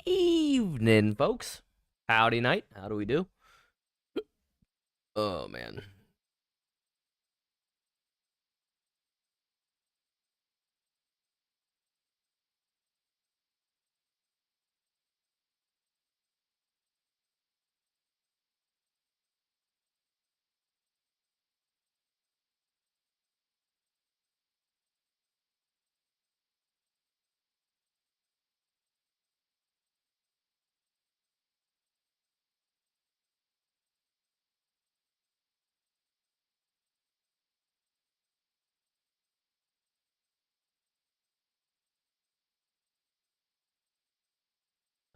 evening, folks. Howdy night. How do we do? Oh, man.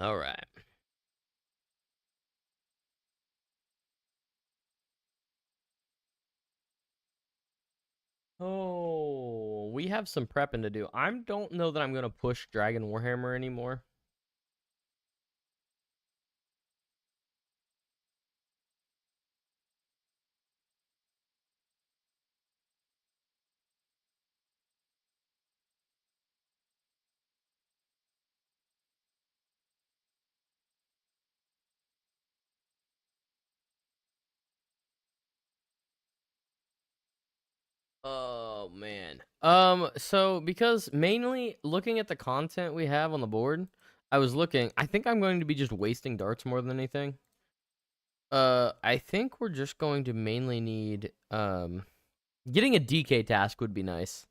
All right. Oh, we have some prepping to do. I don't know that I'm going to push Dragon Warhammer anymore. Oh, man. So because mainly looking at the content we have on the board, I think I'm going to be just wasting darts more than anything. I think we're just going to mainly need, getting a DK task would be nice.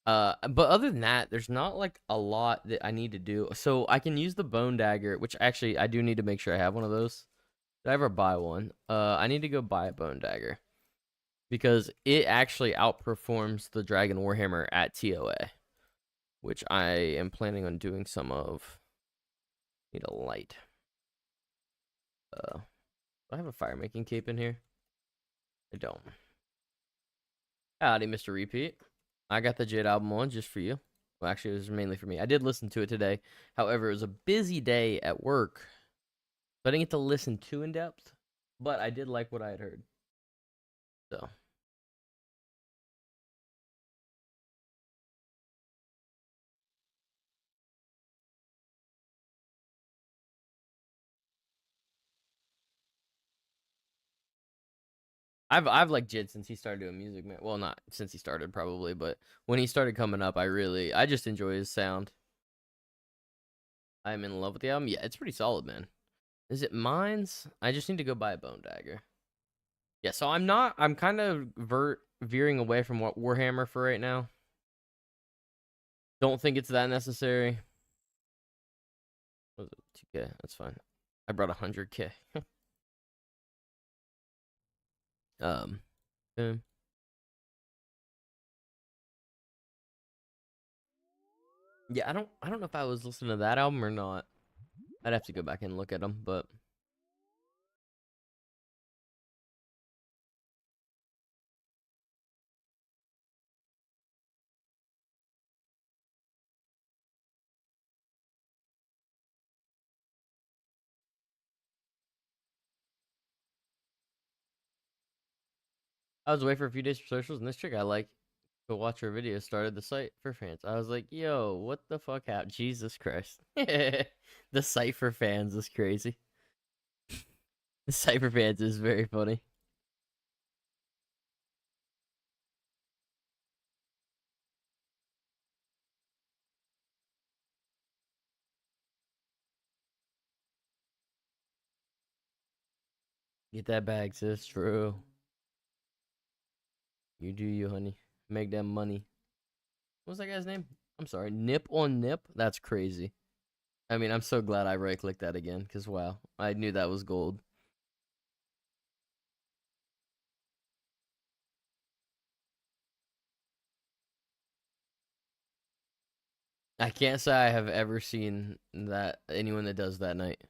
But other than that, there's not like a lot that I need to do. So I can use the bone dagger, which actually I do need to make sure I have one of those. Did I ever buy one? I need to go buy a bone dagger because it actually outperforms the Dragon Warhammer at TOA, which I am planning on doing some of. Need a light. Do I have a fire making cape in here? I don't. Howdy, Mr. Repeat. I got the Jade album on just for you. Well, actually, it was mainly for me. I did listen to it today. However, it was a busy day at work, so I didn't get to listen too in depth. But I did like what I had heard. So I've liked Jid since he started doing music, man. Well, not since he started probably, but when he started coming up, I just enjoy his sound. I'm in love with the album. Yeah, it's pretty solid, man. Is it mines? I just need to go buy a bone dagger. Yeah, so I'm kind of veering away from what Warhammer for right now. Don't think it's that necessary. What was it? 2K. That's fine. I brought 100K. um, boom. Yeah, I don't know if I was listening to that album or not. I'd have to go back and look at them, but I was away for a few days for socials, and this chick I like to watch her videos started the site for fans. I was like, yo, what the fuck happened? Jesus Christ. The site for fans is crazy. The site for fans is very funny. Get that bag, sis. True. You do you, honey. Make that money. What was that guy's name? I'm sorry. Nip on Nip? That's crazy. I mean, I'm so glad I right clicked that again, because wow, I knew that was gold. I can't say I have ever seen that anyone that does that night.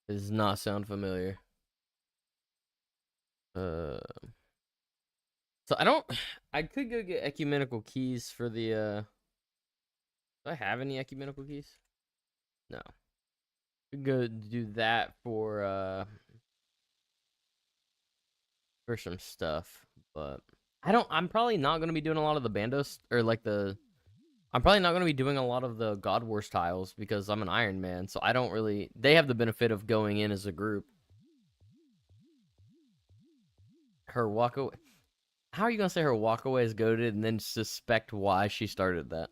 It does not sound familiar. Uh, so I don't. I could go get ecumenical keys for the. Do I have any ecumenical keys? No. Could go do that for some stuff, but I don't. I'm probably not gonna be doing a lot of the bandos or like the I'm probably not going to be doing a lot of the God Wars tiles because I'm an Iron Man, so I don't really. They have the benefit of going in as a group. Her walk away. How are you going to say her walk away is goated and then suspect why she started that?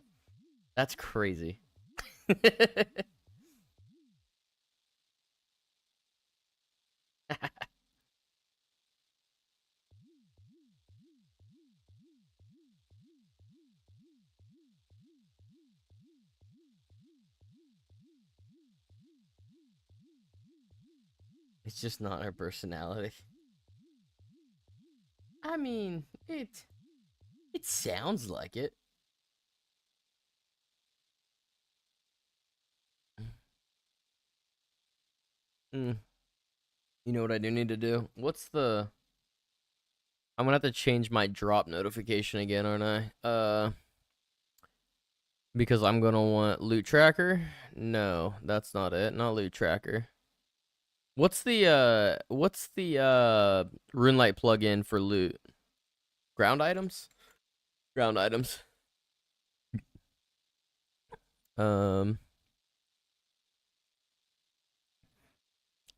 That's crazy. It's just not her personality. I mean, it sounds like it. Mm, you know what I do need to do? What's the I'm gonna have to change my drop notification again, aren't I? Because I'm gonna want loot tracker. No, that's not it. Not loot tracker. What's the Runelight plugin for loot? Ground items? Ground items. Um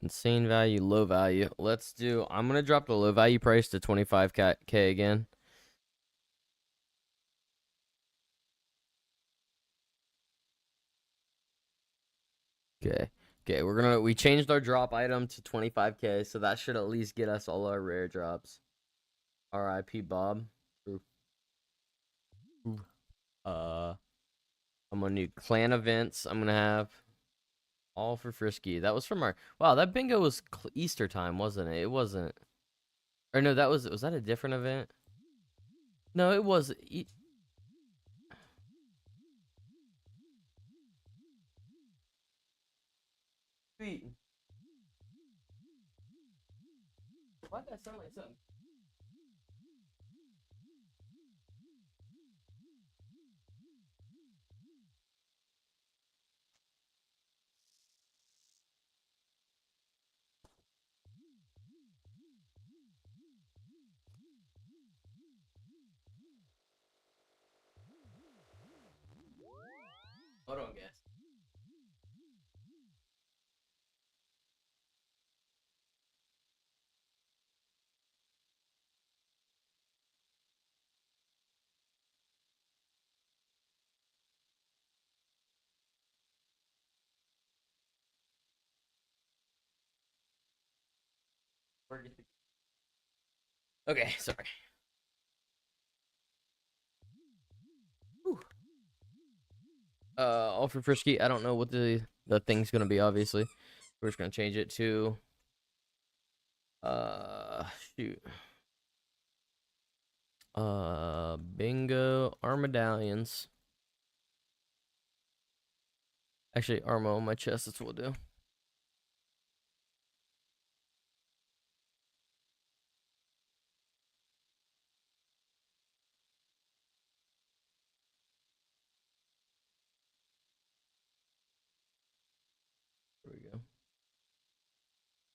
Insane value, low value. Let's do I'm gonna drop the low value price to 25k again. Okay. Okay, we changed our drop item to 25k, so that should at least get us all our rare drops. R.I.P. Bob. Ooh. Ooh. I'm gonna do clan events. I'm gonna have all for Frisky. That was from our wow. That bingo was Easter time, wasn't it? It wasn't. Or no, was that a different event? No, it was. Wait, why did that sound like something? Hold on, guys. Okay, sorry. Whew. All for Frisky. I don't know what the thing's gonna be. Obviously, we're just gonna change it to shoot. Bingo armadillions. Actually, Armo on my chest. That's what we'll do. There we go.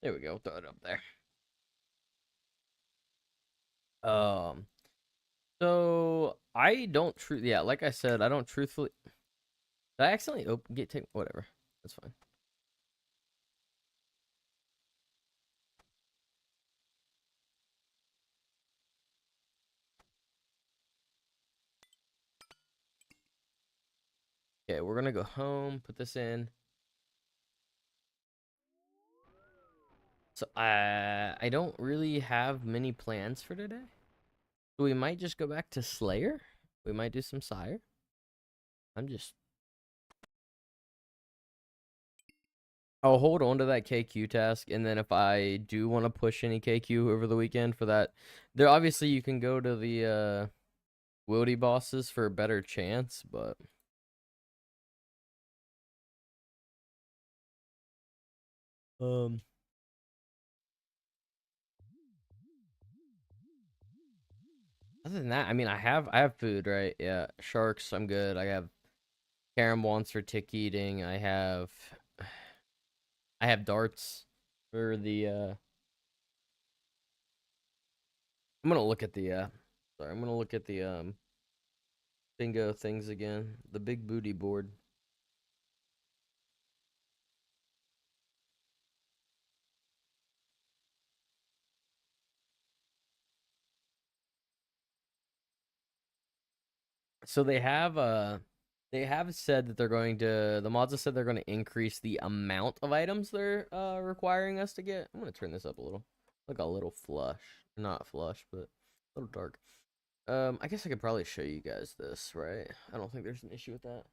There we go. Throw it up there. Um. So I don't yeah, like I said, I don't truthfully. Did I accidentally get take whatever. That's fine. Okay, we're gonna go home. Put this in. So I don't really have many plans for today. So we might just go back to Slayer. We might do some Sire. I'm just. I'll hold on to that KQ task, and then if I do want to push any KQ over the weekend for that, there obviously you can go to the Wildy bosses for a better chance, but um other than that, I mean I have food, right? Yeah, sharks, I'm good. I have carom wants for tick eating. I have darts for the I'm gonna look at the sorry, I'm gonna look at the bingo things again. The big booty board. So they have said that they're going to the mods have said they're going to increase the amount of items they're requiring us to get. I'm gonna turn this up a little. Like a little flush. Not flush, but a little dark. I guess I could probably show you guys this, right? I don't think there's an issue with that.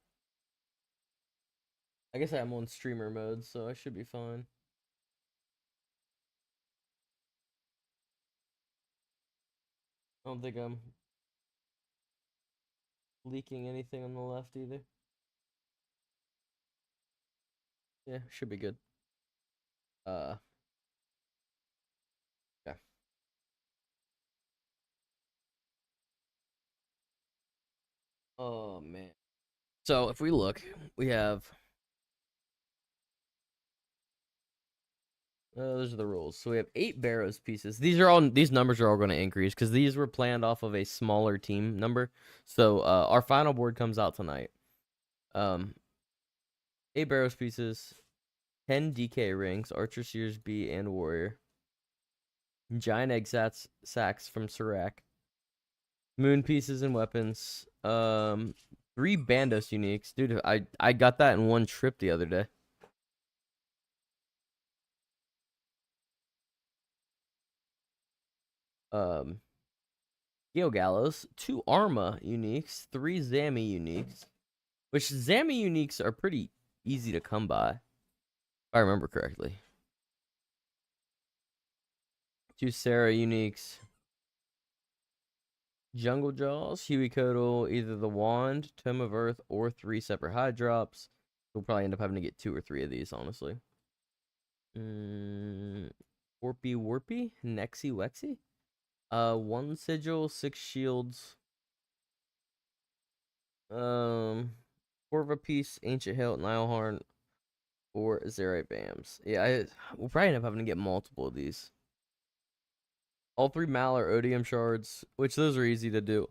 I guess I'm on streamer mode, so I should be fine. I don't think I'm leaking anything on the left either. Yeah, should be good. Yeah. Oh man. So if we look, we have those are the rules. So we have 8 Barrows pieces. These numbers are all going to increase because these were planned off of a smaller team number. So our final board comes out tonight. 8 Barrows pieces, 10 DK rings, Archer, Sears, B, and Warrior. Giant egg sacks from Serac. Moon pieces and weapons. 3 Bandos uniques. Dude, I got that in one trip the other day. Gale Gallows, 2 Arma uniques, 3 Zammy uniques, which Zammy uniques are pretty easy to come by, if I remember correctly. 2 Sarah uniques, Jungle Jaws, Huey Codal, either the Wand, Tome of Earth, or 3 separate high drops. We'll probably end up having to get 2 or 3 of these, honestly. Warpy Warpy, Nexy Wexy. 1 Sigil, 6 Shields. 4 of a piece, Ancient Hilt, Nilehorn, or Zerite Bams. Yeah, we'll probably end up having to get multiple of these. All 3 Malar Odium shards, which those are easy to do.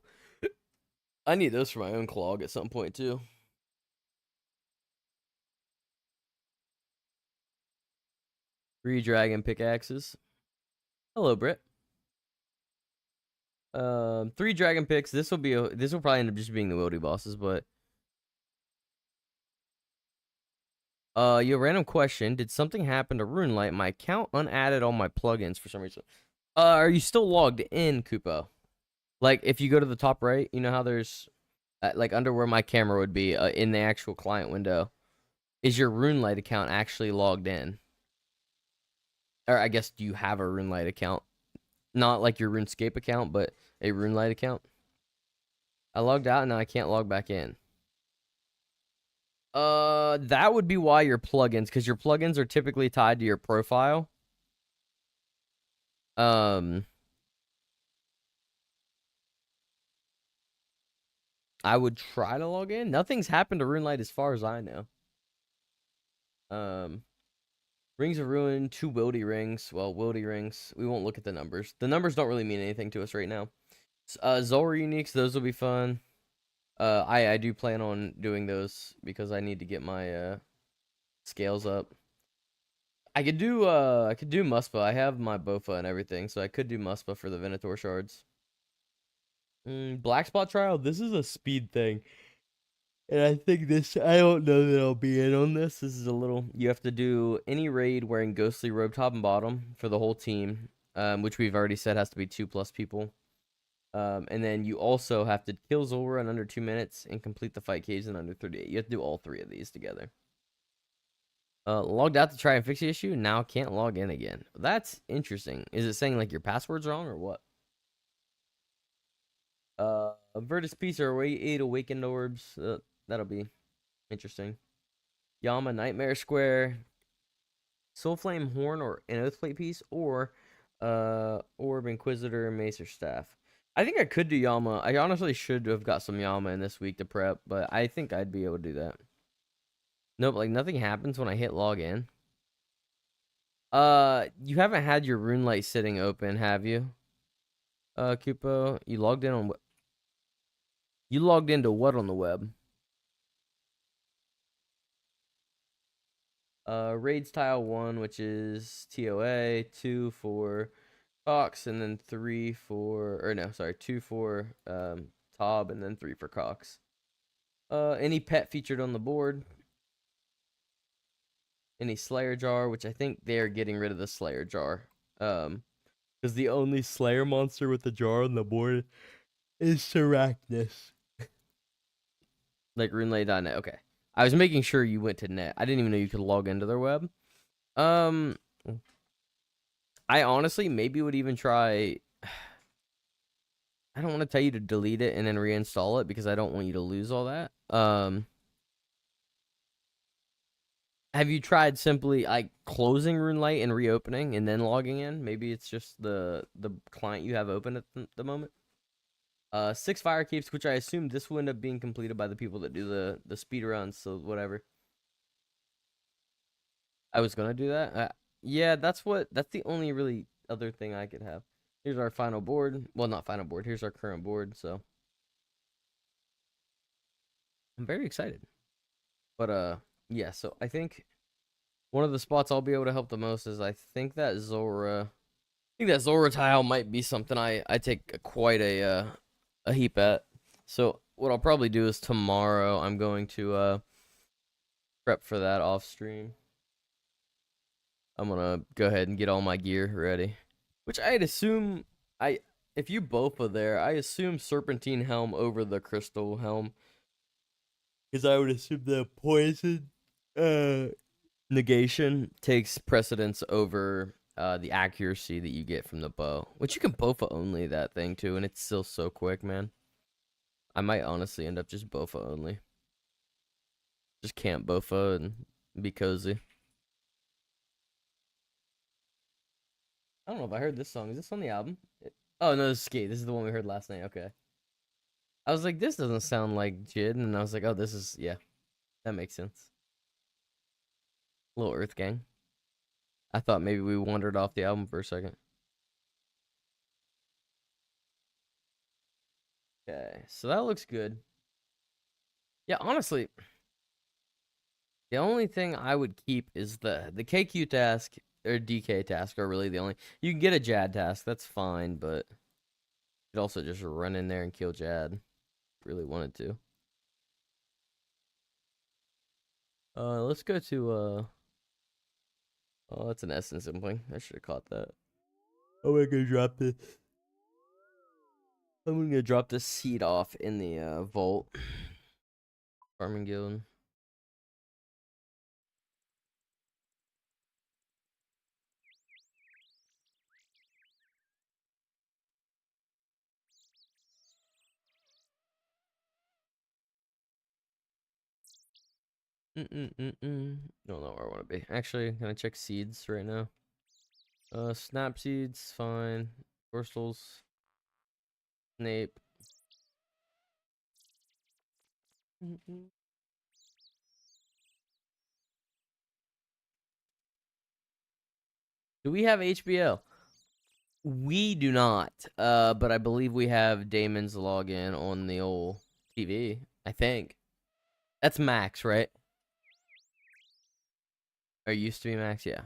I need those for my own clog at some point too. 3 dragon pickaxes. Hello, Britt. 3 dragon picks. This will probably end up just being the wildy bosses, but your random question: did something happen to RuneLite? My account unadded all my plugins for some reason. Are you still logged in, Kupo? Like, if you go to the top right, you know how there's like under where my camera would be in the actual client window. Is your RuneLite account actually logged in? Or I guess, do you have a RuneLite account? Not like your RuneScape account, but a RuneLite account. I logged out and now I can't log back in. That would be why your plugins, because your plugins are typically tied to your profile. I would try to log in. Nothing's happened to RuneLite as far as I know. Rings of Ruin, 2 Wildy rings. Well, Wildy rings. We won't look at the numbers. The numbers don't really mean anything to us right now. Zulrah uniques, those will be fun. I do plan on doing those because I need to get my scales up. I could do Muspa. I have my Bofa and everything, so I could do Muspa for the Venator shards. Black Spot trial. This is a speed thing. And I think I don't know that I'll be in on this. This is a little, you have to do any raid wearing Ghostly robe top and bottom for the whole team, which we've already said has to be 2+ people. And then you also have to kill Zulrah in under 2 minutes and complete the fight cage in under 38. You have to do all 3 of these together. Logged out to try and fix the issue. Now can't log in again. That's interesting. Is it saying like your password's wrong or what? Virtus piece or 8 awakened orbs. That'll be interesting. Yama Nightmare Square, Soulflame Horn or an Oathplate piece, or Orb Inquisitor Mace or Staff. I think I could do Yama. I honestly should have got some Yama in this week to prep, but I think I'd be able to do that. Nope, like nothing happens when I hit login. You haven't had your RuneLite sitting open, have you? Kupo, you logged in on what? You logged into what on the web? Raids tile 1, which is TOA, 2 for Cox, and then 3 for, or no, sorry, 2 for Tob, and then 3 for Cox. Any pet featured on the board? Any Slayer jar, which I think they're getting rid of the Slayer jar. Because the only Slayer monster with the jar on the board is Seractus. Like RuneLay.net. Okay. I was making sure you went to net. I didn't even know you could log into their web. I honestly maybe would even try. I don't want to tell you to delete it and then reinstall it because I don't want you to lose all that. Have you tried simply like closing RuneLite and reopening and then logging in? Maybe it's just the client you have open at the moment. 6 fire keeps, which I assume this will end up being completed by the people that do the speed runs. So whatever. I was gonna do that. Yeah, that's the only really other thing I could have. Here's our final board. Well, not final board. Here's our current board. So I'm very excited. But yeah. So I think one of the spots I'll be able to help the most is I think that Zora. I think that Zora tile might be something I take quite a heap at. So what I'll probably do is tomorrow I'm going to prep for that off stream. I'm gonna go ahead and get all my gear ready. Which I'd assume if you both are there, I assume Serpentine Helm over the Crystal Helm. Because I would assume the poison negation takes precedence over the accuracy that you get from the bow. Which you can bofa only that thing too, and it's still so quick, man. I might honestly end up just bofa only. Just camp bofa and be cozy. I don't know if I heard this song. Is this on the album? Oh no, this is Skate. This is the one we heard last night. Okay. I was like, this doesn't sound like Jid, and I was like, oh, this is yeah, that makes sense. Little Earth Gang. I thought maybe we wandered off the album for a second. Okay, so that looks good. Yeah, honestly, the only thing I would keep is the KQ task or DK task are really the only. You can get a Jad task, that's fine, but you could also just run in there and kill Jad. If you really wanted to. Let's go to oh, that's an essence something. I should have caught that. Oh, we're gonna drop this. I'm gonna drop this seed off in the vault. Farming guild. Don't know where I want to be. Actually, can I check seeds right now? Snap seeds, fine. Forestals, Snape. Do we have HBL? We do not. But I believe we have Damon's login on the old TV. I think that's Max, right? Or used to be Max, yeah.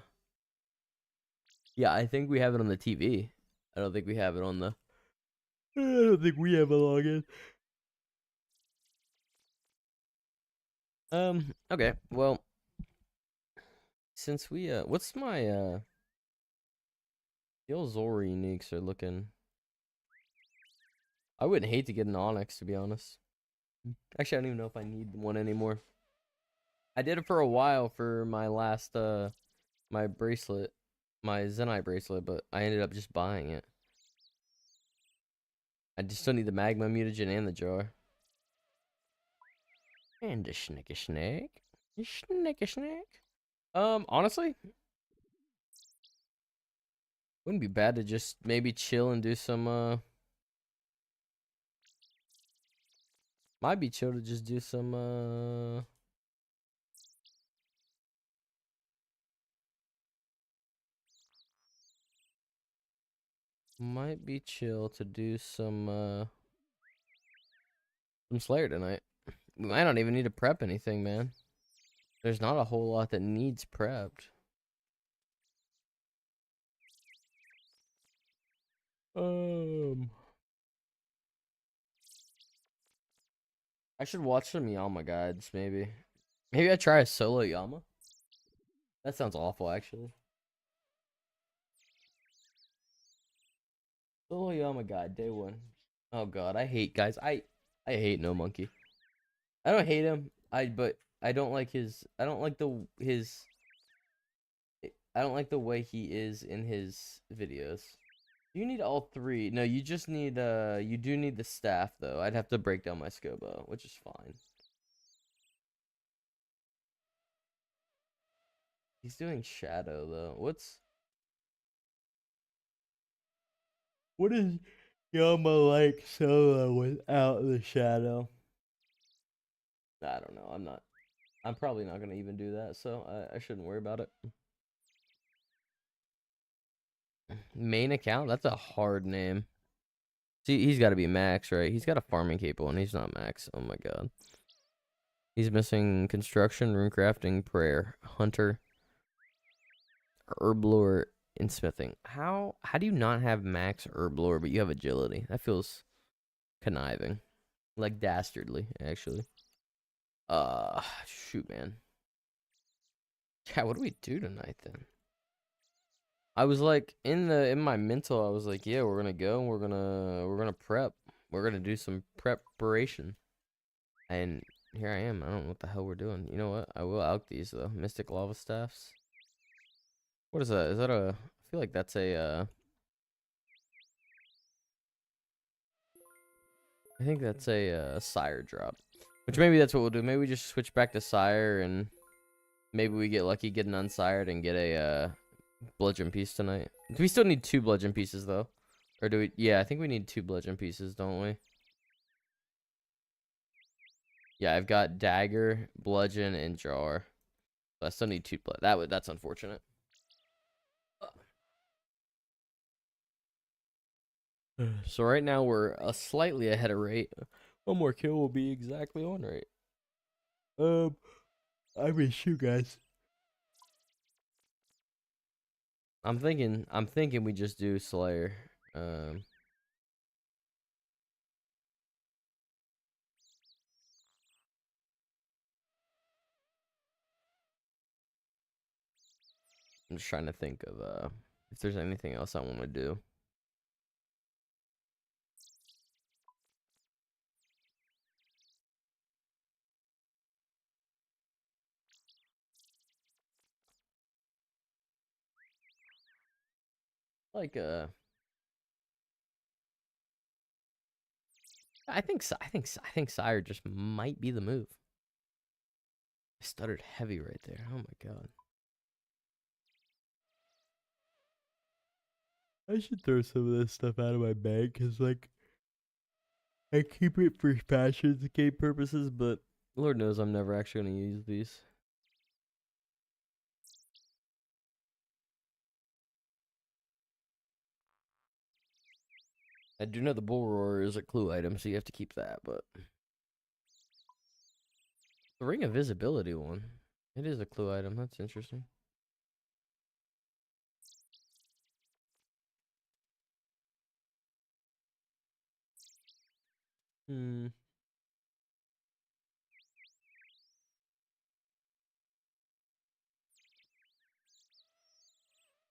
Yeah, I think we have it on the TV. I don't think we have it on the. I don't think we have a login. Okay. Well, since we what's my the old Zora uniques are looking. I wouldn't hate to get an Onyx, to be honest. Actually, I don't even know if I need one anymore. I did it for a while for my last my bracelet, my Zenite bracelet, but I ended up just buying it. I just still need the magma mutagen and the jar. And the snicky snake. Snicky snake. Honestly, wouldn't be bad to just maybe chill and do some might be chill to just do some might be chill to do some some Slayer tonight. We might not even need to prep anything, man. There's not a whole lot that needs prepped. I should watch some Yama guides, maybe. Maybe I try a solo Yama. That sounds awful, actually. Solo Yama guide, day one. Oh god, I hate guys. I hate No Monkey. I don't hate him. But I don't like his. I don't like his. I don't like the way he is in his videos. You need all three. No, you just need you do need the staff though. I'd have to break down my Scobo, which is fine. He's doing Shadow though. What is Yama like solo without the Shadow? I don't know. I'm probably not gonna even do that, so I shouldn't worry about it. Main account? That's a hard name. See, he's got to be Max, right? He's got a farming cable, and he's not Max. Oh my god. He's missing construction, runecrafting, prayer, hunter, herblore, and smithing. How do you not have Max herblore, but you have agility? That feels conniving, like dastardly, actually. Shoot, man. Yeah, what do we do tonight then? I was like in my mental, I was like, yeah, we're gonna go and we're gonna prep. We're gonna do some preparation. And here I am. I don't know what the hell we're doing. You know what? I will out these though. Mystic lava staffs. What is that? Is that a? I feel like that's a. I think that's a sire drop. Which maybe that's what we'll do. Maybe we just switch back to sire and maybe we get lucky, get an unsired, and get a bludgeon piece tonight. Do we still need 2 bludgeon pieces though? Or do we? Yeah, I think we need 2 bludgeon pieces, don't we? Yeah, I've got dagger, bludgeon, and jar. So I still need 2 blood. That's unfortunate. So right now we're slightly ahead of rate. One more kill will be exactly on rate. I miss you guys. I'm thinking we just do Slayer. I'm just trying to think of if there's anything else I want to do. Like I think Sire just might be the move. I stuttered heavy right there. Oh my god. I should throw some of this stuff out of my bag because like I keep it for passions game purposes, but Lord knows I'm never actually gonna use these. I do know the bull roar is a clue item, so you have to keep that, but the ring of visibility one. It is a clue item, that's interesting.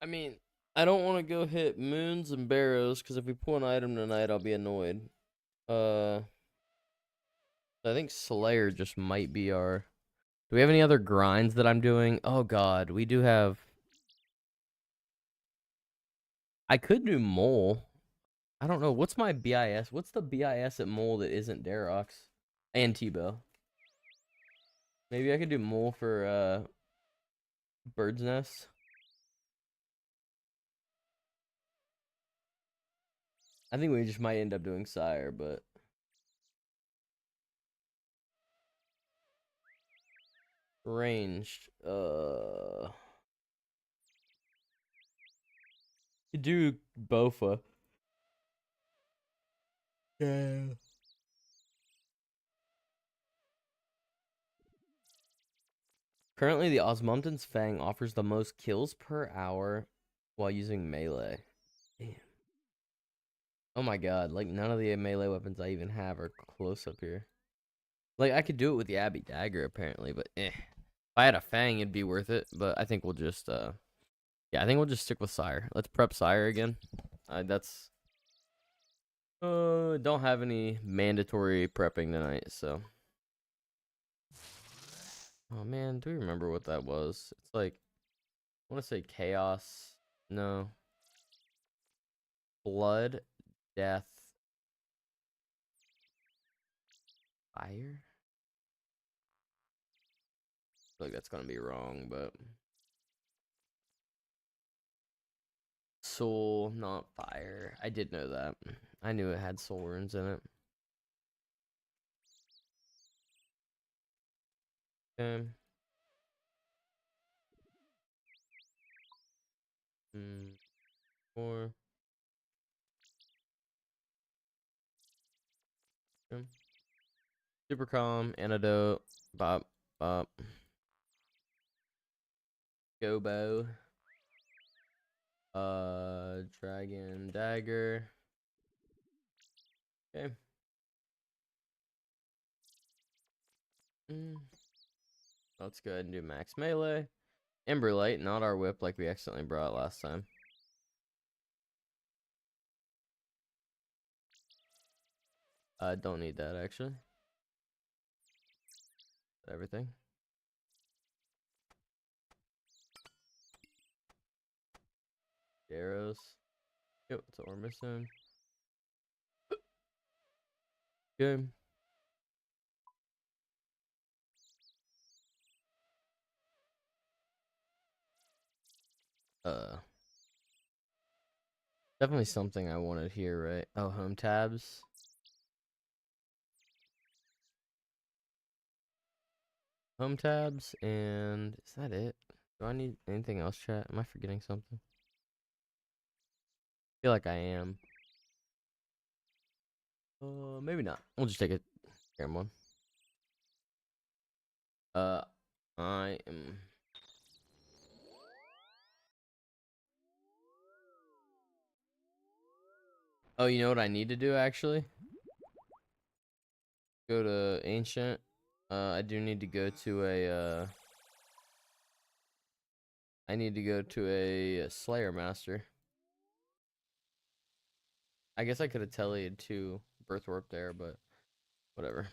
I mean, I don't want to go hit moons and barrows because if we pull an item tonight, I'll be annoyed. I think Slayer just might be our. Do we have any other grinds that I'm doing? Oh god, we do have. I could do mole. I don't know. What's my BIS? What's the BIS at mole that isn't Darox? And T-Bow. Maybe I could do mole for Bird's Nest. I think we just might end up doing Sire, but ranged. You do Bofa. Yeah. Currently, the Osmundan's Fang offers the most kills per hour while using melee. Damn. Oh my god, like none of the melee weapons I even have are close up here. Like I could do it with the Abbey Dagger apparently, but eh. If I had a Fang, it'd be worth it. But I think we'll just yeah, I think we'll just stick with Sire. Let's prep Sire again. That's don't have any mandatory prepping tonight, so. Oh man, do we remember what that was? It's like I want to say chaos. No. Blood, death, fire. I feel like that's gonna be wrong, but soul, not fire. I did know that. I knew it had soul runes in it. Okay. 4. Okay. Super calm, antidote, bop, bop, gobo, dragon dagger. Okay. Let's go ahead and do max melee. Ember light, not our whip like we accidentally brought last time. Don't need that actually. Everything. Arrows. Yep, it's what we're missing. Good. Definitely something I wanted here, right? Oh, home tabs. Home tabs, and is that it? Do I need anything else, chat? Am I forgetting something? I feel like I am. Maybe not. We'll just take a random one. I am. Oh, you know what I need to do actually? Go to ancient. I do need to go to a. I need to go to a Slayer Master. I guess I could have teleed to Birth Warp there, but whatever.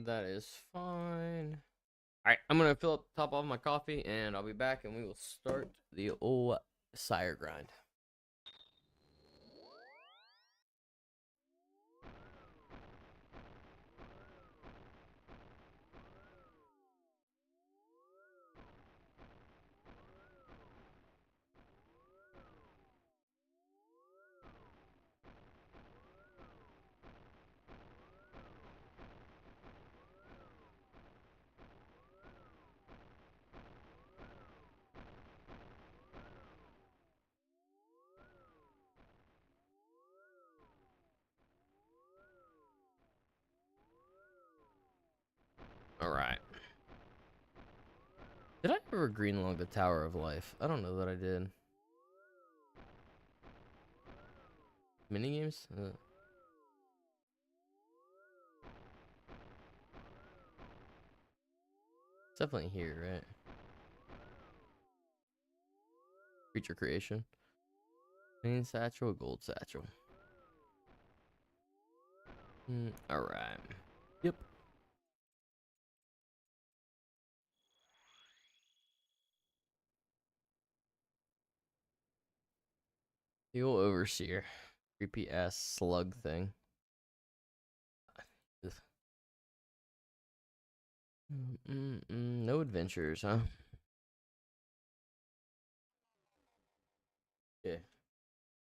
That is fine. Alright, I'm gonna fill up the top of my coffee and I'll be back and we will start the old Sire grind. Alright. Did I ever green log the Tower of Life? I don't know that I did. Minigames? It's definitely here, right? Creature creation. Green satchel, gold satchel. Alright. Yep. The old overseer. Creepy ass slug thing. No adventures, huh? Yeah.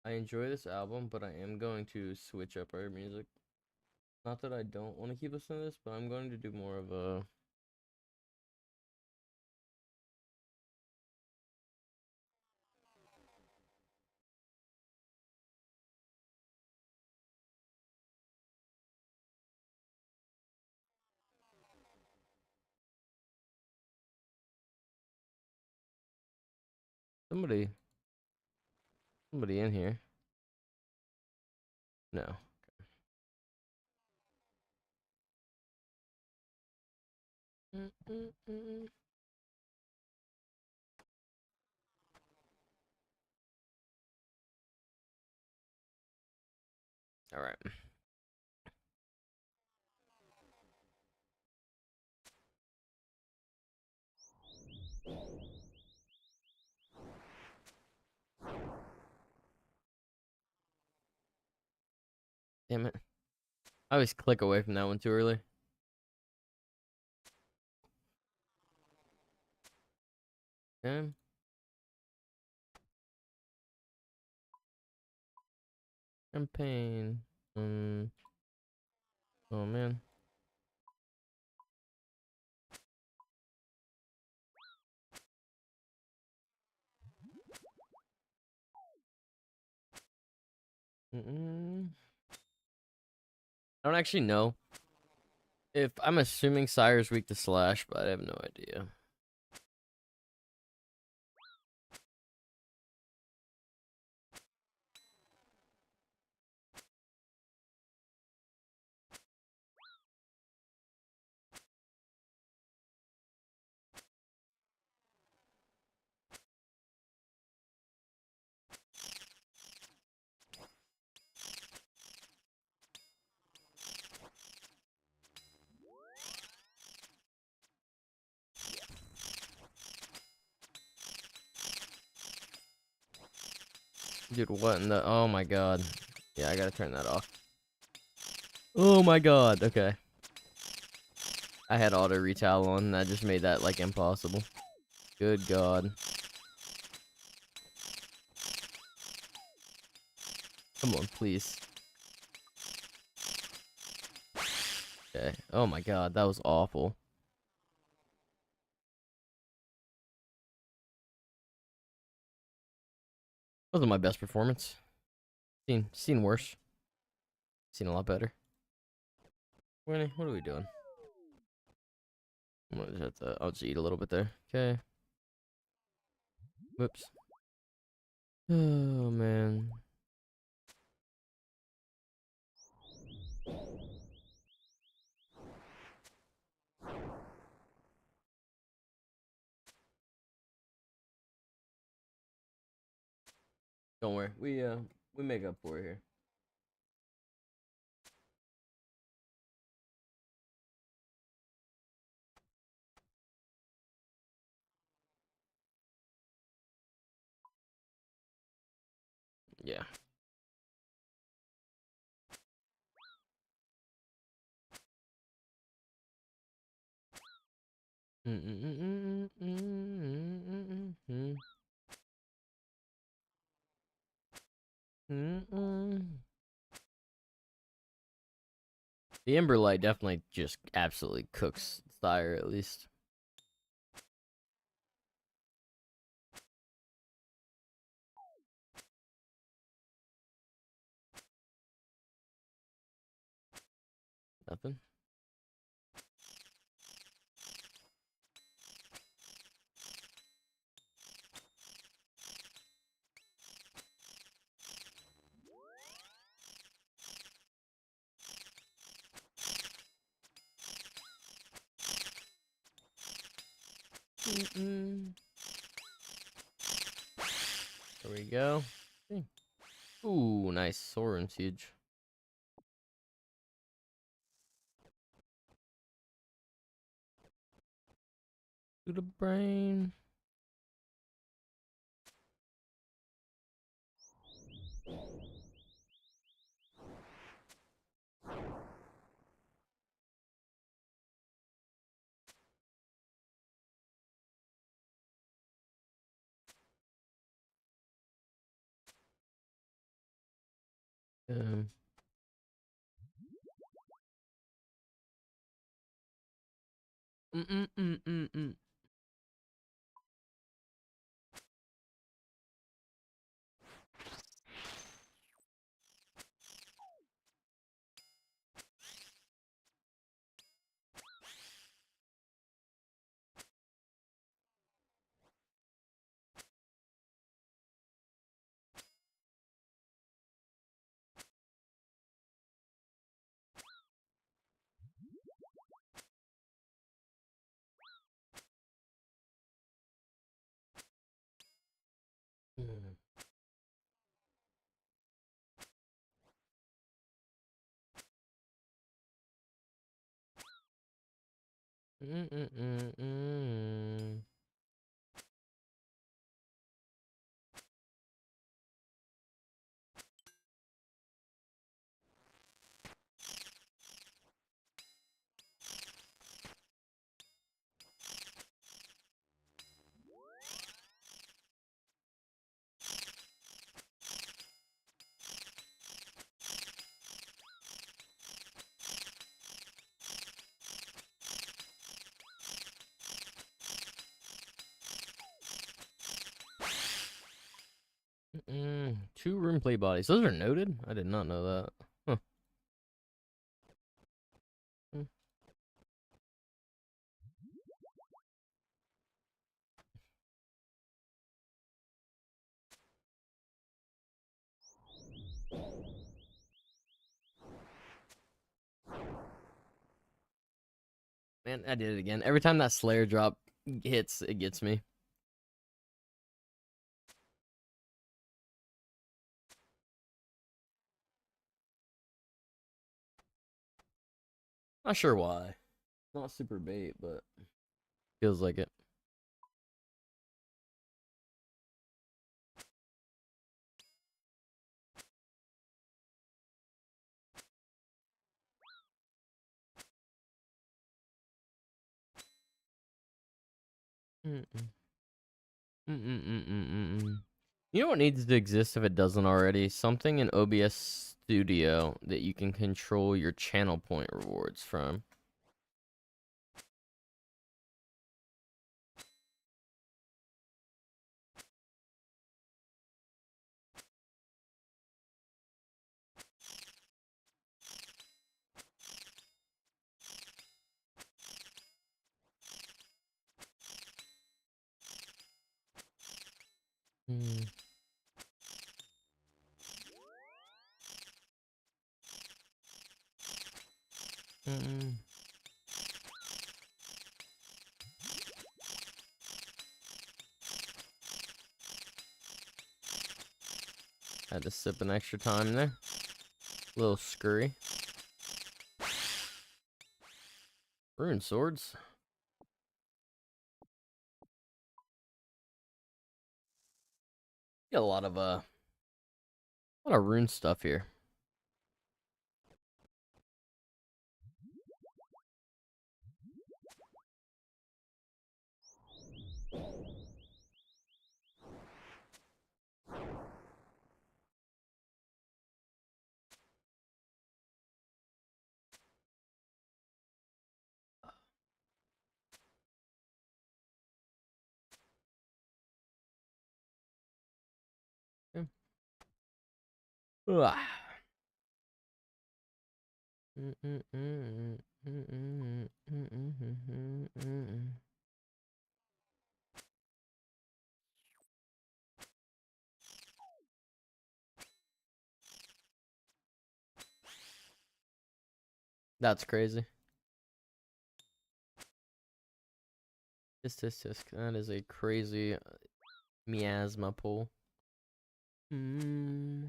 I enjoy this album, but I am going to switch up our music. Not that I don't want to keep listening to this, but I'm going to do more of a. Somebody in here. No. All right. Damn it. I always click away from that one too early. Okay. Campaign. Oh man. I don't actually know if I'm assuming Sire's weak to slash, but I have no idea. Dude, what in the... Oh my god. Yeah, I gotta turn that off. Oh my god. Okay. I had auto retowel on, and that just made that, like, impossible. Good god. Come on, please. Okay. Oh my god, that was awful. Wasn't my best performance. Seen worse. Seen a lot better. Winnie, what are we doing? I'm gonna just have to... I'll just eat a little bit there. Okay. Whoops. Oh man. Don't worry. We make up for it here. Yeah. The Emberlight definitely just absolutely cooks Sire, at least. Nothing. There we go. Ooh, nice. Sorin Siege. To the brain. Um, Mm-mm-mm-mm-mm. Mm-mm-mm-mm. Two room play bodies. Those are noted? I did not know that. Huh. Mm. Man, I did it again. Every time that Slayer drop hits, it gets me. Not sure why. Not super bait, but feels like it. Mm-mm. Mm-mm-mm-mm-mm. You know what needs to exist if it doesn't already? Something in OBS Studio that you can control your channel point rewards from. Mm. Mm-mm. Had to sip an extra time there. Little scurry. Rune swords. Got a lot of rune stuff here. Yeah. Ugh. Mm-mm-mm. Mm-mm-mm. Mm-mm-mm. That's crazy. Tisk. That is a crazy miasma pull. Mm.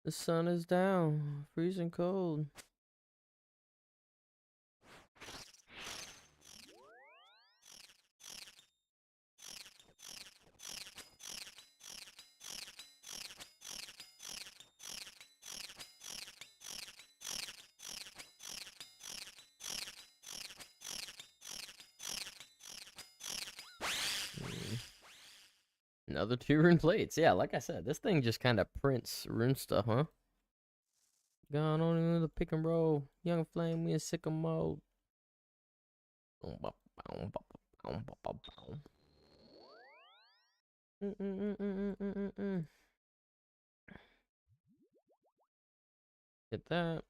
The sun is down, freezing cold. Mm. Another two rune plates. Yeah, like I said, this thing just kind of prints rune stuff, huh? Gone on into the pick and roll. Young flame, we in sicko mode. Get that.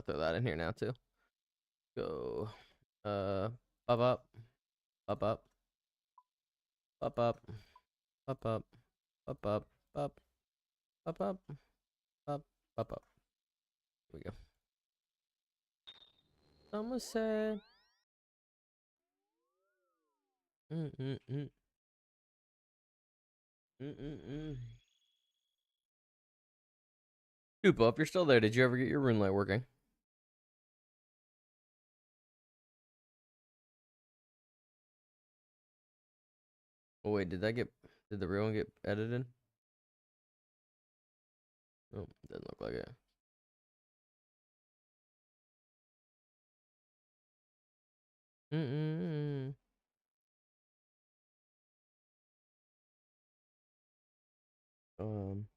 Throw that in here now too. Go. Up up. Up up. Up up. Up up. Up up. Up. Up up. Up. Up up. Here we go. Someone said. Koopa, if you're still there, did you ever get your rune light working? Oh wait, did the real one get edited? Oh, doesn't look like it. Um.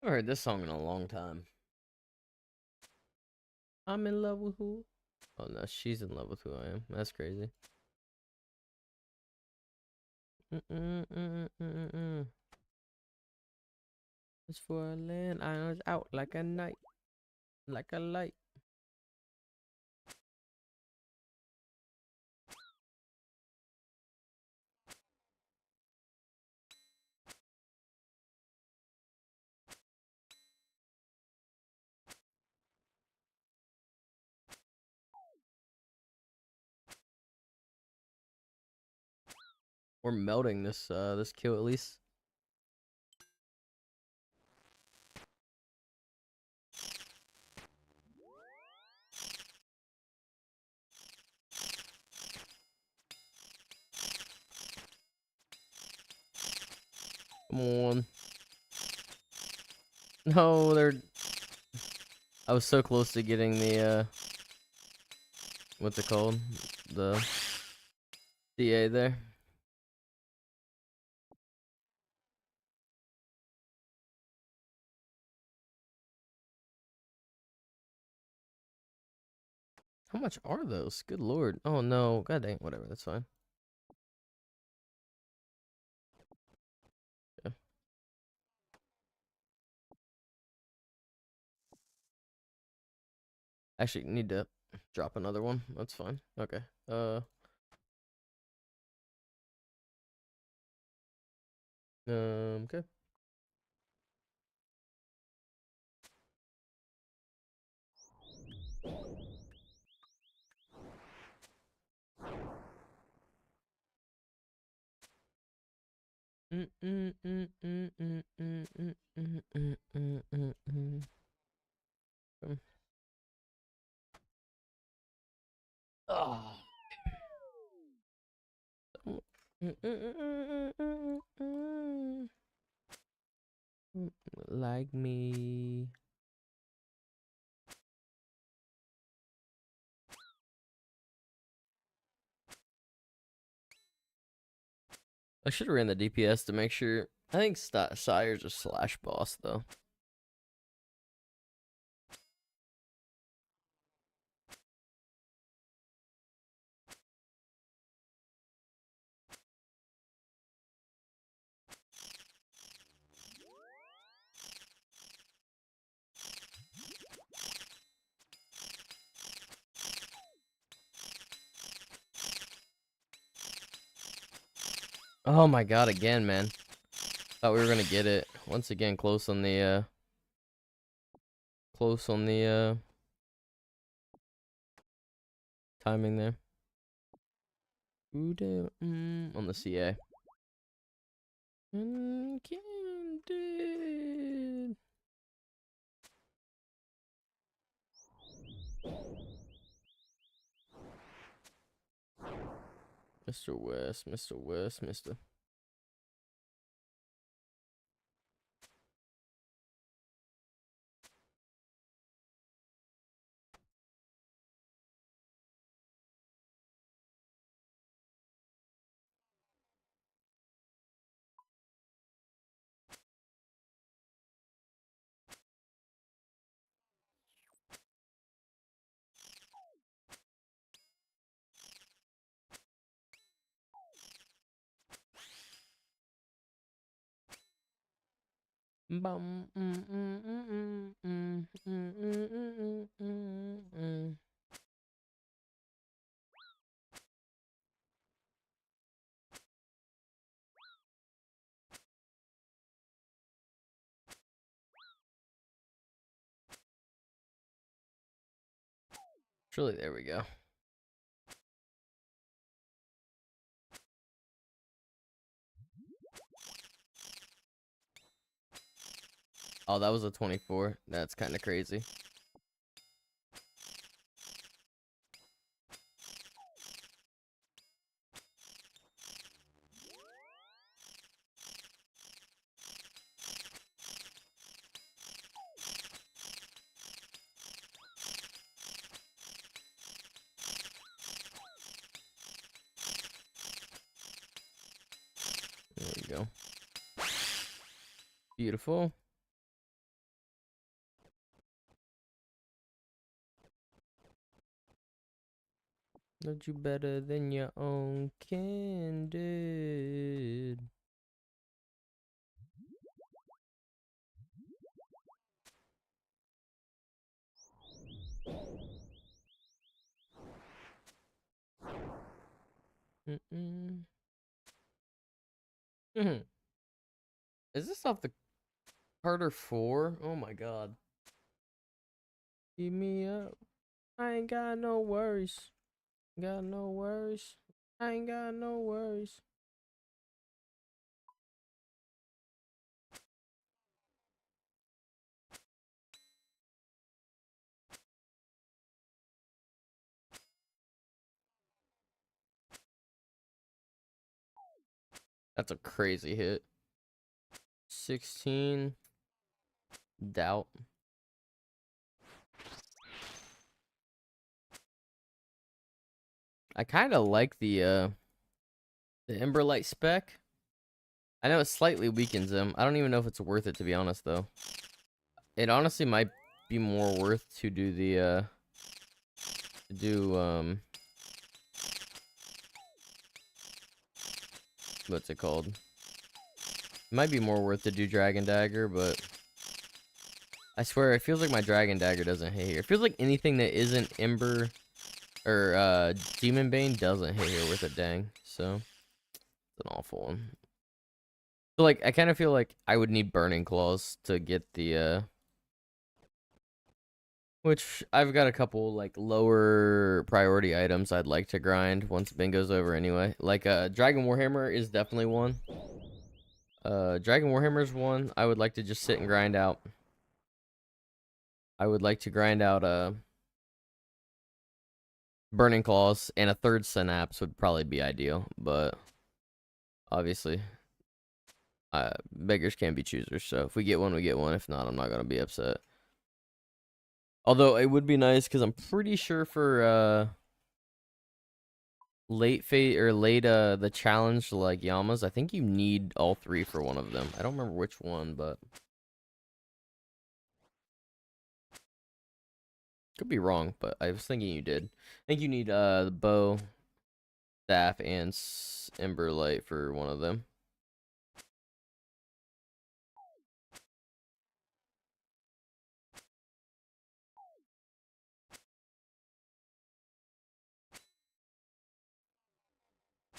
I've heard this song in a long time. I'm in love with who? Oh no, she's in love with who I am. That's crazy. It's for a land, I was out like a night, like a light. We're melting this kill at least. Come on. No, they're. I was so close to getting the what's it called? The DA there. How much are those? Good lord. Oh no. God dang. Whatever. That's fine. Yeah. Actually, need to drop another one. That's fine. Okay. Okay. Oh. Like me. I should have ran the DPS to make sure. I think Sire's a slash boss though. Oh my god, again, man. Thought we were gonna get it. Once again, close on the timing there. On the CA. Candid. Mr. West, Mr. West, Mr. Bum, Surely, there we go. Oh, that was a 24. That's kind of crazy. There we go. Beautiful. Know you better than your own Candid. Is this off the Carter 4? Oh my god. Keep me up. I ain't got no worries. Got no worries. I ain't got no worries. That's a crazy hit. 16. Doubt. I kind of like the Emberlight spec. I know it slightly weakens him. I don't even know if it's worth it, to be honest, though. It honestly might be more worth to do the what's it called? It might be more worth to do Dragon Dagger, but I swear it feels like my Dragon Dagger doesn't hit here. It feels like anything that isn't Ember or Demon Bane doesn't hit here with a dang. So it's an awful one. So like I kind of feel like I would need Burning Claws to get the which I've got a couple like lower priority items I'd like to grind once bingo's over anyway. Like Dragon Warhammer is definitely one. Dragon Warhammer's one I would like to just sit and grind out. I would like to grind out Burning Claws, and a third Synapse would probably be ideal, but obviously beggars can't be choosers, so if we get one, we get one. If not, I'm not gonna be upset. Although it would be nice because I'm pretty sure for late fate or late the challenge like Yamas, I think you need all three for one of them. I don't remember which one, but could be wrong, but I was thinking you did. I think you need the bow, staff, and Emberlight for one of them.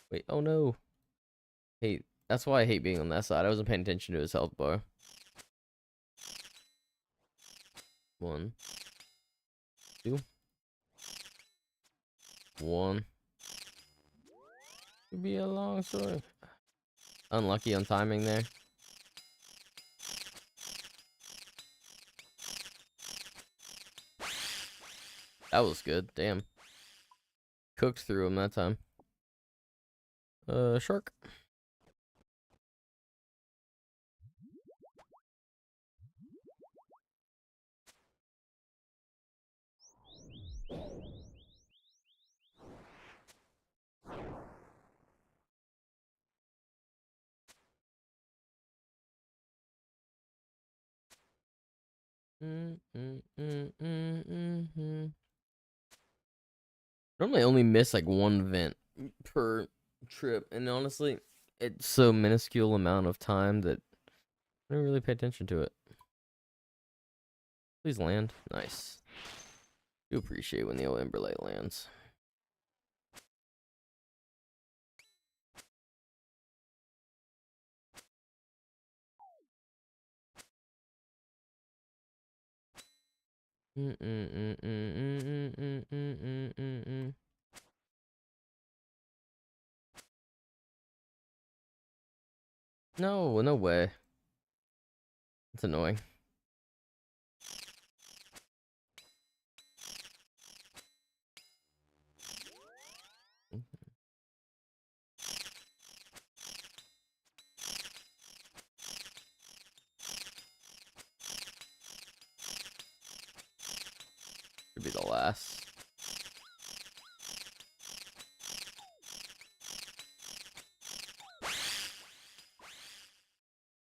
Wait, oh no. Hate. That's why I hate being on that side. I wasn't paying attention to his health bar. 1, 2, 1. Could be a long story. Unlucky on timing there. That was good. Damn. Cooked through him that time. Shark. Normally only miss like one vent per trip, and honestly, it's so minuscule amount of time that I don't really pay attention to it. Please land. Nice. Do appreciate when the old Emberlight lands. No, no way. It's annoying. Should be the last.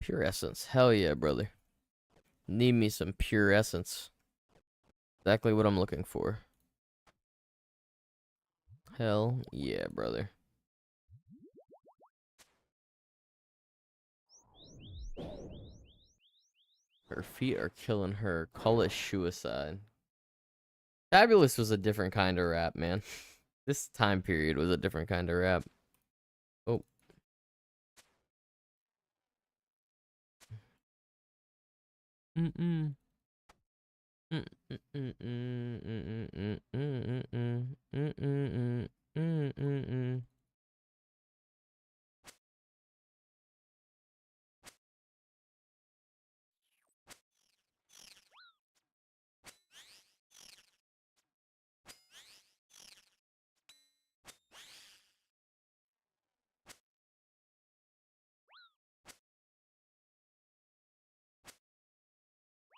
Pure essence. Hell yeah, brother. Need me some pure essence. Exactly what I'm looking for. Hell yeah, brother. Her feet are killing her. Call it suicide. Fabulous was a different kind of rap, man. This time period was a different kind of rap. Oh. Mm-mm.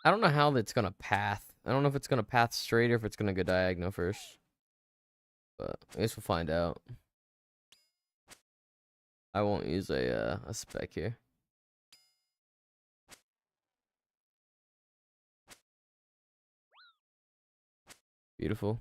I don't know how that's gonna path. I don't know if it's gonna path straight or if it's gonna go diagonal first. But I guess we'll find out. I won't use a spec here. Beautiful.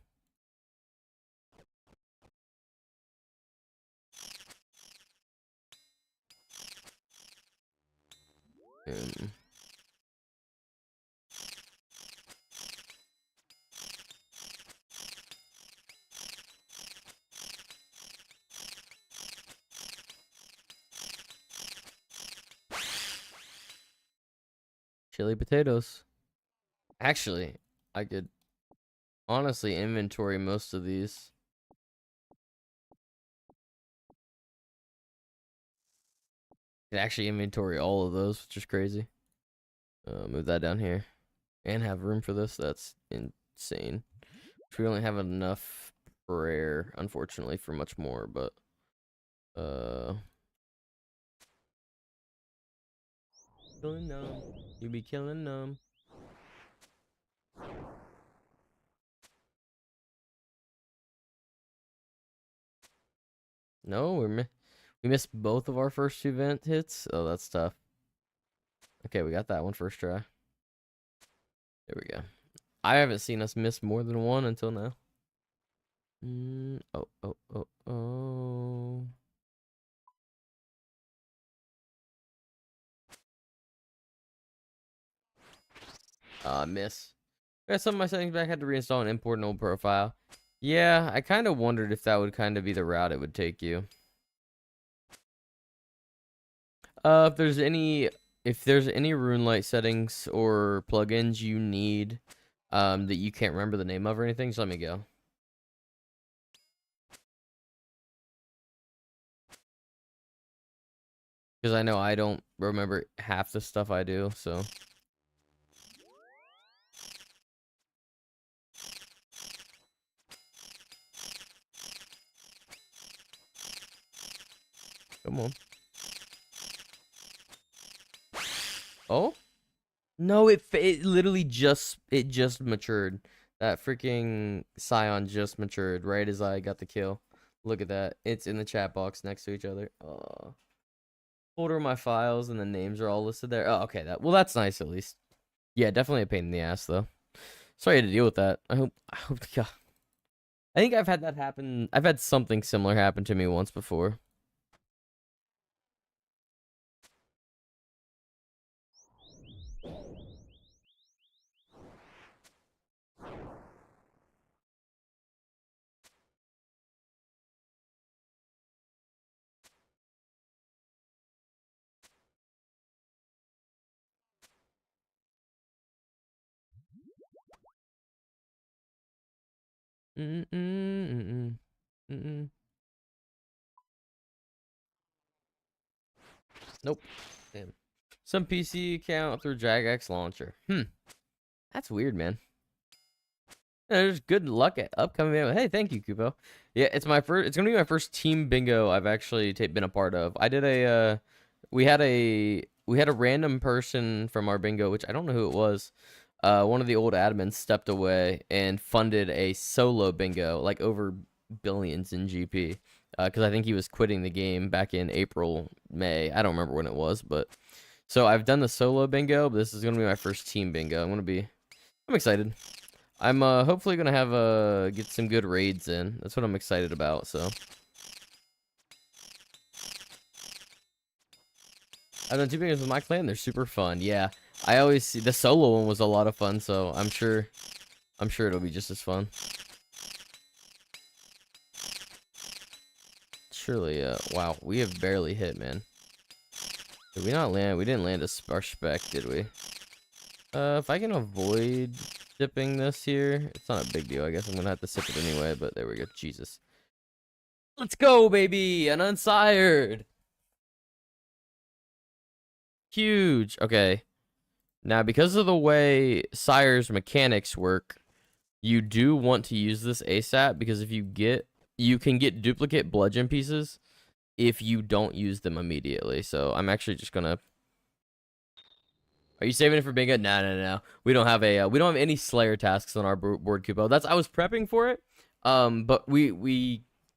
Chili potatoes. Actually, I could honestly inventory most of these. Could actually inventory all of those, which is crazy. Move that down here. And have room for this. That's insane. We only have enough prayer, unfortunately, for much more, but killing them. You be killing them. No, we missed both of our first 2 vent hits. Oh, that's tough. Okay, we got that one first try. There we go. I haven't seen us miss more than one until now. Oh. Miss. Got some of my settings back. Had to reinstall and import an old profile. Yeah, I kind of wondered if that would kind of be the route it would take you. If there's any RuneLite settings or plugins you need that you can't remember the name of or anything, just let me go. Because I know I don't remember half the stuff I do, so. Come on. Oh? No, it literally just matured. That freaking Scion just matured right as I got the kill. Look at that. It's in the chat box next to each other. Folder my files and the names are all listed there. Oh, okay. That's nice at least. Yeah, definitely a pain in the ass though. Sorry to deal with that. I hope God. I think I've had that happen. I've had something similar happen to me once before. Nope. Damn. Some PC account through Jagex launcher. That's weird, man. There's good luck at upcoming video. Hey, thank you, Kupo. Yeah, it's gonna be my first team bingo I've actually been a part of. I did we had a random person from our bingo, which I don't know who it was. One of the old admins stepped away and funded a solo bingo, like over billions in GP. Because I think he was quitting the game back in April, May. I don't remember when it was, but so I've done the solo bingo, but this is gonna be my first team bingo. I'm excited. I'm hopefully gonna have get some good raids in. That's what I'm excited about. So I've done 2 bingos with my clan. They're super fun. Yeah, I always see the solo one was a lot of fun. So I'm sure it'll be just as fun. Surely, wow, we have barely hit, man. Did we not land? We didn't land our spec, did we? If I can avoid sipping this here, it's not a big deal. I guess I'm gonna have to sip it anyway, but there we go. Jesus. Let's go, baby! An unsired! Huge. Okay. Now, because of the way Sire's mechanics work, you do want to use this ASAP, because if you can get duplicate bludgeon pieces if you don't use them immediately. So I'm actually just gonna. Are you saving it for bingo? No. We don't have any Slayer tasks on our board, Kupo. I was prepping for it. But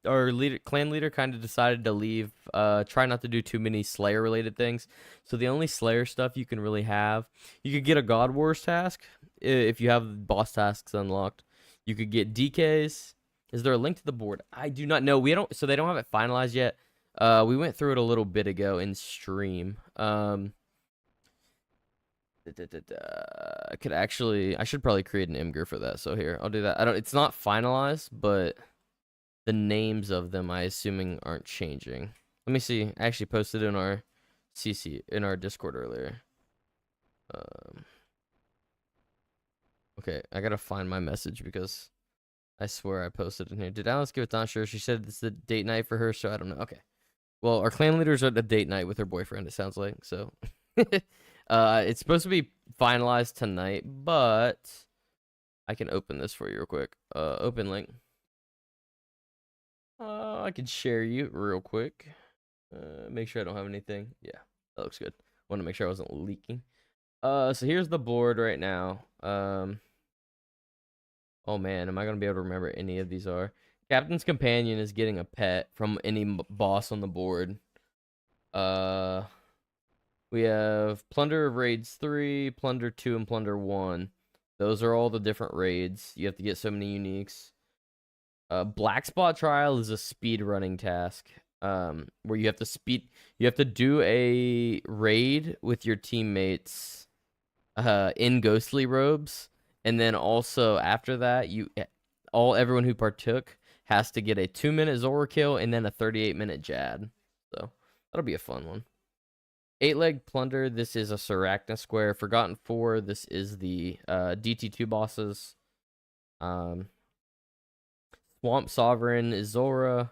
our clan leader kind of decided to leave. Try not to do too many Slayer related things. So the only Slayer stuff you can really have, you could get a God Wars task if you have boss tasks unlocked. You could get DKs. Is there a link to the board? I do not know. So they don't have it finalized yet. We went through it a little bit ago in stream. I should probably create an Imgur for that. So here, I'll do that. It's not finalized, but the names of them, I assuming, aren't changing. Let me see. I actually posted in our CC in our Discord earlier. Okay, I gotta find my message because I swear I posted in here. Did Alice give it? Not sure. She said it's the date night for her, so I don't know. Okay. Well, our clan leaders are at a date night with her boyfriend. It sounds like so. It's supposed to be finalized tonight, but I can open this for you real quick. Open link. I can share you real quick. Make sure I don't have anything. Yeah, that looks good. Want to make sure I wasn't leaking. So here's the board right now. Oh man, am I gonna be able to remember any of these are? Captain's Companion is getting a pet from any boss on the board. We have Plunder of Raids 3, Plunder 2, and Plunder 1. Those are all the different raids. You have to get so many uniques. Black Spot Trial is a speed running task. Where you have to do a raid with your teammates in ghostly robes, and then also after that everyone who partook has to get a 2-minute Zora kill and then a 38-minute Jad. So that'll be a fun one. 8-leg plunder. This is a Sarachna square. Forgotten 4. This is the DT2 bosses. Swamp Sovereign is Zora.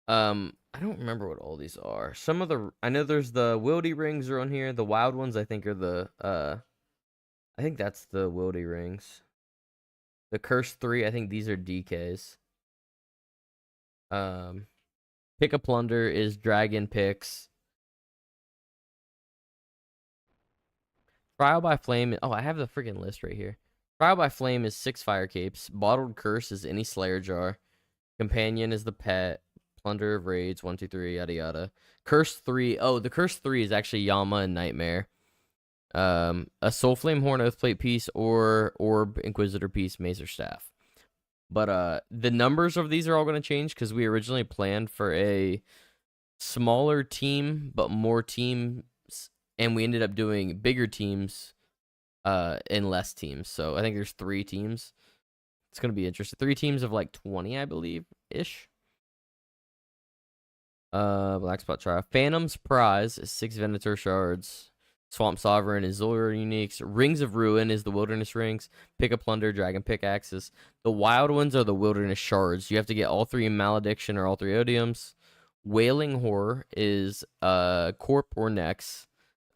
I don't remember what all these are. Some of the I know there's the Wildy rings are on here. The wild ones I think are the I think that's the Wildy rings. The Curse 3, I think these are DKs. Pick a Plunder is Dragon Picks. Trial by Flame. Oh, I have the freaking list right here. Trial by Flame is 6 Fire Capes. Bottled Curse is any Slayer Jar. Companion is the Pet. Plunder of Raids, 1, 2, 3, yada yada. Curse 3. Oh, the Curse 3 is actually Yama and Nightmare. A Soul Flame Horn Oathplate piece or Orb Inquisitor piece, Mace or Staff. But the numbers of these are all going to change because we originally planned for a smaller team but more teams, and we ended up doing bigger teams and less teams. So I think there's 3 teams. It's going to be interesting. 3 teams of like 20, I believe, ish. Black Spot Trial. Phantom's Prize is 6 Venator Shards. Swamp Sovereign is Zora uniques. Rings of Ruin is the Wilderness Rings. Pick a Plunder, Dragon Pickaxes. The wild ones are the Wilderness Shards. You have to get all 3 Malediction or all 3 Odiums. Wailing Horror is Corp or Nex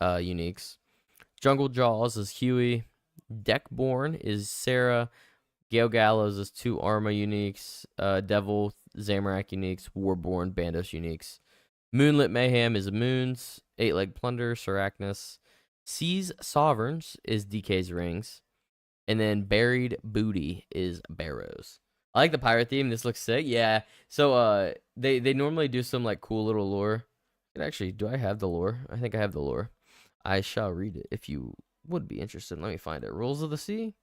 uniques. Jungle Jaws is Huey. Deckborn is Sarah. Gale Gallows is 2 Arma uniques. Devil Zamorak uniques. Warborn Bandos uniques. Moonlit Mayhem is Moons. 8-leg Plunder, Sarachnis. Seas Sovereigns is DK's Rings. And then Buried Booty is Barrows. I like the pirate theme. This looks sick. Yeah. So they normally do some like cool little lore. And actually, do I have the lore? I think I have the lore. I shall read it if you would be interested. Let me find it. Rules of the Sea.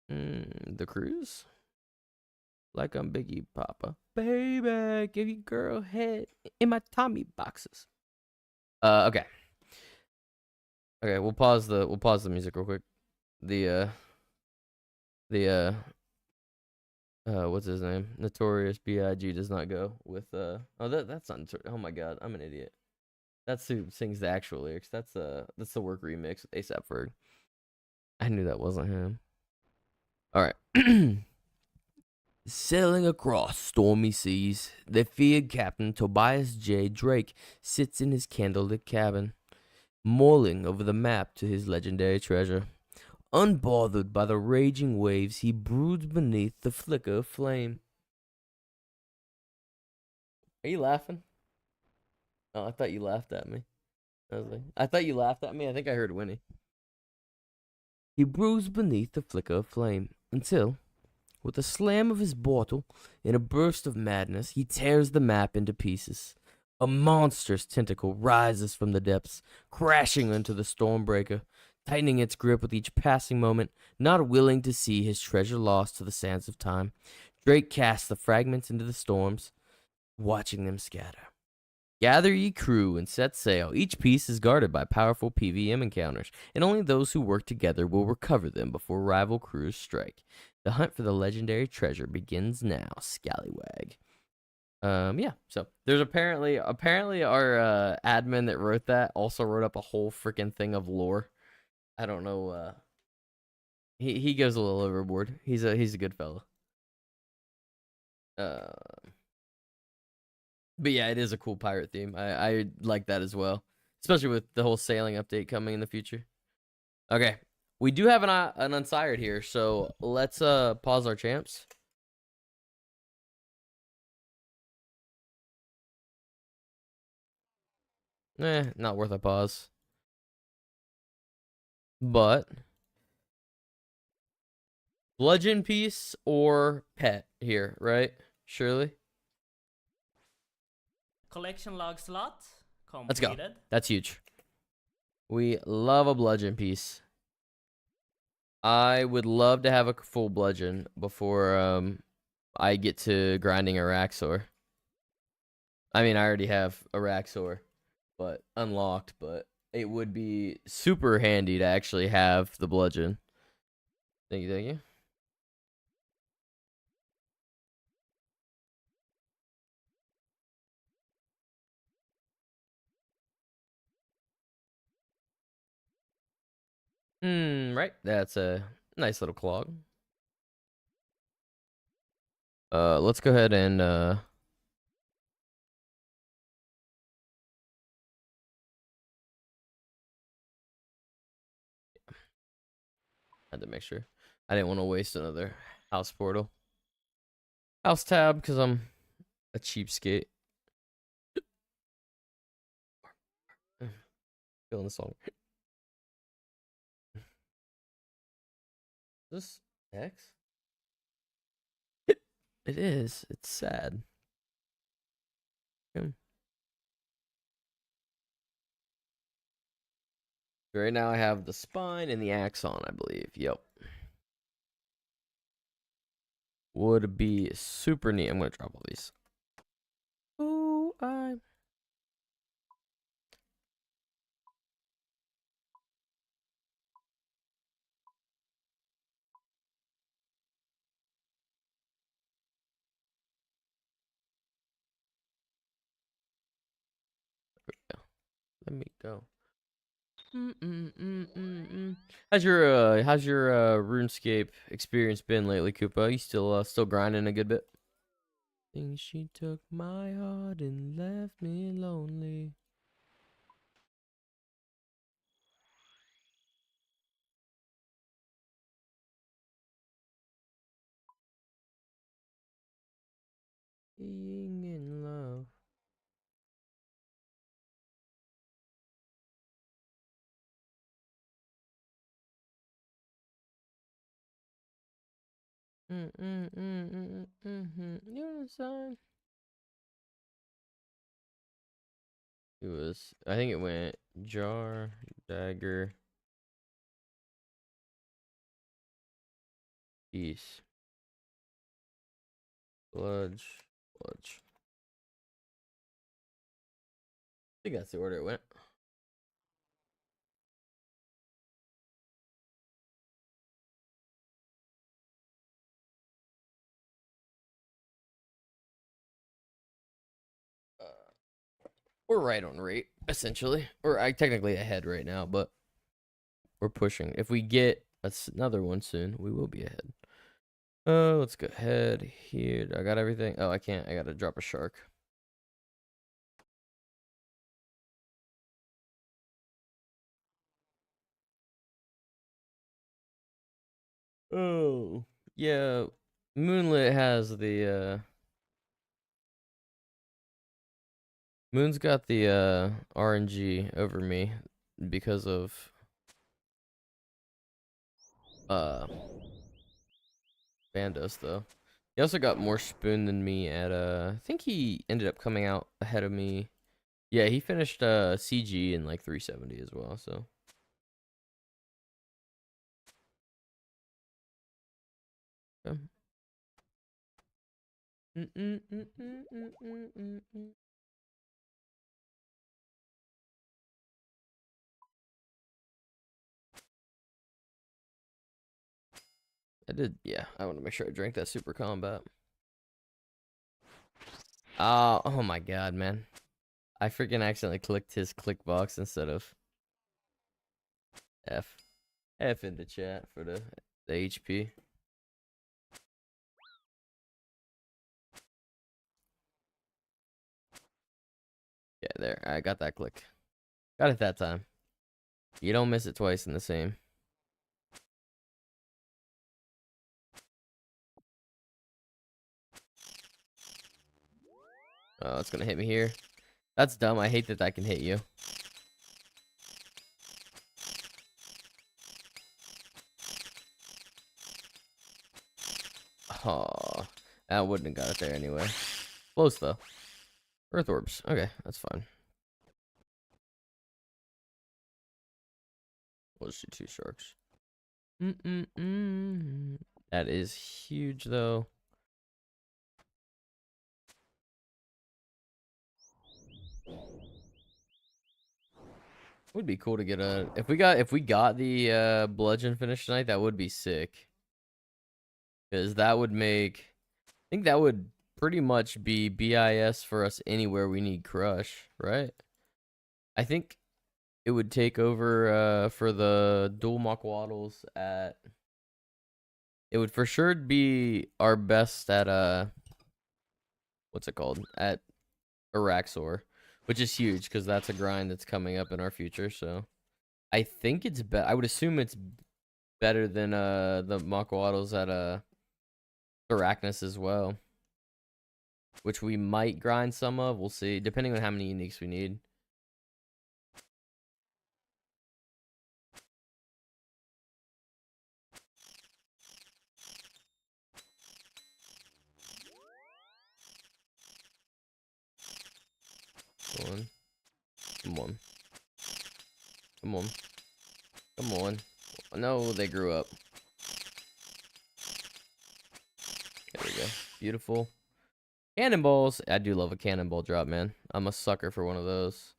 The cruise. Like I'm Biggie Papa. Baby, give you girl head in my Tommy boxes. Okay. Okay, we'll pause the music real quick. What's his name? Notorious B.I.G. does not go with that's not oh my god, I'm an idiot. That's who sings the actual lyrics. That's the work remix with A$AP Ferg. I knew that wasn't him. Alright. Sailing across stormy seas, the feared Captain Tobias J. Drake sits in his candlelit cabin, mulling over the map to his legendary treasure. Unbothered by the raging waves, he broods beneath the flicker of flame. Are you laughing? Oh, I thought you laughed at me. I thought you laughed at me. I think I heard Winnie. He broods beneath the flicker of flame until, with a slam of his bottle, in a burst of madness, he tears the map into pieces. A monstrous tentacle rises from the depths, crashing into the Stormbreaker, tightening its grip with each passing moment, not willing to see his treasure lost to the sands of time. Drake casts the fragments into the storms, watching them scatter. Gather ye crew and set sail. Each piece is guarded by powerful PVM encounters, and only those who work together will recover them before rival crews strike. The hunt for the legendary treasure begins now, Scallywag. Yeah, so there's apparently our admin that wrote that also wrote up a whole freaking thing of lore. I don't know, he goes a little overboard. He's a good fellow. But yeah, it is a cool pirate theme. I like that as well, especially with the whole sailing update coming in the future. Okay, we do have an unsired here, so let's pause our champs. Not worth a pause. But bludgeon piece or pet here, right? Surely. Collection log slot completed. Let's go. That's huge. We love a bludgeon piece. I would love to have a full bludgeon before I get to grinding a Raxor. I mean, I already have a Raxor, but unlocked, but it would be super handy to actually have the bludgeon. Thank you, thank you. Right. That's a nice little clog. Let's go ahead and had to make sure. I didn't want to waste another house portal. House tab because I'm a cheapskate. Feeling the song. Is this X? It is. It's sad. Right now I have the spine and the axon, I believe. Yep. Would be super neat. I'm gonna drop all these. Oh, I. Let me go. How's your RuneScape experience been lately, Koopa? You still grinding a good bit? Think she took my heart and left me lonely. Being in love. You know, it was. I think it went jar, dagger, piece, sludge, sludge. I think that's the order it went. We're right on rate, essentially. Or I technically ahead right now, but we're pushing. If we get another one soon, we will be ahead. Let's go ahead here. I got everything. Oh, I can't. I gotta drop a shark. Oh, yeah. Moonlit has the Moon's got the RNG over me because of Bandos though. He also got more spoon than me at I think he ended up coming out ahead of me. Yeah, he finished CG in like 370 as well, so yeah. I did, yeah. I want to make sure I drank that super combat. Oh my god, man. I freaking accidentally clicked his click box instead of F. F in the chat for the HP. Yeah, there. I got that click. Got it that time. You don't miss it twice in the same. Oh, it's gonna hit me here. That's dumb. I hate that that can hit you. Oh, that wouldn't have got it there anyway. Close though. Earth orbs. Okay, that's fine. We'll just do 2 sharks. That is huge though. Would be cool to get a if we got the bludgeon finish tonight, that would be sick. Cause that would make I think that would pretty much be BIS for us anywhere we need crush, right? I think it would take over for the dual Mach-Waddles at. It would for sure be our best at what's it called, at Araxor, which is huge because that's a grind that's coming up in our future. So I think it's I would assume it's better than the Mach-Waddles at Arachnus as well, which we might grind some of. We'll see, depending on how many uniques we need. Come on. Come on. Come on. Come on. No, they grew up. There we go. Beautiful. Cannonballs. I do love a cannonball drop, man. I'm a sucker for one of those.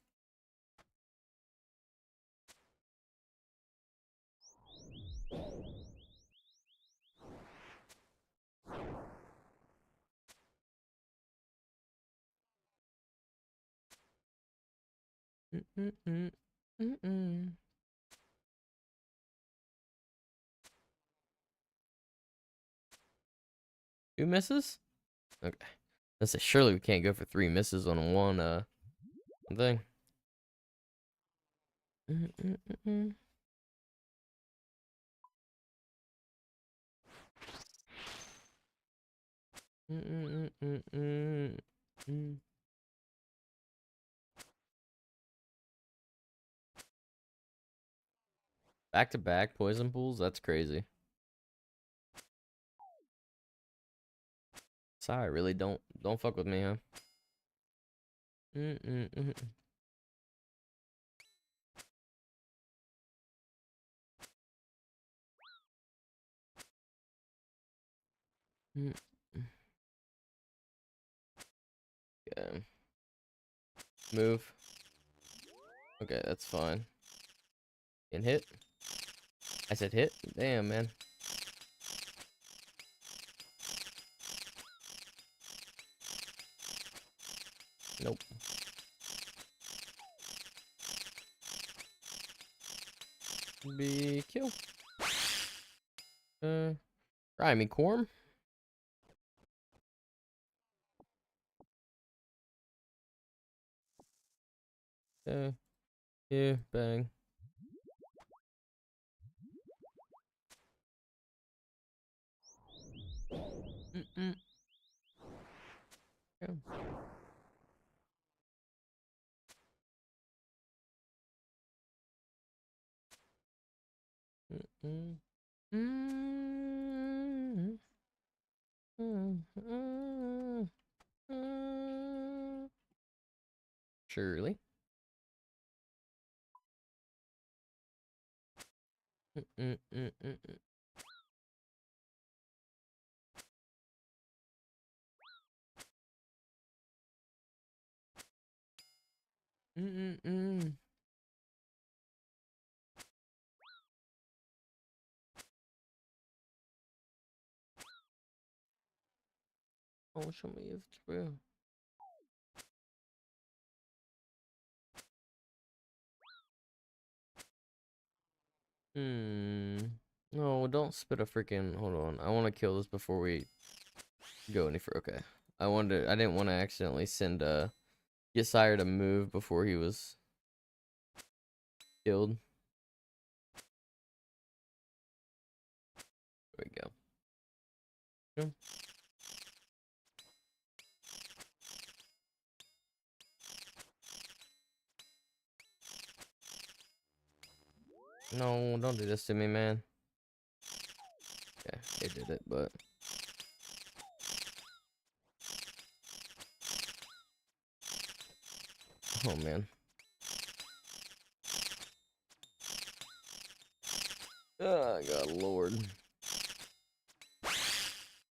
Two misses? Okay. Let's say surely we can't go for three misses on one thing. Back to back poison pools? That's crazy. Sorry, really don't fuck with me, huh? Okay. Move. Okay, that's fine. Can hit. I said hit? Damn, man. Nope. Be kill. Grimy Corm. Yeah, bang. Yeah. Surely. Oh, show me if it's real. No, don't spit a freaking. Hold on. I want to kill this before we go any further. Okay. I didn't want to accidentally send get Sire to move before he was killed. There we go. Yeah. No, don't do this to me, man. Yeah, they did it, but oh man. Oh God, Lord.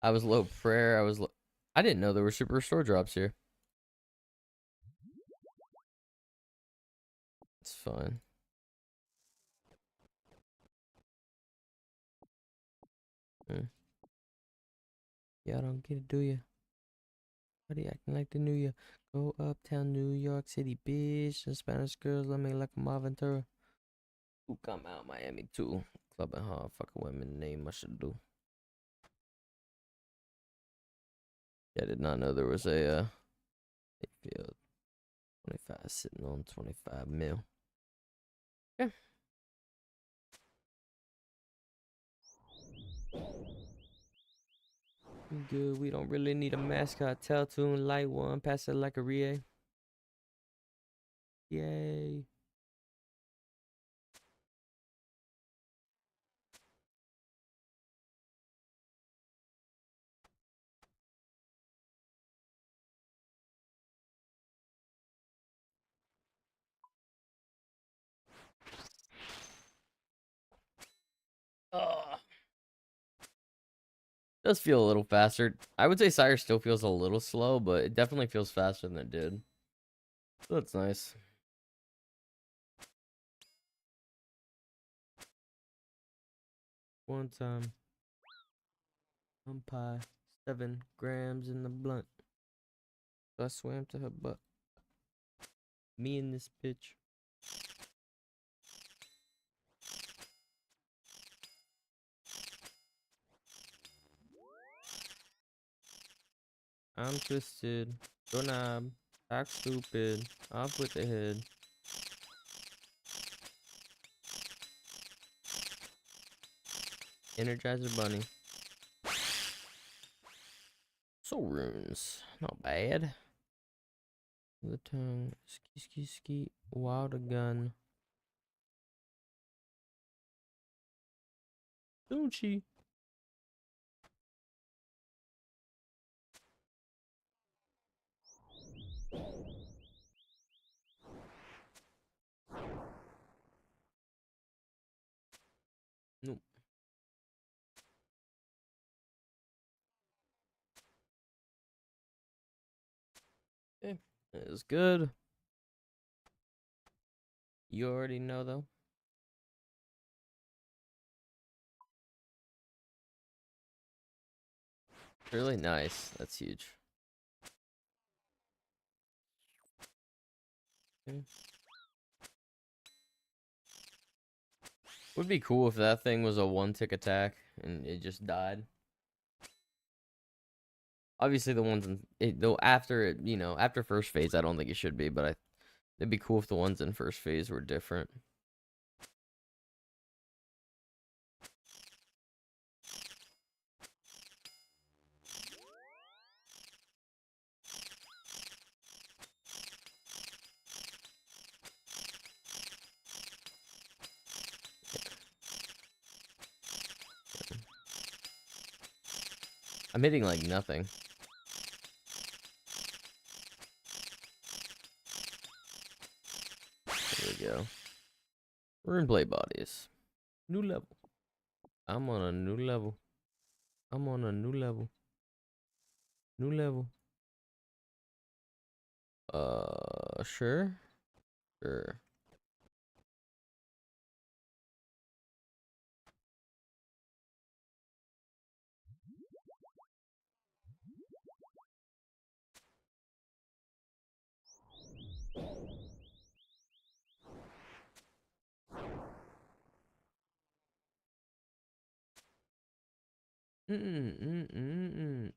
I was low prayer. I didn't know there were super restore drops here. It's fine. Yeah, I don't get it, do you? Why are you acting like the new you? Oh, uptown New York City, bitch. And Spanish girls let me like a Ventura. Who come out Miami too? Club and hard fucking women name I should do. Yeah, I did not know there was a field 25 sitting on 25 mil. Okay. Good. We don't really need a mascot. Teltoon, light one, pass it like a Rie. Yay. Does feel a little faster. I would say Sire still feels a little slow, but it definitely feels faster than it did. So that's nice. One time. Pie. 7 grams in the blunt. So I swam to her butt. Me and this bitch. I'm twisted. Doorknob. Act stupid. Off with the head. Energizer bunny. Soul runes. Not bad. The tongue. Ski ski ski. Wilder gun. Gucci. Nope. Okay. That is good. You already know though. Really nice. That's huge. Okay. Would be cool if that thing was a 1-tick attack and it just died. Obviously, the ones in it, though after it, after first phase, I don't think it should be, but it'd be cool if the ones in first phase were different. I'm hitting like nothing. There we go. Rune blade bodies. New level. I'm on a new level. I'm on a new level. New level. Sure. Sure. Mm-mm.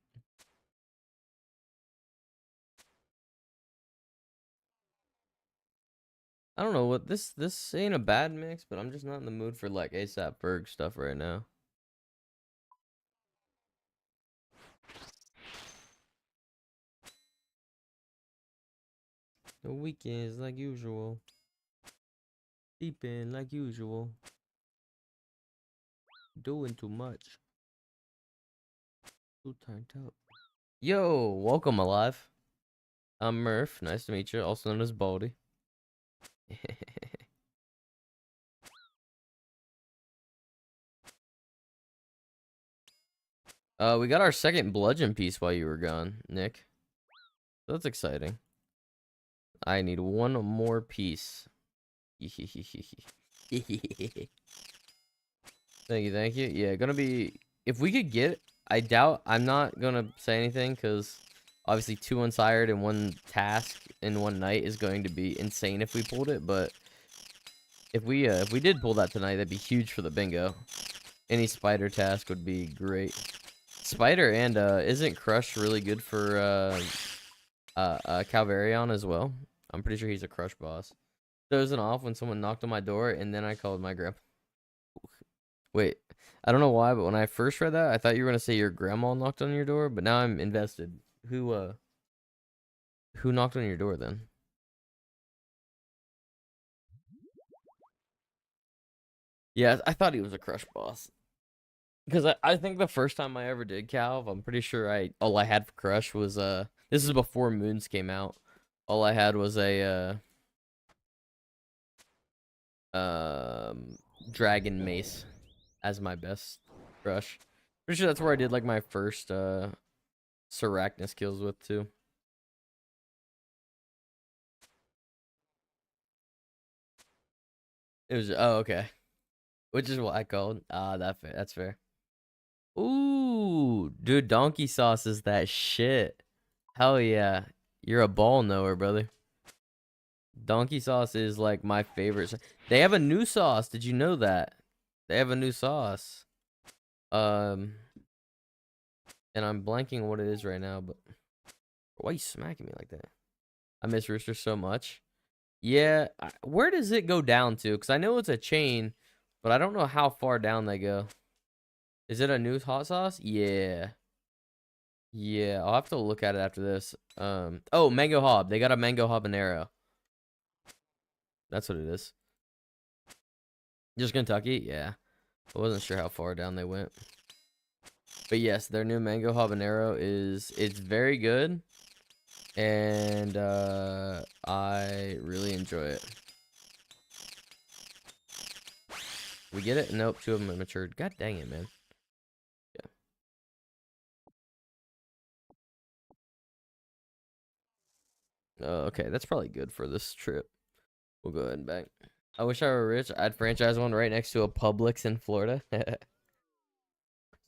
I don't know what this ain't a bad mix, but I'm just not in the mood for like ASAP Ferg stuff right now. The weekends like usual. Deep in like usual. Doing too much. Too turned up. Yo, welcome alive. I'm Murph. Nice to meet you. Also known as Baldy. We got our second bludgeon piece while you were gone, Nick. That's exciting. I need one more piece. Thank you, thank you. Yeah, gonna be if we could get I'm not gonna say anything because Obviously, 2 unsired and 1 task in 1 night is going to be insane if we pulled it, but if we did pull that tonight, that'd be huge for the bingo. Any spider task would be great. Spider and isn't Crush really good for Calvarion as well? I'm pretty sure he's a Crush boss. Dozing off when someone knocked on my door, and then I called my grandpa. Wait, I don't know why, but when I first read that, I thought you were gonna say your grandma knocked on your door, but now I'm invested. Who knocked on your door then? Yeah, I thought he was a Crush boss. Because I think the first time I ever did Calv, I'm pretty sure all I had for Crush was this is before Moons came out. All I had was a Dragon Mace as my best Crush. Pretty sure that's where I did like my first Sarachnis kills with too. It was okay. Which is what I called. That's fair. Ooh, dude, donkey sauce is that shit. Hell yeah. You're a ball knower, brother. Donkey sauce is like my favorite. They have a new sauce. Did you know that? They have a new sauce. And I'm blanking what it is right now, but why are you smacking me like that? I miss Rooster so much. Yeah, where does it go down to? Because I know it's a chain, but I don't know how far down they go. Is it a new hot sauce? Yeah. Yeah, I'll have to look at it after this. Oh, mango hob. They got a mango habanero. That's what it is. Just Kentucky? Yeah. I wasn't sure how far down they went. But yes, their new mango habanero it's very good. And I really enjoy it. We get it? Nope, 2 of them are matured. God dang it, man. Yeah. Okay, that's probably good for this trip. We'll go ahead and bank. I wish I were rich. I'd franchise one right next to a Publix in Florida.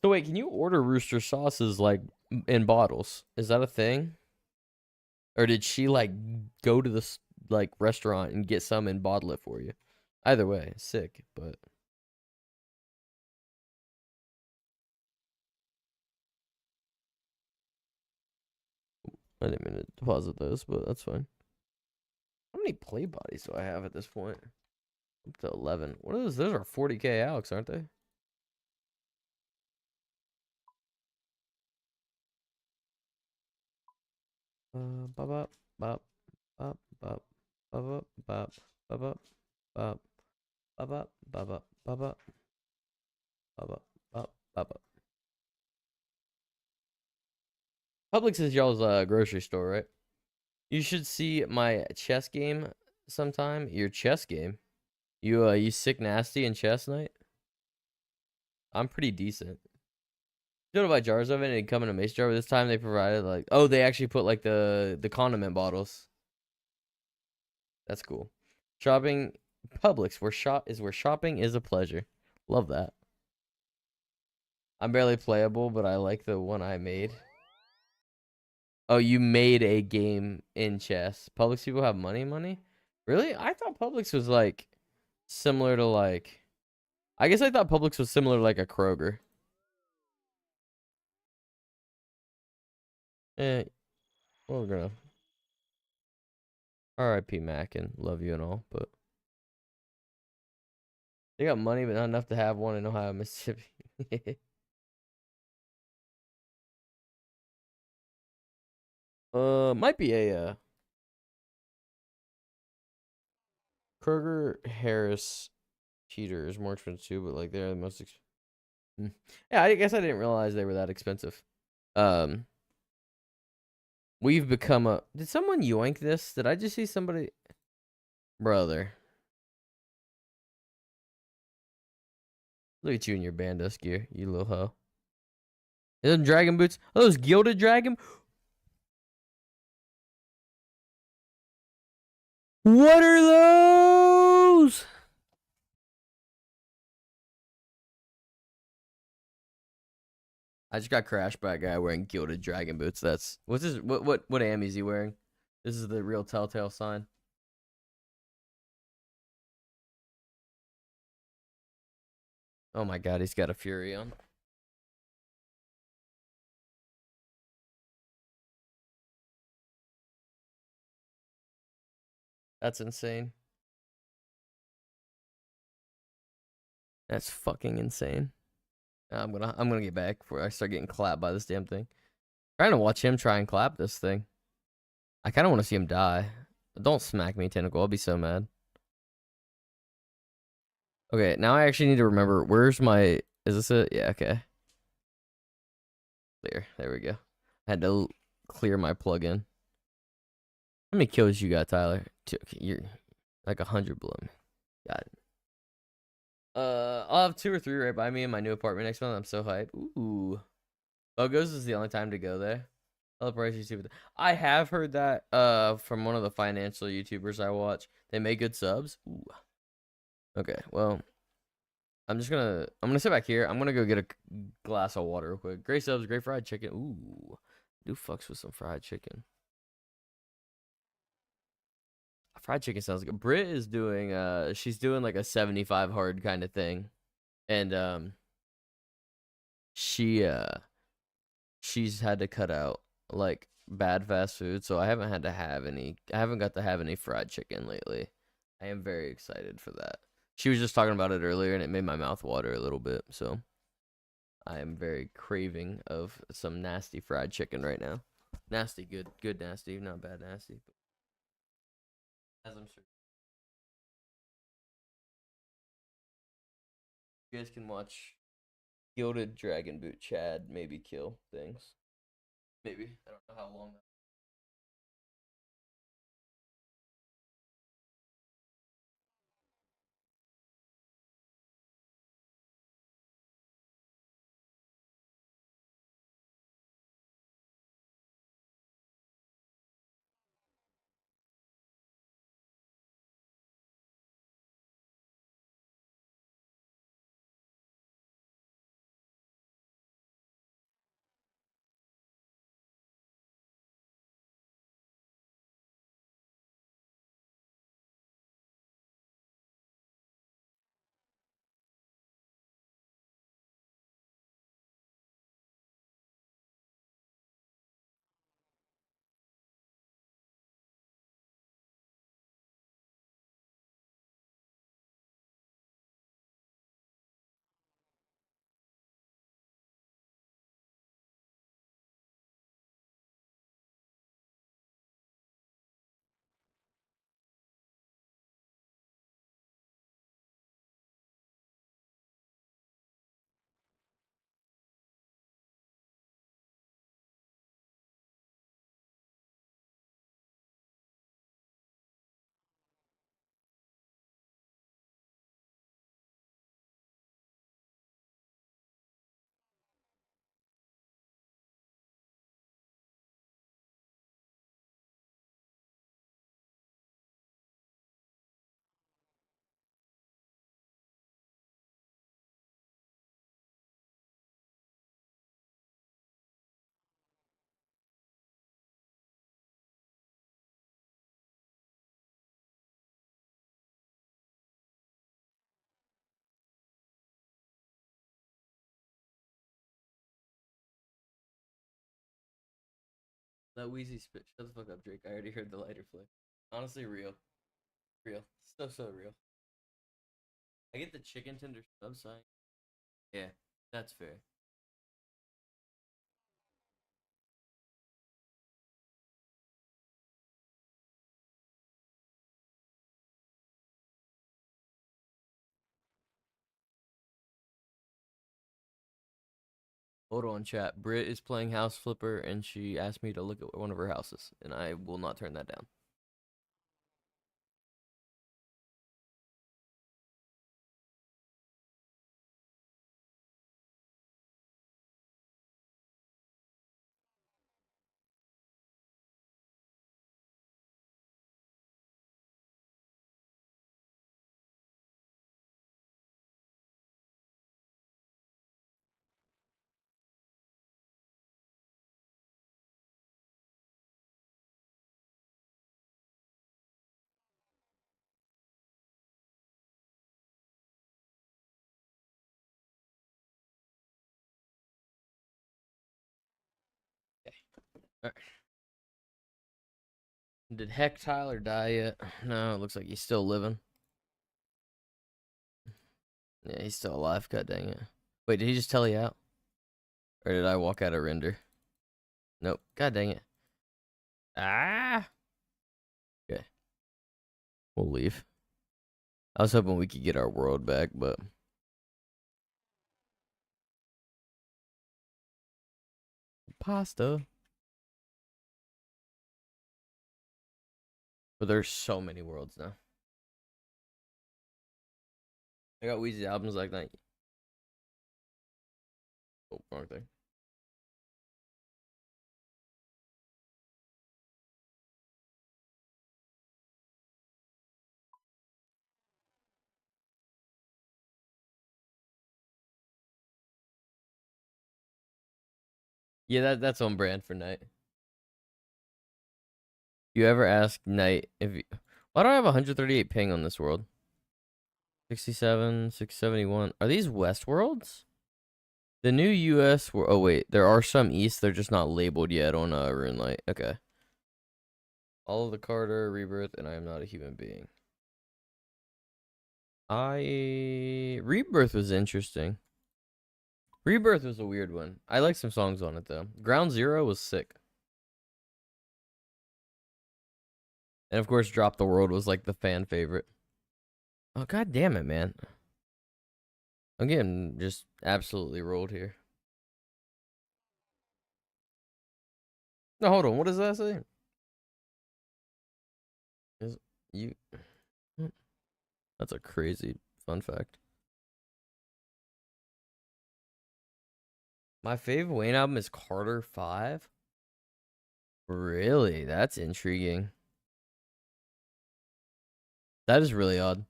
So wait, can you order Rooster sauces like in bottles? Is that a thing? Or did she like go to the like restaurant and get some and bottle it for you? Either way, sick, but I didn't mean to deposit those, but that's fine. How many play bodies do I have at this point? Up to 11. What are those? Those are 40k Alex, aren't they? Bop bop bop bop bop bop bop bop bop bop bop bop bop bop bop bop bop bop bop. Publix is y'all's grocery store, right? You should see my chess game sometime. Your chess game. You sick nasty in chess night? I'm pretty decent. You know, buy jars of it and it'd come in a mason jar, but this time they provided like they actually put like the condiment bottles. That's cool. Shopping Publix where shopping is a pleasure. Love that. I'm barely playable, but I like the one I made. Oh, you made a game in chess. Publix people have money? Really? I thought Publix was like similar to like I guess I thought Publix was similar to like a Kroger. Eh, we're gonna R.I.P. Mac and love you and all, but they got money but not enough to have one in Ohio, Mississippi. Might be a Kroger Harris Cheater is more expensive too, but like they're the most yeah, I guess I didn't realize they were that expensive. We've become a did someone yoink this? Did I just see somebody brother? Look at you in your Bandos gear, you little hoe. Are those dragon boots? Are those gilded dragon? What are those? I just got crashed by a guy wearing gilded dragon boots. That's what's his what am is he wearing? This is the real telltale sign. Oh my god, he's got a fury on. That's insane. That's fucking insane. I'm gonna get back before I start getting clapped by this damn thing. Trying to watch him try and clap this thing. I kind of want to see him die. Don't smack me, Tentacle. I'll be so mad. Okay, now I actually need to remember. Where's my? Is this it? Yeah. Okay. Clear. There we go. I had to clear my plug-in. How many kills you got, Tyler? Two. Okay, you're like 100 below me. Got it. I'll have 2 or 3 right by me in my new apartment next month. I'm so hyped. Ooh. Bogos is the only time to go there. All the price YouTube. I have heard that from one of the financial YouTubers I watch. They make good subs. Ooh. Okay, well, I'm gonna sit back here. I'm gonna go get a glass of water real quick. Great subs, great fried chicken. Ooh. Do fucks with some fried chicken. Fried chicken sounds good. Britt is doing she's doing like a 75 hard kind of thing. And she she's had to cut out like bad fast food, so I haven't got to have any fried chicken lately. I am very excited for that. She was just talking about it earlier and it made my mouth water a little bit, so I am very craving of some nasty fried chicken right now. Nasty, good nasty, not bad nasty. As I'm sure you guys can watch Gilded Dragon Boot Chad maybe kill things. Maybe. I don't know how long. That wheezy spit. Shut the fuck up, Drake. I already heard the lighter flick. Honestly, real. Real. So real. I get the chicken tender sub sign. Yeah, that's fair. Hold on, chat. Britt is playing House Flipper, and she asked me to look at one of her houses, and I will not turn that down. Did Heck Tyler die yet? No, it looks like he's still living. Yeah, he's still alive. God dang it. Wait, did he just tell you out? Or did I walk out of render? Nope. God dang it. Ah! Okay. We'll leave. I was hoping we could get our world back, but... Pasta. But there's so many worlds now. I got Weezy albums like that. Oh, wrong thing. Yeah, that's on brand for Knight. You ever ask Knight if you... Why do I have 138 ping on this world? 67, 671. Are these West worlds? The new US were... Oh, wait. There are some East. They're just not labeled yet on RuneLite. Okay. All of the Carter, Rebirth, and I am not a human being. Rebirth was interesting. Rebirth was a weird one. I like some songs on it, though. Ground Zero was sick. And, of course, Drop the World was, like, the fan favorite. Oh, god damn it, man. I'm getting just absolutely rolled here. No, hold on. What does that say? Is you... That's a crazy fun fact. My favorite Wayne album is Carter 5. Really? That's intriguing. That is really odd.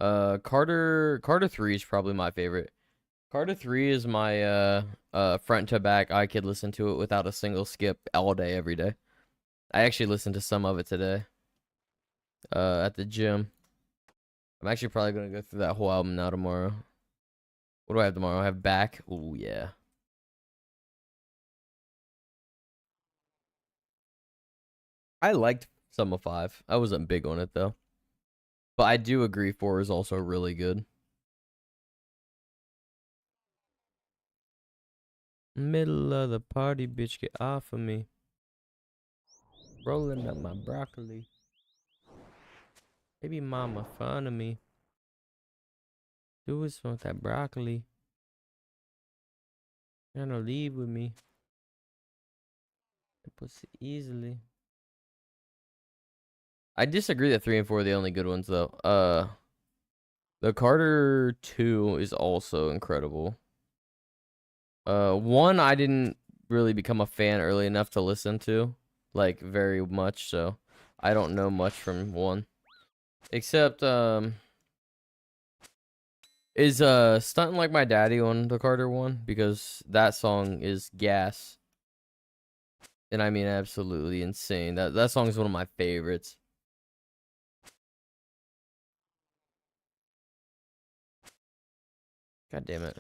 Carter 3 is probably my favorite. Carter 3 is my front to back. I could listen to it without a single skip all day, every day. I actually listened to some of it today. At the gym. I'm actually probably gonna go through that whole album now tomorrow. What do I have tomorrow? I have Back. Oh yeah. I liked some of 5. I wasn't big on it though. But I do agree 4 is also really good. Middle of the party, bitch, get off of me. Rolling up my broccoli. Baby mama fun of me. Do it smoke that broccoli. Trying to leave with me. The pussy easily. I disagree that 3 and 4 are the only good ones though. The Carter 2 is also incredible. 1 I didn't really become a fan early enough to listen to, like very much, so I don't know much from 1. Except is Stuntin' Like My Daddy on the Carter 1, because that song is gas. And I mean absolutely insane. That song is one of my favorites. God damn it.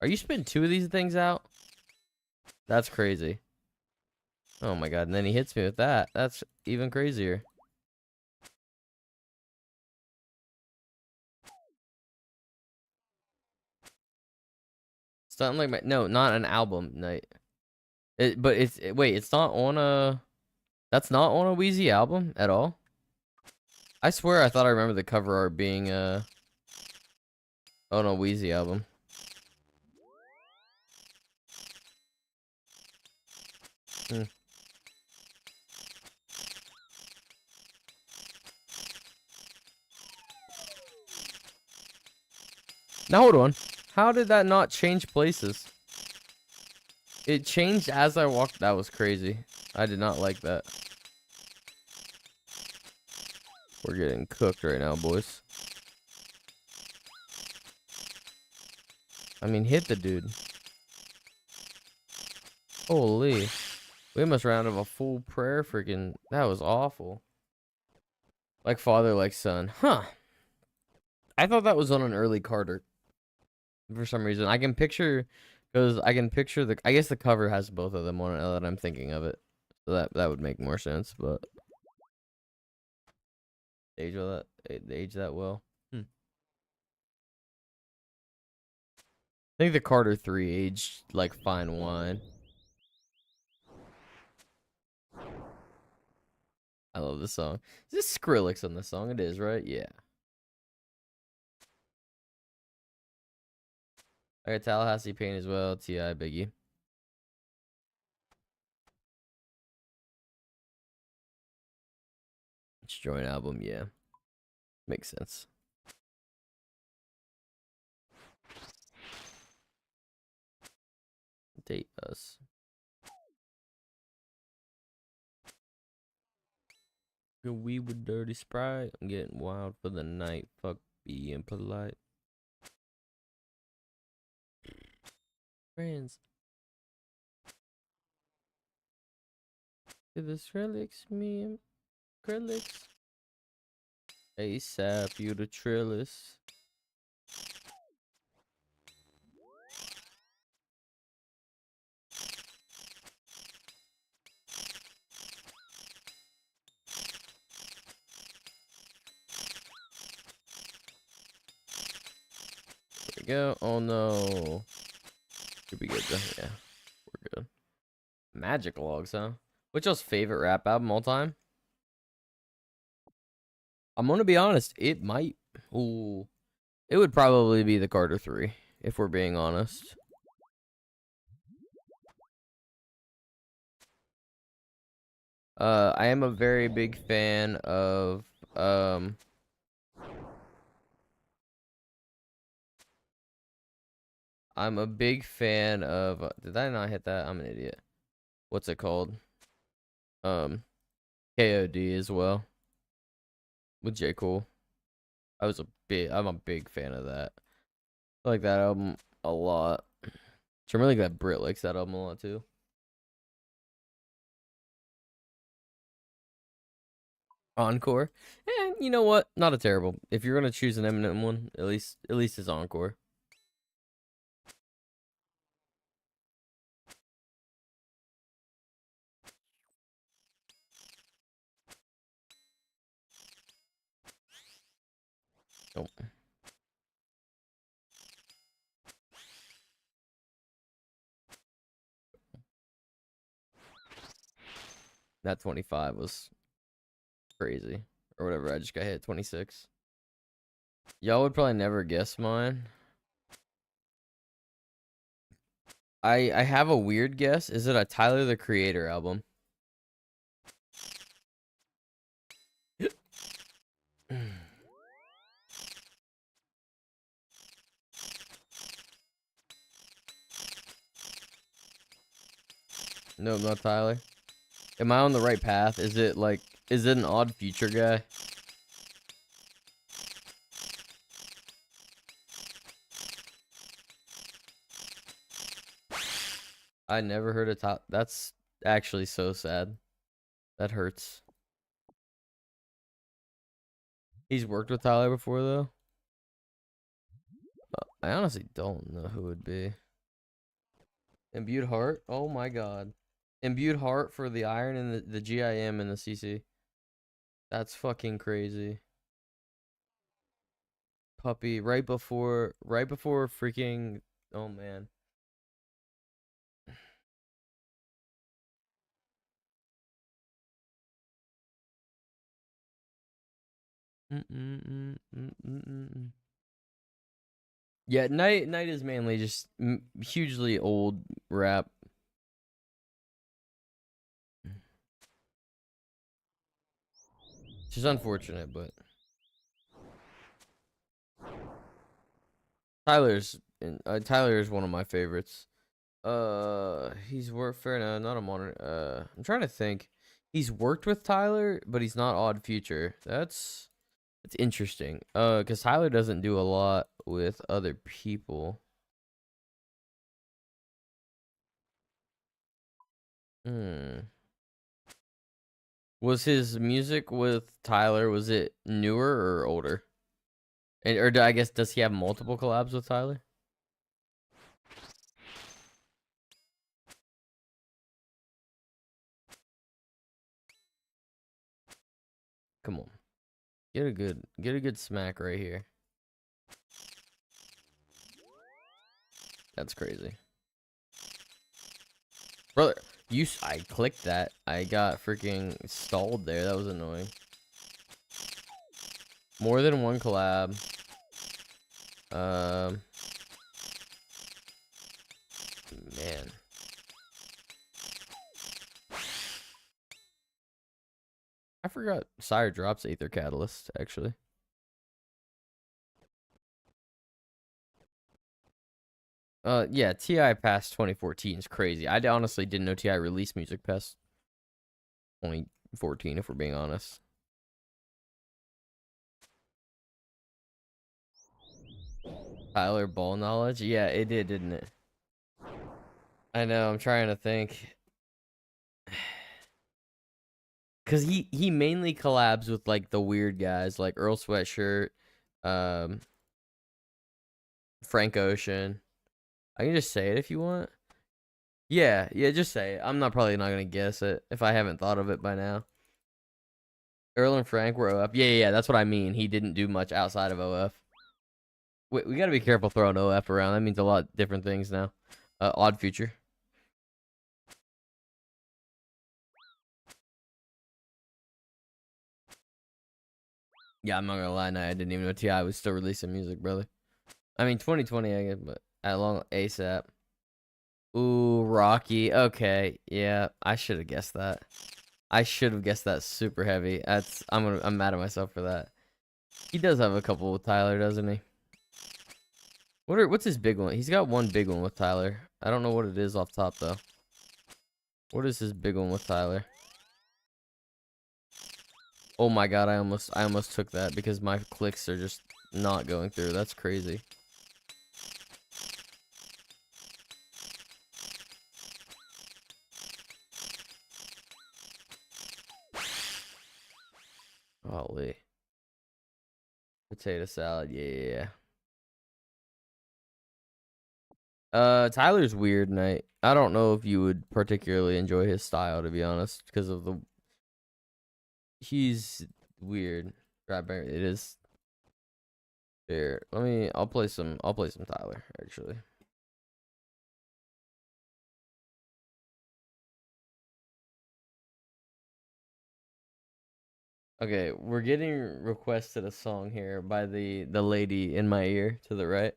Are you spitting 2 of these things out? That's crazy. Oh my god, and then he hits me with that. That's even crazier. Something like my... No, not an album night. But it's... Wait, it's not on a... That's not on a Wheezy album at all? I swear I thought I remember the cover art being on a Wheezy album. Now hold on. How did that not change places? It changed as I walked. That was crazy. I did not like that. We're getting cooked right now, boys. I mean, hit the dude. Holy. We must round of a full prayer freaking... That was awful. Like father, like son. Huh. I thought that was on an early Carter. For some reason. I can picture... Because I can picture the... I guess the cover has both of them on it now that I'm thinking of it. So that would make more sense, but age that well. I think the Carter 3 aged like fine wine. I love this song. Is this Skrillex on this song? It is, right? Yeah. I got Tallahassee Pain as well. T.I. Biggie. It's joint album, yeah. Makes sense. Date us. We with Dirty Sprite. I'm getting wild for the night. Fuck being polite. Friends. Did the Skrillex meme? Skrillex. ASAP, you the Trillis. There we go. Oh no. Should be good though. Yeah, we're good. Magic Logs, huh? What's y'all's favorite rap album all time? I'm gonna be honest. It might. Ooh. It would probably be the Carter 3, if we're being honest. I am a very big fan of I'm a big fan of did I not hit that? I'm an idiot. What's it called? KOD as well. With J. Cole. I'm a big fan of that. I like that album a lot. So I'm really glad Britt likes that album a lot too. Encore. And you know what? Not a terrible. If you're gonna choose an Eminem one, at least it's Encore. Oh. That 25 was crazy. Or whatever, I just got hit 26. Y'all would probably never guess mine. I have a weird guess. Is it a Tyler the Creator album? No, not Tyler. Am I on the right path? Is it an Odd Future guy? I never heard of top. That's actually so sad. That hurts. He's worked with Tyler before though. I honestly don't know who it would be. Imbued Heart? Oh my god. Imbued Heart for the Iron and the GIM and the CC. That's fucking crazy. Puppy right before freaking oh man. Yeah, Night is mainly just hugely old rap. Which is unfortunate, but Tyler is one of my favorites. He's worked fair enough, not a modern. I'm trying to think. He's worked with Tyler, but he's not Odd Future. That's interesting. Because Tyler doesn't do a lot with other people. Was his music with Tyler, was it newer or older? I guess, does he have multiple collabs with Tyler? Come on. Get a good smack right here. That's crazy. Brother, I clicked that. I got freaking stalled there. That was annoying. More than one collab. Man. I forgot Sire drops Aether Catalyst, actually. Yeah, TI past 2014 is crazy. I honestly didn't know TI released music past 2014, if we're being honest. Tyler Ball knowledge? Yeah, it did, didn't it? I know, I'm trying to think. Cause he mainly collabs with like the weird guys like Earl Sweatshirt, um, Frank Ocean. I can just say it if you want. Yeah, just say it. I'm probably not gonna guess it if I haven't thought of it by now. Earl and Frank were OF. Yeah, that's what I mean. He didn't do much outside of OF. We gotta be careful throwing OF around. That means a lot of different things now. Odd Future. Yeah, I'm not gonna lie. No, I didn't even know T.I. was still releasing music, brother. I mean, 2020, I guess, but at long ASAP. Ooh, Rocky. Okay, yeah, I should have guessed that. I should have guessed that super heavy. I'm mad at myself for that. He does have a couple with Tyler, doesn't he? What's his big one? He's got one big one with Tyler. I don't know what it is off top though. What is his big one with Tyler? Oh my god, I almost took that because my clicks are just not going through. That's crazy. Holy. Potato salad, yeah. Tyler's weird, and I don't know if you would particularly enjoy his style, to be honest, because of he's weird. It is. Here, I'll play some Tyler, actually. Okay, we're getting requested a song here by the lady in my ear to the right.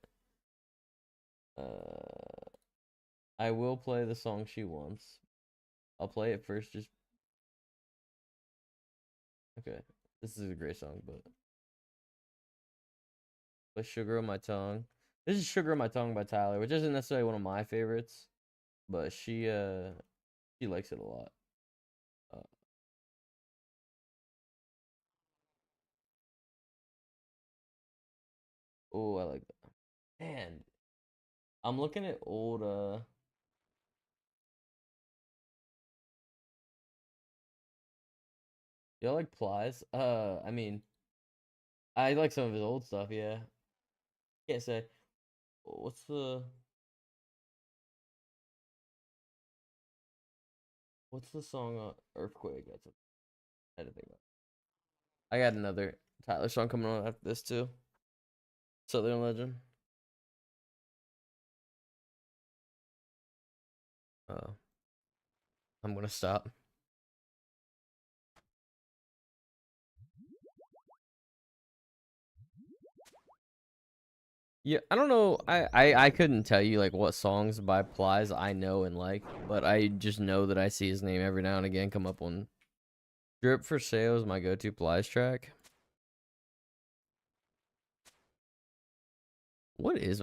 I will play the song she wants. I'll play it first. Just okay. This is a great song, but Sugar on My Tongue. This is Sugar on My Tongue by Tyler, which isn't necessarily one of my favorites, but she likes it a lot. Oh, I like that. Man, I'm looking at old y'all like Plies? I mean, I like some of his old stuff, yeah. Can't say. What's the song Earthquake? That's I had to think about. I got another Tyler song coming on after this too. Southern Legend. I'm gonna stop. Yeah, I don't know. I couldn't tell you like what songs by Plies I know and like, but I just know that I see his name every now and again come up on Drip for Sale is my go-to Plies track. What is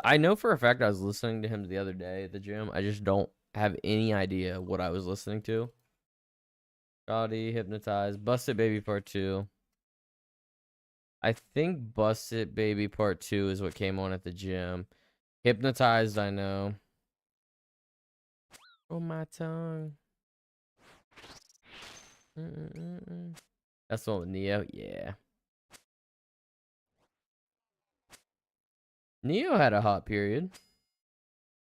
I know for a fact I was listening to him the other day at the gym. I just don't have any idea what I was listening to. Shoddy, Hypnotized, Bust It Baby Part 2. I think Bust It Baby Part 2 is what came on at the gym. Hypnotized, I know. Oh, my tongue. That's the one with Neo. Yeah. Neo had a hot period.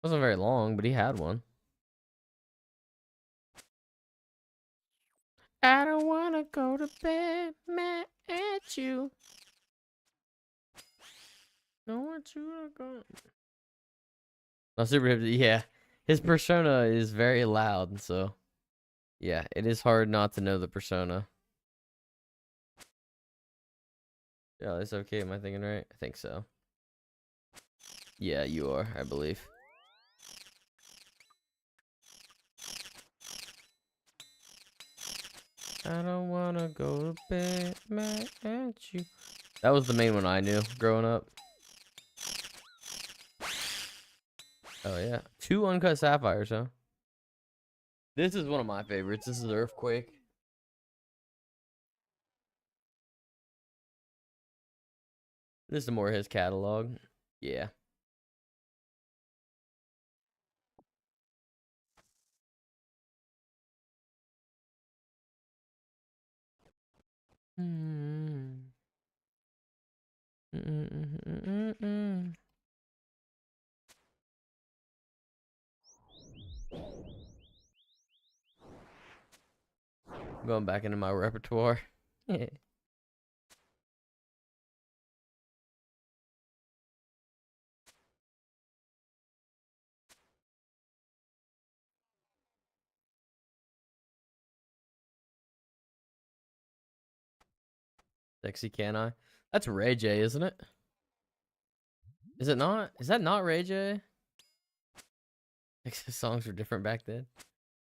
Wasn't very long, but he had one. I don't wanna go to bed mad at you. Don't want you to go. No, Super Hip, yeah. His persona is very loud, so yeah, it is hard not to know the persona. Yeah, that's okay. Am I thinking right? I think so. Yeah, you are, I believe. I don't wanna go to bed mad at you. That was the main one I knew growing up. Oh yeah, 2 Uncut Sapphires, huh? This is one of my favorites. This is Earthquake. This is more his catalog. Yeah. Mm. Mm-mm-mm-mm-mm. Going back into my repertoire. Sexy Can I? That's Ray J, isn't it? Is it not? Is that not Ray J? Like, the songs were different back then.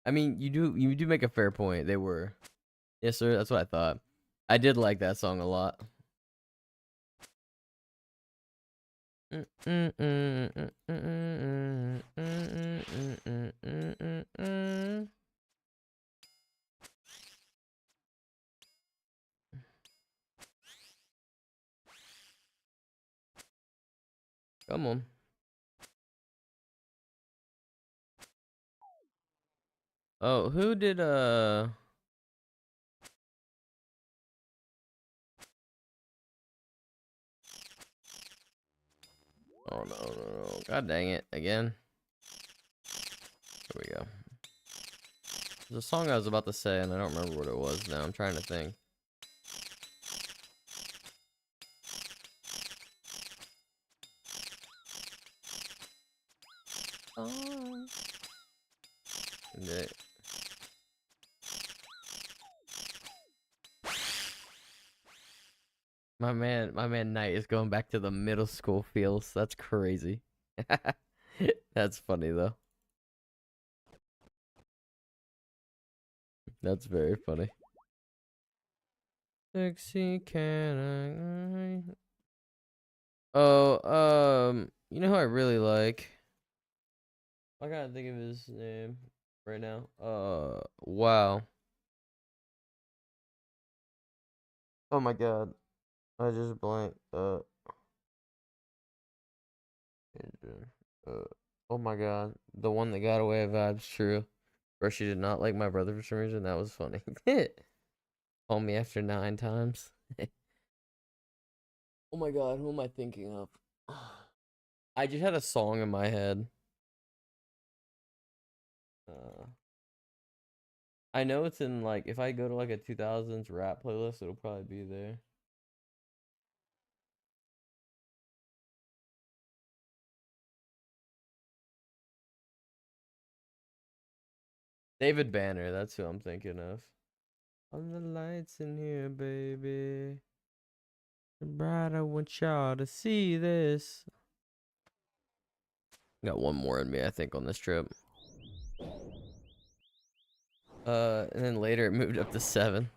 I mean, you do make a fair point. They were. Yes, sir. That's what I thought. I did like that song a lot. Come on. Oh, who did Oh no. God dang it. Again. Here we go. There's a song I was about to say and I don't remember what it was now. I'm trying to think. Oh. My man Knight is going back to the middle school feels. That's crazy. That's funny though. That's very funny. Sexy can I? Oh, you know who I really like? I gotta think of his name right now. Wow. Oh my god. I just blanked. Uh, oh my god. The one that got away vibes, true. Where she did not like my brother for some reason. That was funny. Call me after 9 times. Oh my god, who am I thinking of? I just had a song in my head. Uh, I know it's in like if I go to like a 2000s rap playlist, it'll probably be there. David Banner, that's who I'm thinking of. On the lights in here, baby. Bright, I want y'all to see this. Got one more in me, I think, on this trip. And then later it moved up to 7.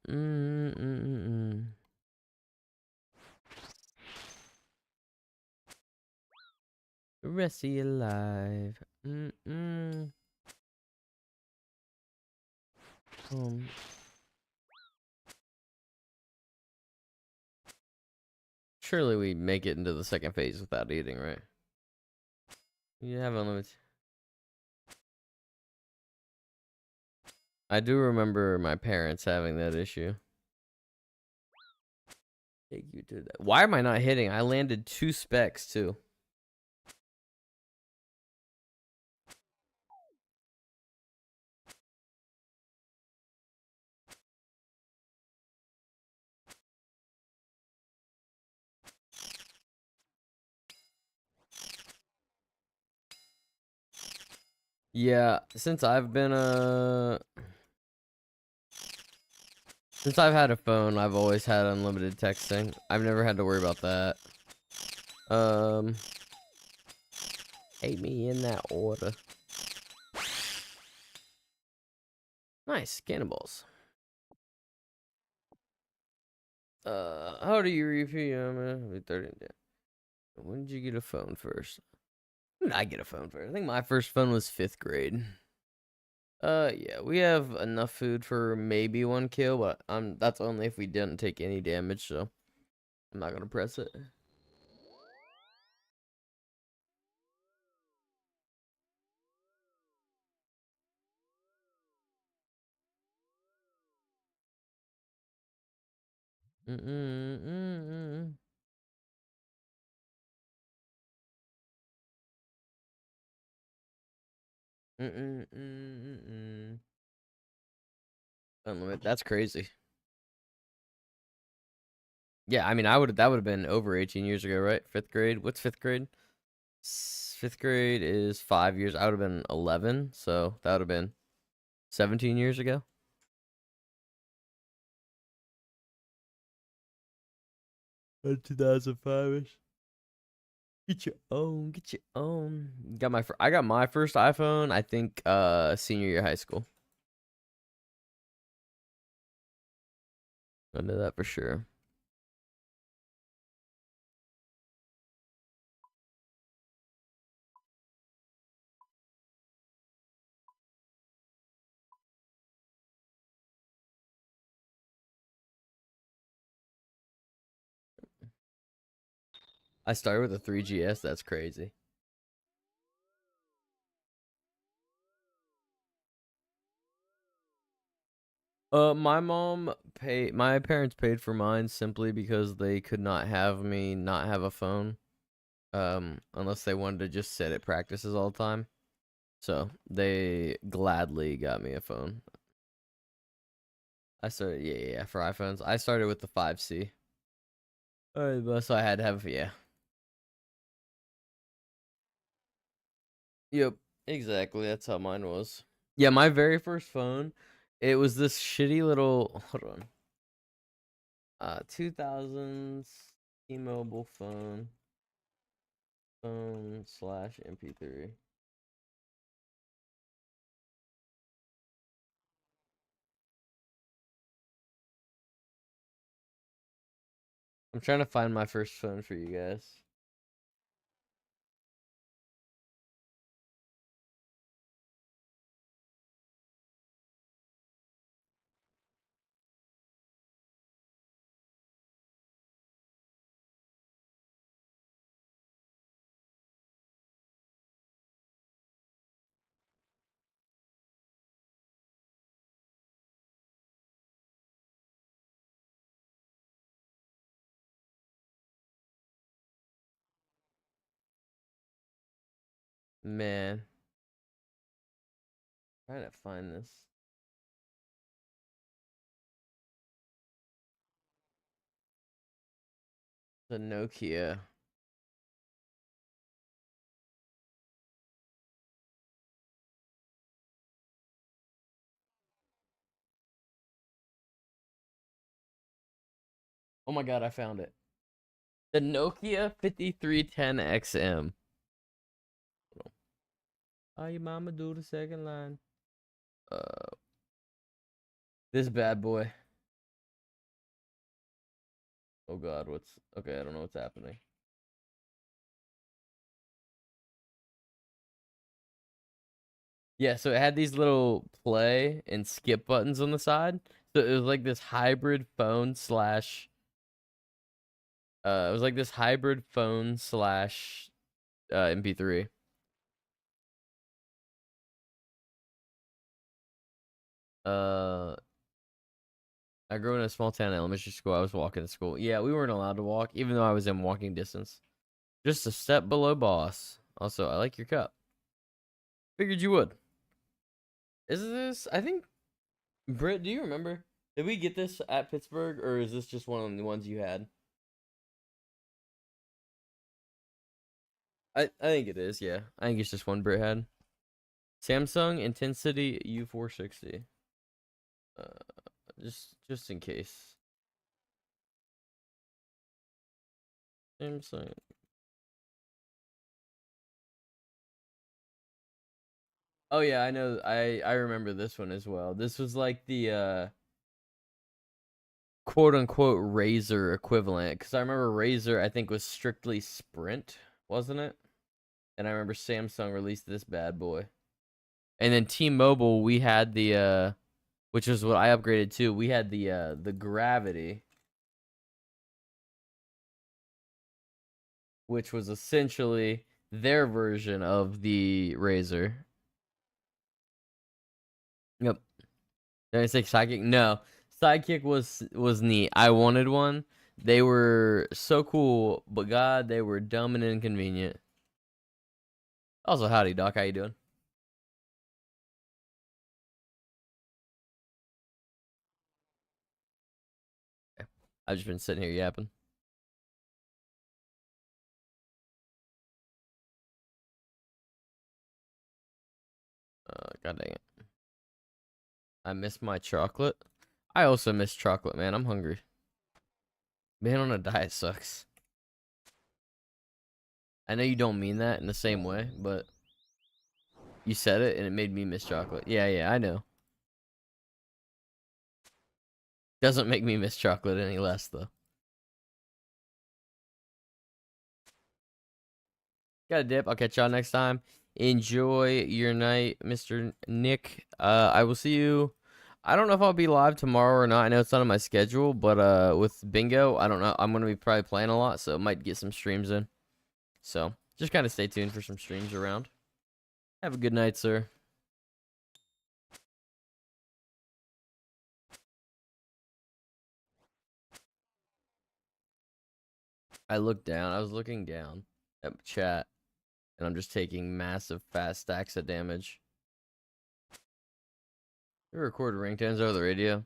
Mm-mm-mm-mm. The rest of your life. Mm-mm. Um, Surely we make it into the second phase without eating, right? You have unlimited. I do remember my parents having that issue. Take you to that. Why am I not hitting? I landed 2 specs too. Yeah, since I've had a phone, I've always had unlimited texting. I've never had to worry about that. Hate me in that order. Nice, cannonballs. How do you repeat? I'm 30. When did you get a phone first? When did I get a phone first? I think my first phone was 5th grade. Yeah, we have enough food for maybe 1 kill, but that's only if we didn't take any damage, so I'm not gonna press it. Unlimited. That's crazy. Yeah, I mean, that would have been over 18 years ago, right? 5th grade. What's 5th grade? 5th grade is 5 years. I would have been 11, so that would have been 17 years ago. 2005ish. Get your own. Get your own. I got my first iPhone. I think senior year of high school. I know that for sure. I started with a 3GS. That's crazy. My parents paid for mine simply because they could not have me not have a phone. Unless they wanted to just sit at practices all the time. So they gladly got me a phone. I started, yeah, for iPhones. I started with the 5C. So I had to have, yeah. Yep, exactly. That's how mine was. Yeah, my very first phone, it was this shitty little, hold on. 2000s T-Mobile phone slash MP3. I'm trying to find my first phone for you guys. Man, trying to find this. The Nokia. Oh my god, I found it. The Nokia 5310XM. Oh, your mama do the second line. This bad boy. Oh god, okay, I don't know what's happening. Yeah, so it had these little play and skip buttons on the side. So it was like this hybrid phone slash it was like this hybrid phone slash MP3. I grew up in a small town elementary school. I was walking to school. Yeah, we weren't allowed to walk, even though I was in walking distance. Just a step below boss. Also, I like your cup. Figured you would. Is this? I think. Britt, do you remember? Did we get this at Pittsburgh, or is this just one of the ones you had? I think it is. Yeah, I think it's just one Britt had. Samsung Intensity U460. Uh, just in case. Samsung. Oh yeah, I know. I remember this one as well. This was like the quote unquote Razer equivalent, because I remember Razer I think was strictly Sprint, wasn't it? And I remember Samsung released this bad boy. And then T-Mobile, we had the which is what I upgraded to. We had the Gravity, which was essentially their version of the Razer. Yep. Did I say Sidekick? No. Sidekick was neat. I wanted one. They were so cool, but God, they were dumb and inconvenient. Also, howdy, Doc. How you doing? I've just been sitting here yapping. God dang it. I miss my chocolate. I also miss chocolate, man. I'm hungry. Being on a diet sucks. I know you don't mean that in the same way, but you said it and it made me miss chocolate. Yeah, I know. Doesn't make me miss chocolate any less, though. Got a dip. I'll catch y'all next time. Enjoy your night, Mr. Nick. I will see you. I don't know if I'll be live tomorrow or not. I know it's not on my schedule, but with bingo, I don't know. I'm gonna be probably playing a lot, so might get some streams in. So just kind of stay tuned for some streams around. Have a good night, sir. I looked down. I was looking down at chat, and I'm just taking massive fast stacks of damage. You record ringtones over the radio?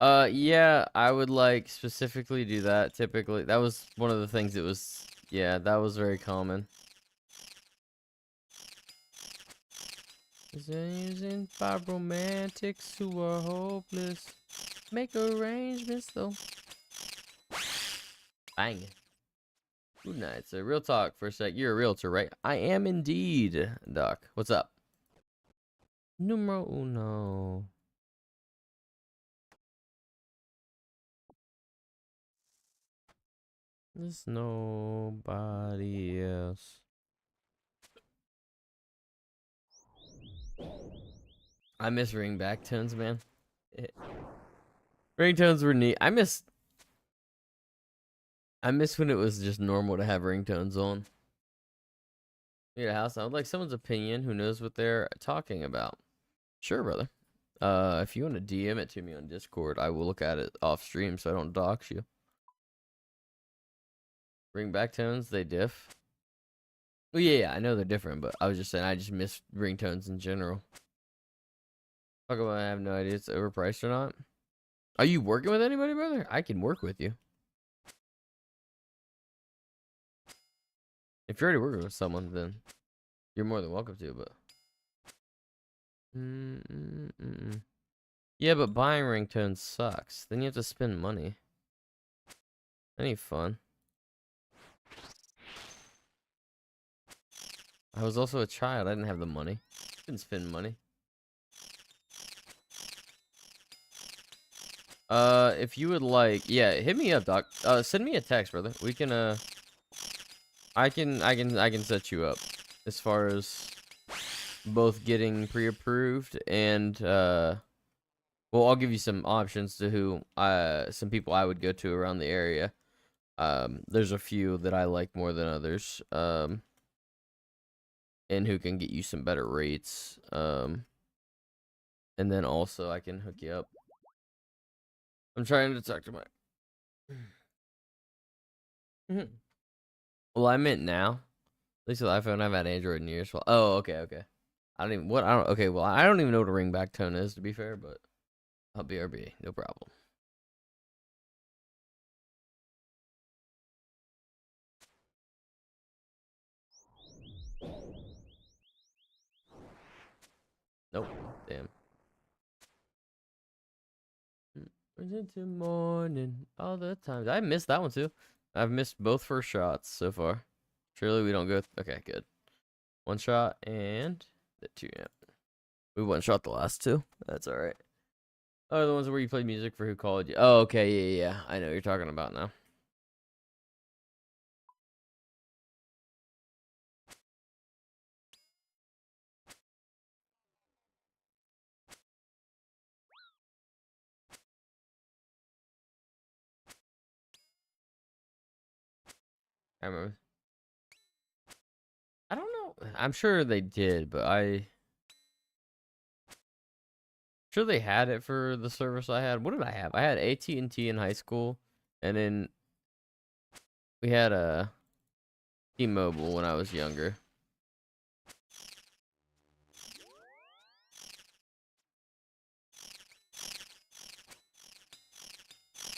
Yeah, I would like specifically do that. Typically, that was one of the things that was, yeah, that was very common. Using five romantics who are hopeless. Make arrangements though. Bang. Good night, sir. Real talk for a sec. You're a realtor, right? I am indeed, Doc. What's up? Numero uno. There's nobody else. I miss ringback tones, man. Ringtones were neat. I miss when it was just normal to have ringtones on. Need a house. I would like someone's opinion who knows what they're talking about. Sure, brother. If you want to DM it to me on Discord, I will look at it off stream so I don't dox you. Ringback tones, they diff. Well, yeah, I know they're different, but I was just saying I just miss ringtones in general. Talk about I have no idea it's overpriced or not. Are you working with anybody, brother? I can work with you. If you're already working with someone, then you're more than welcome to, but... Yeah, but buying ringtones sucks. Then you have to spend money. That ain't fun. I was also a child. I didn't have the money. Didn't spend money. If you would like, yeah, hit me up, Doc. Send me a text, brother. We can, I can set you up as far as both getting pre-approved and, well, I'll give you some options to who, some people I would go to around the area. There's a few that I like more than others, and who can get you some better rates, and then also I can hook you up. I'm trying to talk to my. Well, I meant now. At least with iPhone, I've had Android in years. Well, oh, okay. I don't even what I don't. Okay, well, I don't even know what a ringback tone is, to be fair, but I'll BRB, no problem. Nope. Damn. Into morning all the time. I missed that one too. I've missed both first shots so far. Surely we don't go. Okay, good. One shot and the two. Yeah. We one shot the last two. That's all right. Oh, the ones where you played music for Who Called You. Oh, okay. Yeah. I know what you're talking about now. I remember. I don't know. I'm sure they did, but sure they had it for the service I had. What did I have? I had AT&T in high school, and then we had a T-Mobile when I was younger.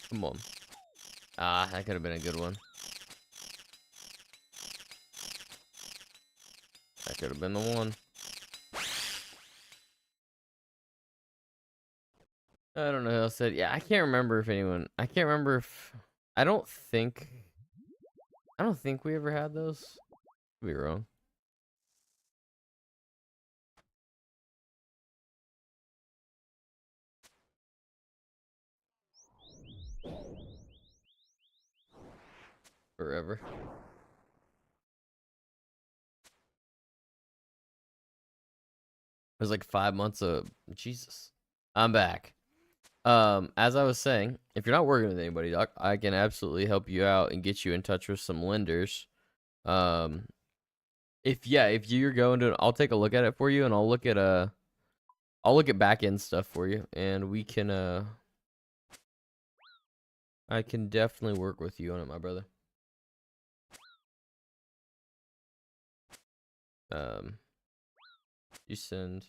Come on. Ah, that could have been a good one. That could have been the one. I don't know who else said. Yeah, I can't remember if anyone. I can't remember if. I don't think. I don't think we ever had those. Could be wrong. Forever. It was like 5 months of Jesus. I'm back. As I was saying, if you're not working with anybody, Doc, I can absolutely help you out and get you in touch with some lenders. If you're going to, I'll take a look at it for you, and I'll look at back end stuff for you, and we can I can definitely work with you on it, my brother. You send.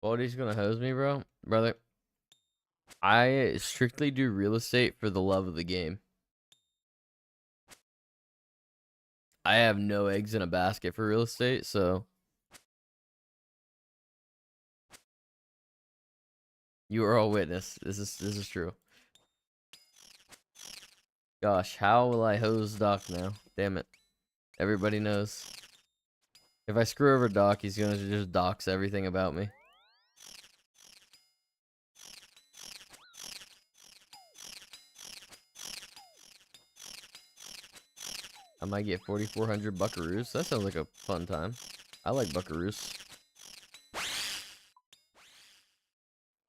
Baldy's gonna hose me, brother. I strictly do real estate for the love of the game. I have no eggs in a basket for real estate, so you are all witness. This is true. Gosh, how will I hose Doc now? Damn it. Everybody knows. If I screw over Doc, he's gonna just dox everything about me. I might get 4,400 buckaroos. That sounds like a fun time. I like buckaroos.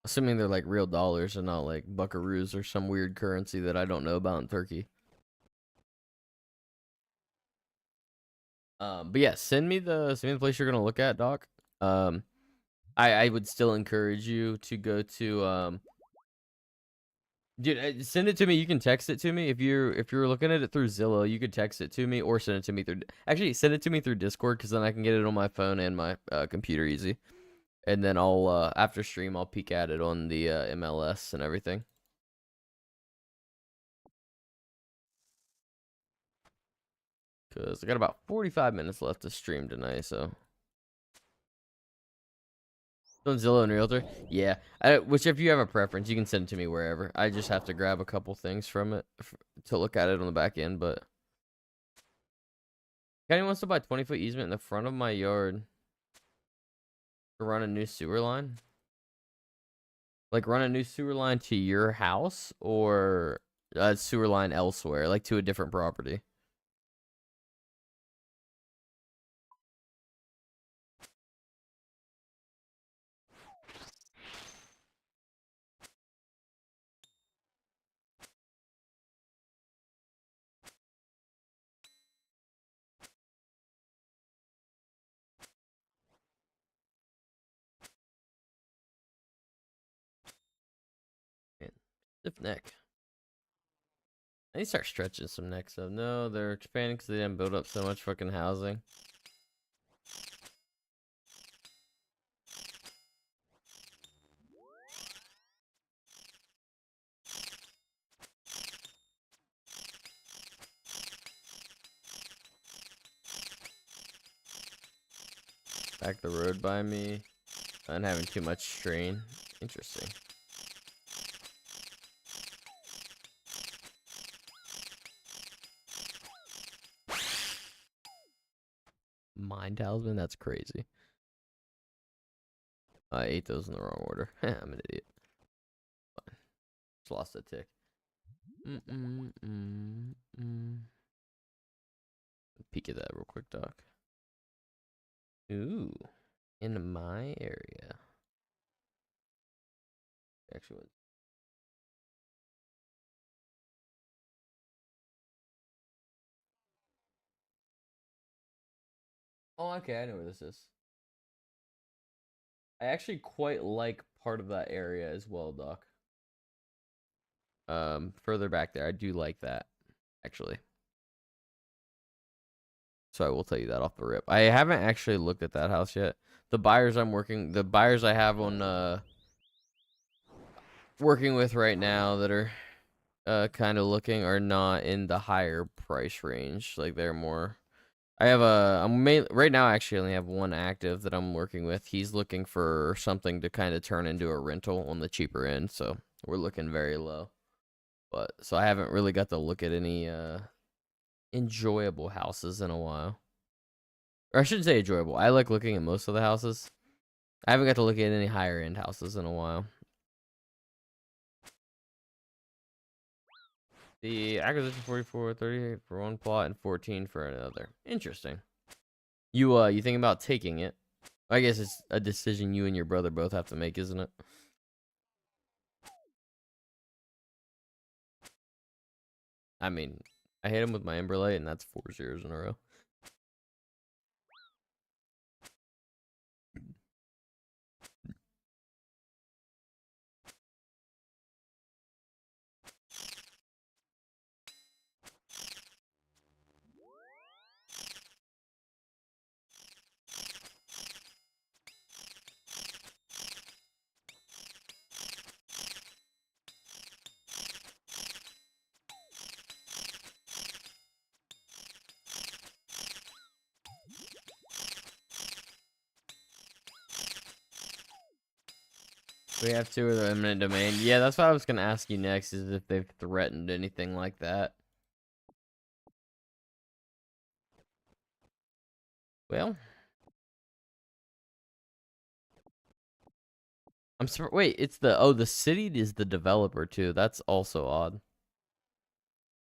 Assuming they're like real dollars and not like buckaroos or some weird currency that I don't know about in Turkey. But yeah, send me the place you're gonna look at, Doc. I would still encourage you to go to dude, send it to me. You can text it to me if you're looking at it through Zillow. You could text it to me or send it to me through. Actually, send it to me through Discord because then I can get it on my phone and my computer easy. And then I'll after stream I'll peek at it on the MLS and everything. Cause I got about 45 minutes left to stream tonight, so. On Zillow and Realtor, yeah. Which if you have a preference, you can send it to me wherever. I just have to grab a couple things from it to look at it on the back end. But Kenny wants to buy 20-foot easement in the front of my yard to run a new sewer line. Like run a new sewer line to your house or a sewer line elsewhere, like to a different property. neck. I need to start stretching some necks up. No, they're expanding because they didn't build up so much fucking housing. Back the road by me. Not having too much strain. Interesting. Mind talisman? That's crazy. I ate those in the wrong order. I'm an idiot. Fine. Just lost a tick. Peek at that real quick, Doc. Ooh. In my area. Actually, oh, okay, I know where this is. I actually quite like part of that area as well, Doc. Further back there, I do like that, actually. So I will tell you that off the rip. I haven't actually looked at that house yet. The buyers I have on working with right now that are kind of looking are not in the higher price range. Like they're more. Right now I actually only have one active that I'm working with. He's looking for something to kind of turn into a rental on the cheaper end, so we're looking very low. But so I haven't really got to look at any enjoyable houses in a while. Or I shouldn't say enjoyable. I like looking at most of the houses. I haven't got to look at any higher end houses in a while. The acquisition 44, 38 for one plot and 14 for another. Interesting. You think about taking it? I guess it's a decision you and your brother both have to make, isn't it? I mean, I hit him with my Emberlight, and that's 4 zeros in a row. We have 2 of the eminent domain. Yeah, that's what I was gonna ask you next, is if they've threatened anything like that. Well, I'm sorry. Wait, it's the city is the developer too. That's also odd.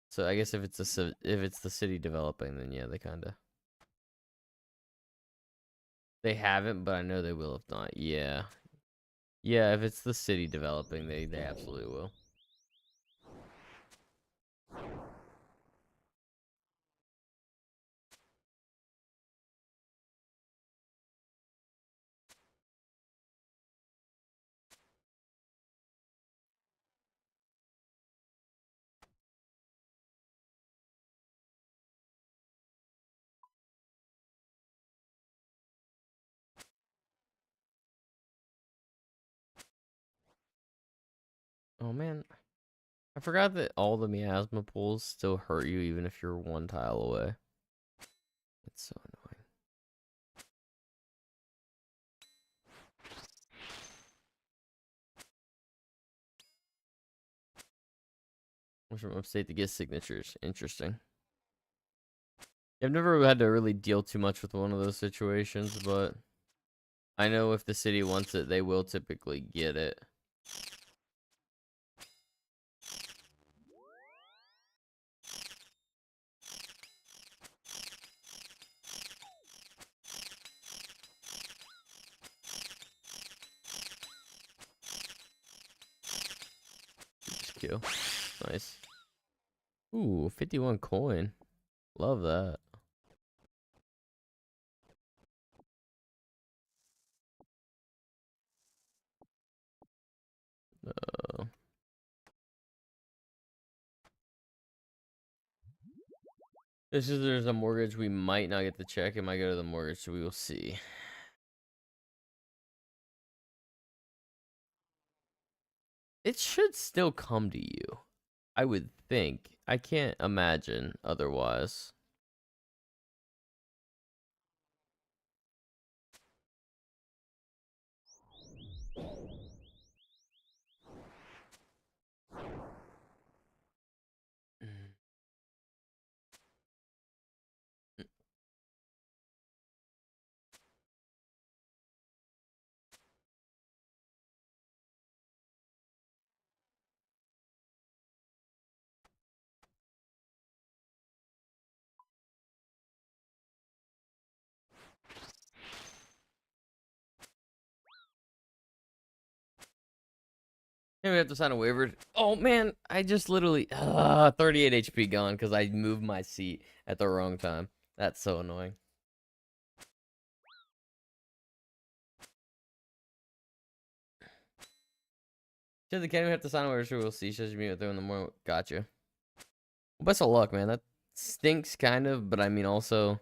So I guess if it's the city developing, then yeah, they haven't, but I know they will if not. Yeah, yeah. If it's the city developing, they absolutely will. Oh man, I forgot that all the miasma pools still hurt you even if you're 1 tile away. It's so annoying. I'm from upstate to get signatures. Interesting. I've never had to really deal too much with one of those situations, but I know if the city wants it, they will typically get it. Just kill. Nice. Ooh, 51 coin. Love that. This is there's a mortgage. We might not get the check. It might go to the mortgage, so we will see. It should still come to you, I would think. I can't imagine otherwise. And we have to sign a waiver. Oh man, I just literally 38 HP gone because I moved my seat at the wrong time. That's so annoying. Says the academy have to sign a waiver. Sure, we'll see. Says you meet with them in the morning. Gotcha. Well, best of luck, man. That stinks kind of, but I mean also.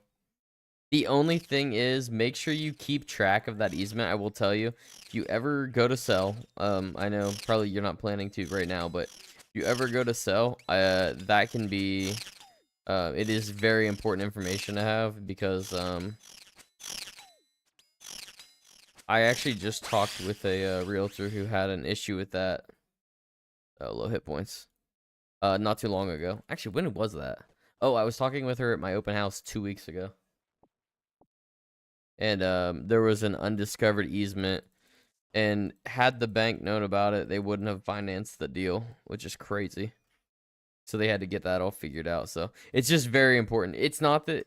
The only thing is, make sure you keep track of that easement. I will tell you, if you ever go to sell, I know probably you're not planning to right now, but if you ever go to sell, that can be, it is very important information to have because, I actually just talked with a realtor who had an issue with that. Low hit points. Not too long ago. Actually, when was that? Oh, I was talking with her at my open house 2 weeks ago. And there was an undiscovered easement, and had the bank known about it, they wouldn't have financed the deal, which is crazy. So they had to get that all figured out. So it's just very important. It's not that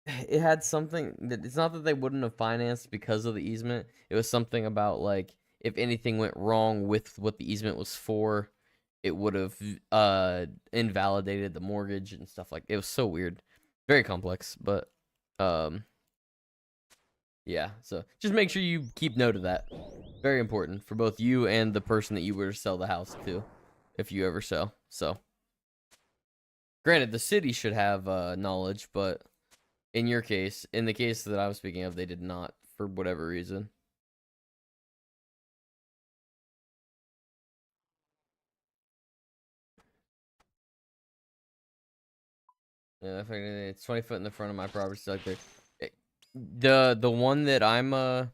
it had something that it's not that they wouldn't have financed because of the easement. It was something about like if anything went wrong with what the easement was for, it would have invalidated the mortgage and stuff like it was so weird. Very complex, but yeah, so just make sure you keep note of that. Very important for both you and the person that you were to sell the house to, if you ever sell. So, granted, the city should have knowledge, but in your case, in the case that I was speaking of, they did not for whatever reason. Yeah, I figured it's 20 foot in the front of my property, stuck there. The one that I'm the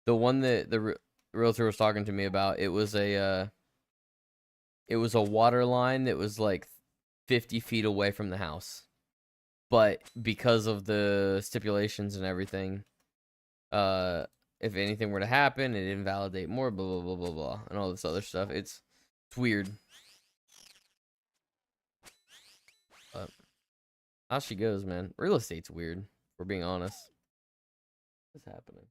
one that the realtor was talking to me about, it was a water line that was like 50 feet away from the house, but because of the stipulations and everything, if anything were to happen, it'd invalidate more, blah blah blah blah blah, and all this other stuff. It's weird. But how she goes, man. Real estate's weird. If we're being honest. What's happening?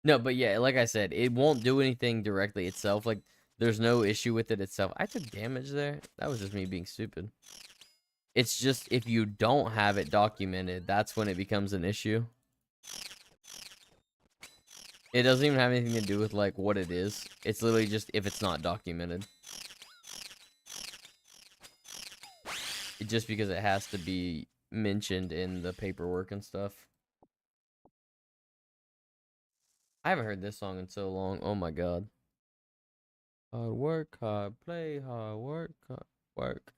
No, but yeah, like I said, it won't do anything directly itself. Like, there's no issue with it itself. I took damage there. That was just me being stupid. It's just if you don't have it documented, that's when it becomes an issue. It doesn't even have anything to do with, like, what it is. It's literally just if it's not documented. Just because it has to be mentioned in the paperwork and stuff. I haven't heard this song in so long. Oh my god. Hard work, hard play, hard work, work,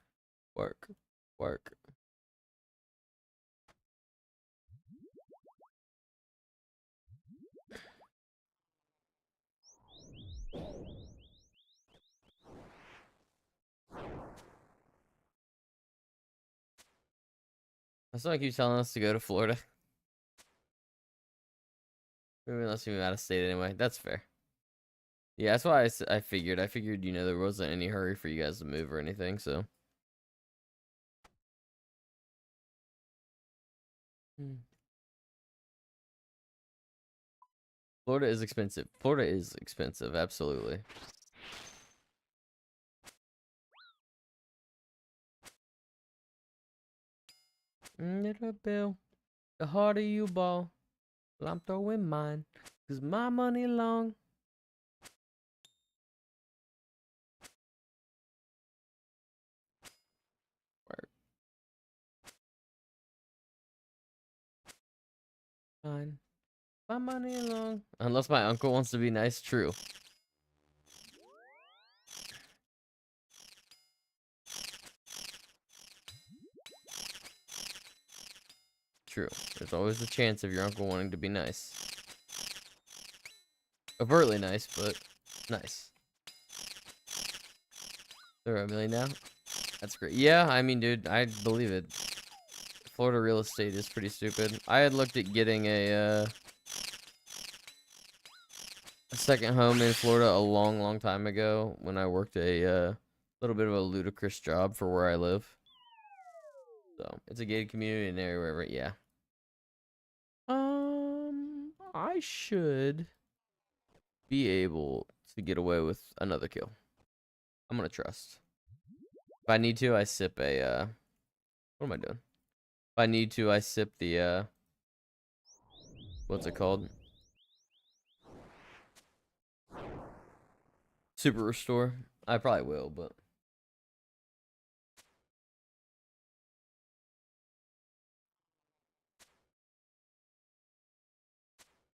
work, work. Someone keeps telling us to go to Florida. Maybe unless we move out of state anyway. That's fair. Yeah, that's why I figured. I figured, you know, there wasn't any hurry for you guys to move or anything, so. Florida is expensive. Florida is expensive, absolutely. Little Bill. The harder you ball, well, I'm throwing mine. Cause my money long. Word. Fine. My money long. Unless my uncle wants to be nice, true. True. There's always a chance of your uncle wanting to be nice. Overtly nice, but nice. They're a million now? That's great. Yeah, I mean, dude, I believe it. Florida real estate is pretty stupid. I had looked at getting a second home in Florida a long time ago when I worked a little bit of a ludicrous job for where I live. So it's a gated community and area where, yeah. I should be able to get away with another kill. I'm gonna trust. If I need to, I sip a what am I doing? If I need to, I sip the what's it called? Super Restore. I probably will, but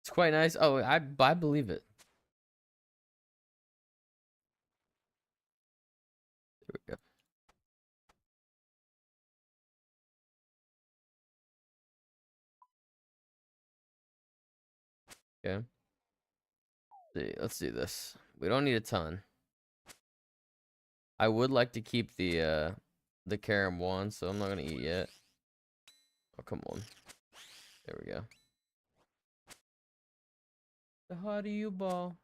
it's quite nice. Oh, I believe it. There we go. Okay. Let's do this. We don't need a ton. I would like to keep the carom one, so I'm not gonna eat yet. Oh, come on. There we go. The harder you ball,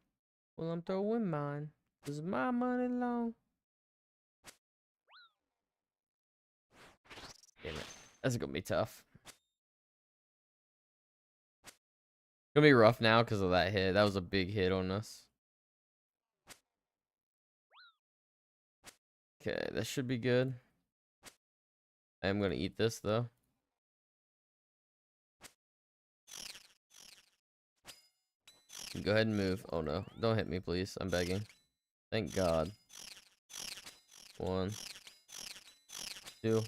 well, I'm throwing mine. Cause my money long. Damn it. That's gonna be tough. Gonna be rough now because of that hit. That was a big hit on us. Okay, that should be good. I am gonna eat this though. Go ahead and move. Oh no, don't hit me, please. I'm begging. Thank God. 1, 2.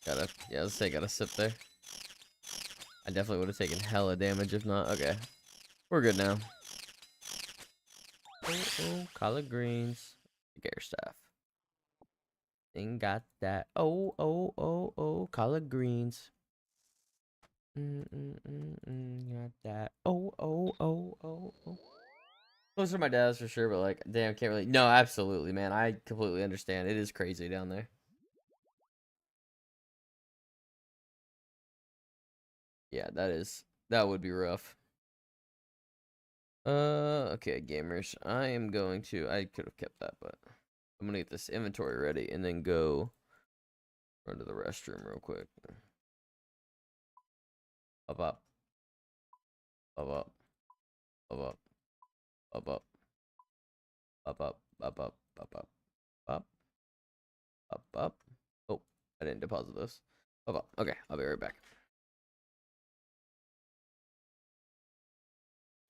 Yeah, let's say gotta sip there. I definitely would have taken hella damage if not. Okay, we're good now. Oh, collard greens. Get your stuff. Ain't got that. Oh, collard greens. Got that. Oh. Close to my dad's for sure, but like, damn, can't really. No, absolutely, man. I completely understand. It is crazy down there. Yeah, that would be rough. Okay, gamers. I could have kept that, but I'm gonna get this inventory ready and then go run to the restroom real quick. Up, up, up, up, up, up, up, up, up, up, up, up, up, up, up, up. Oh, I didn't deposit this. Up. Okay, I'll be right back.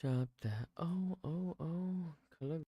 Drop that. Oh. Color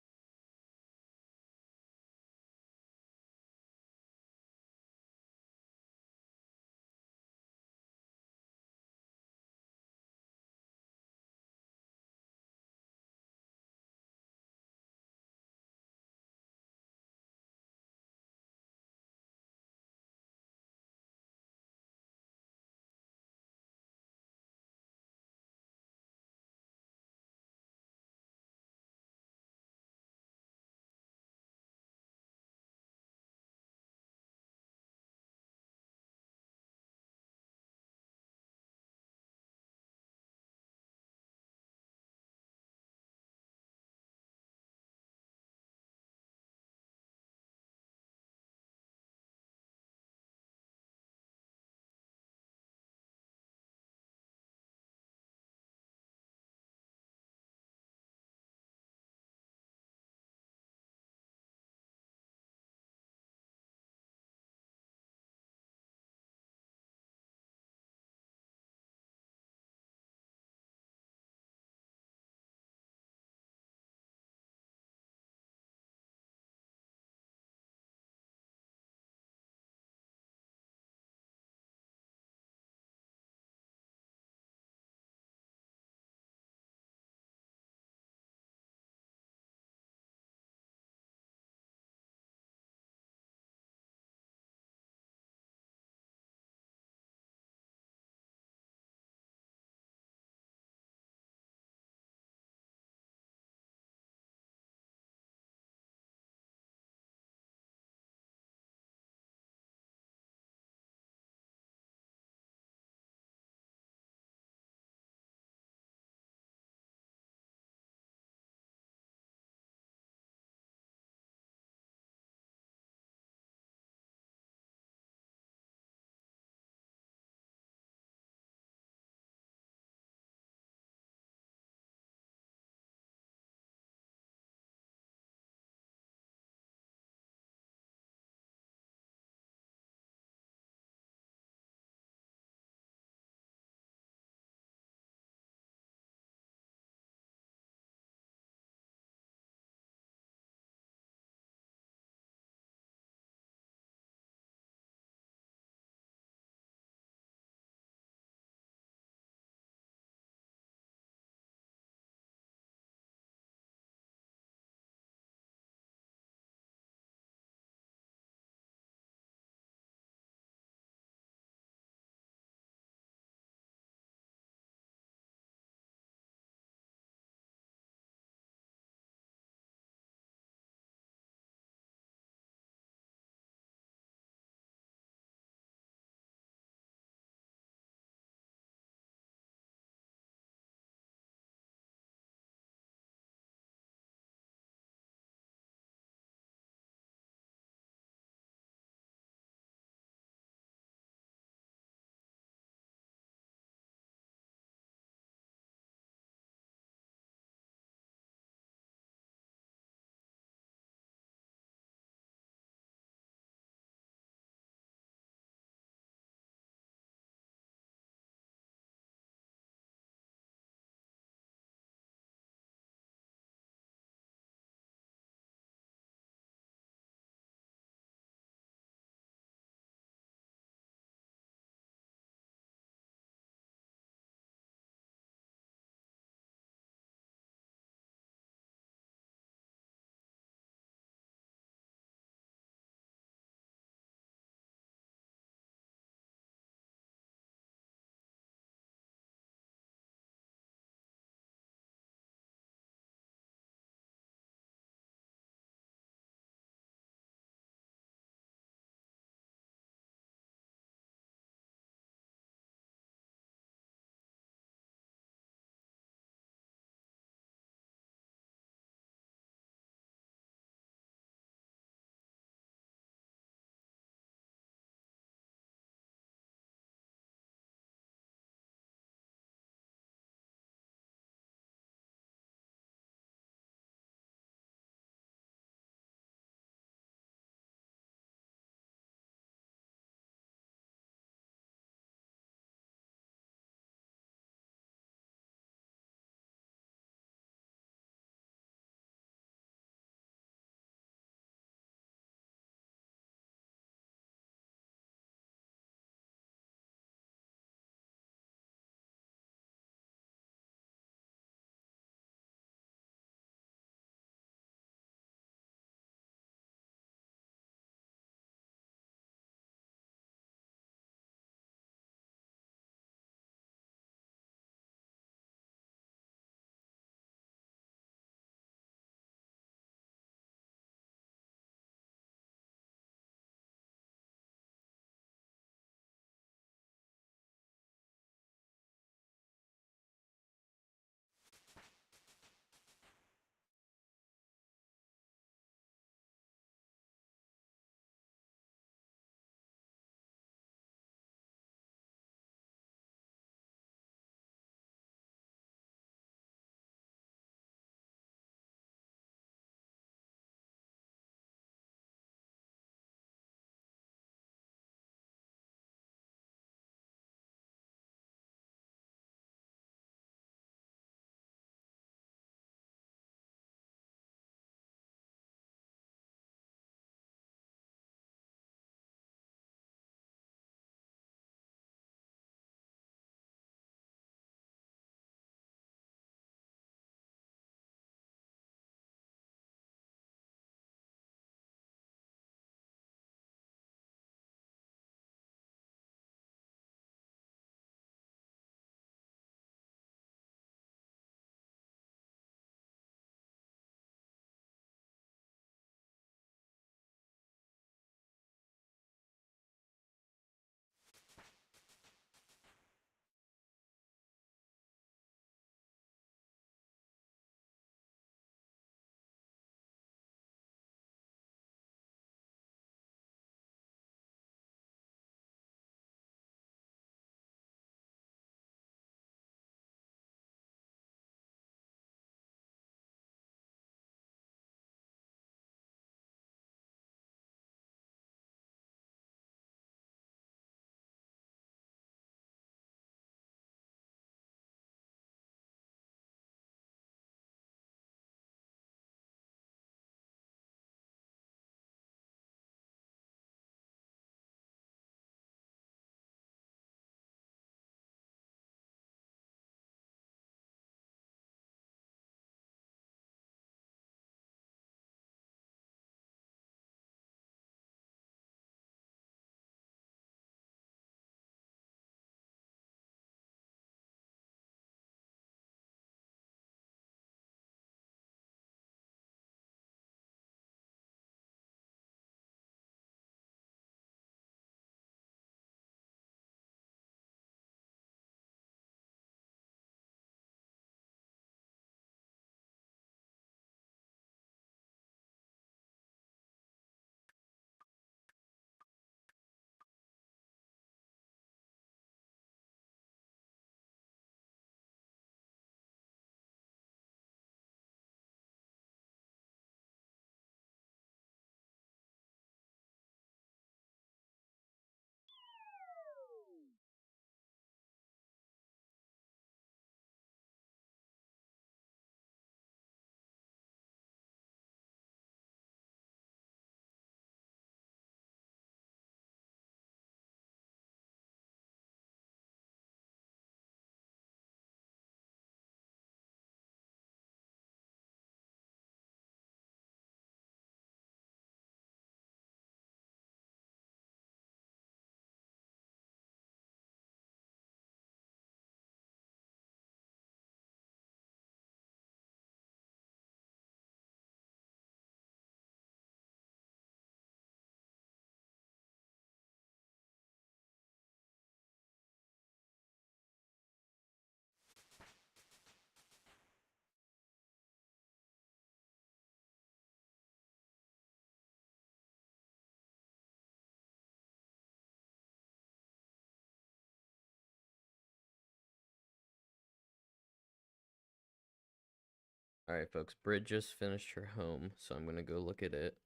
All right, folks. Brit just finished her home, so I'm gonna go look at it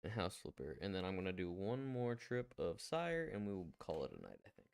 and house flipper, and then I'm gonna do one more trip of Sire, and we will call it a night, I think.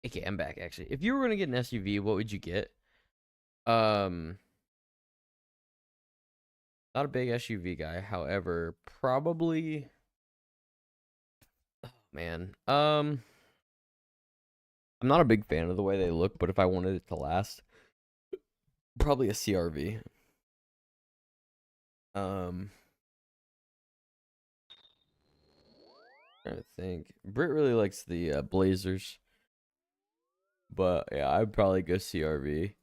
Okay, I'm back. Actually, if you were gonna get an SUV, what would you get? Um, Not a big SUV guy. However, probably. Oh, man. I'm not a big fan of the way they look, but if I wanted it to last, probably a CRV. Um, Trying to think. Britt really likes the Blazers, but yeah, I'd probably go CRV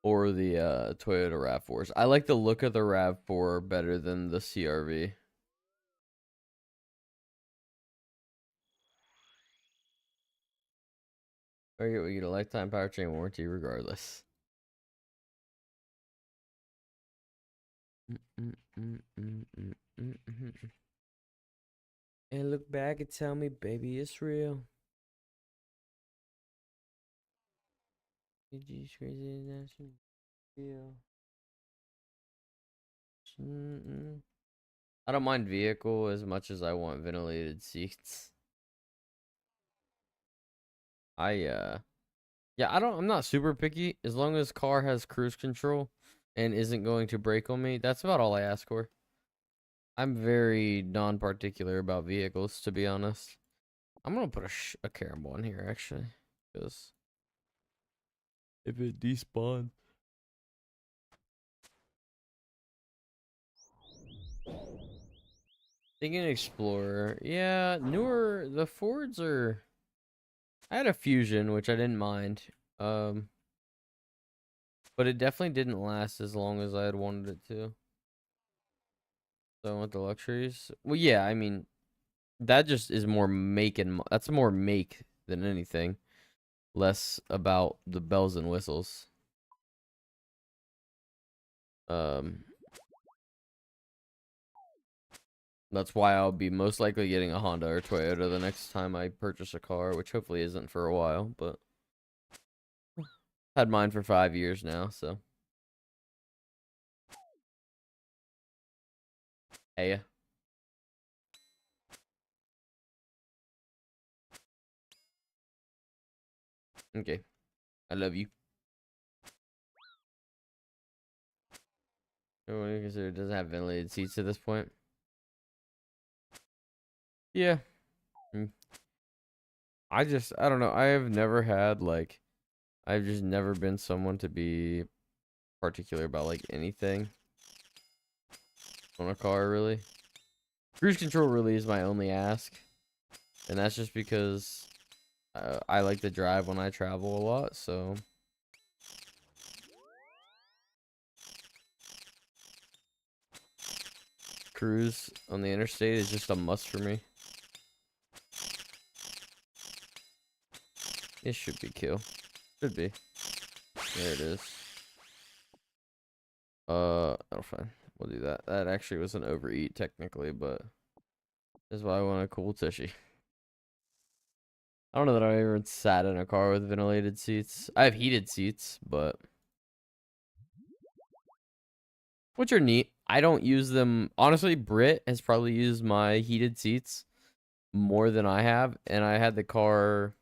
or the Toyota RAV4s. I like the look of the RAV4 better than the CRV. Or we get a lifetime powertrain warranty regardless. And look back and tell me, baby, it's real. Crazy feel. I don't mind vehicle as much as I want ventilated seats. Yeah, I'm not super picky as long as car has cruise control and isn't going to brake on me. That's about all I ask for. I'm very non-particular about vehicles, to be honest. I'm gonna put a caramel in here actually, because if it despawns. Thinking Explorer, yeah, newer. The Fords are. I had a Fusion, which I didn't mind. But it definitely didn't last as long as I had wanted it to. So I want the luxuries. Well, yeah, I mean, that just is more make and that's more make than anything. Less about the bells and whistles. Um, that's why I'll be most likely getting a Honda or Toyota the next time I purchase a car, which hopefully isn't for a while, but had mine for 5 years now, so. Hey. Okay. I love you. What do you consider it doesn't have ventilated seats at this point? Yeah. I don't know. I have never had like I've just never been someone to be particular about like anything on a car really. Cruise control really is my only ask. And that's just because I like to drive when I travel a lot, so cruise on the interstate is just a must for me. It should be kill. Should be. There it is. Oh fine. We'll do that. That actually was an overeat technically, but that's why I want a cool tushy. I don't know that I ever sat in a car with ventilated seats. I have heated seats, but which are neat. I don't use them. Honestly, Britt has probably used my heated seats more than I have, and I had the car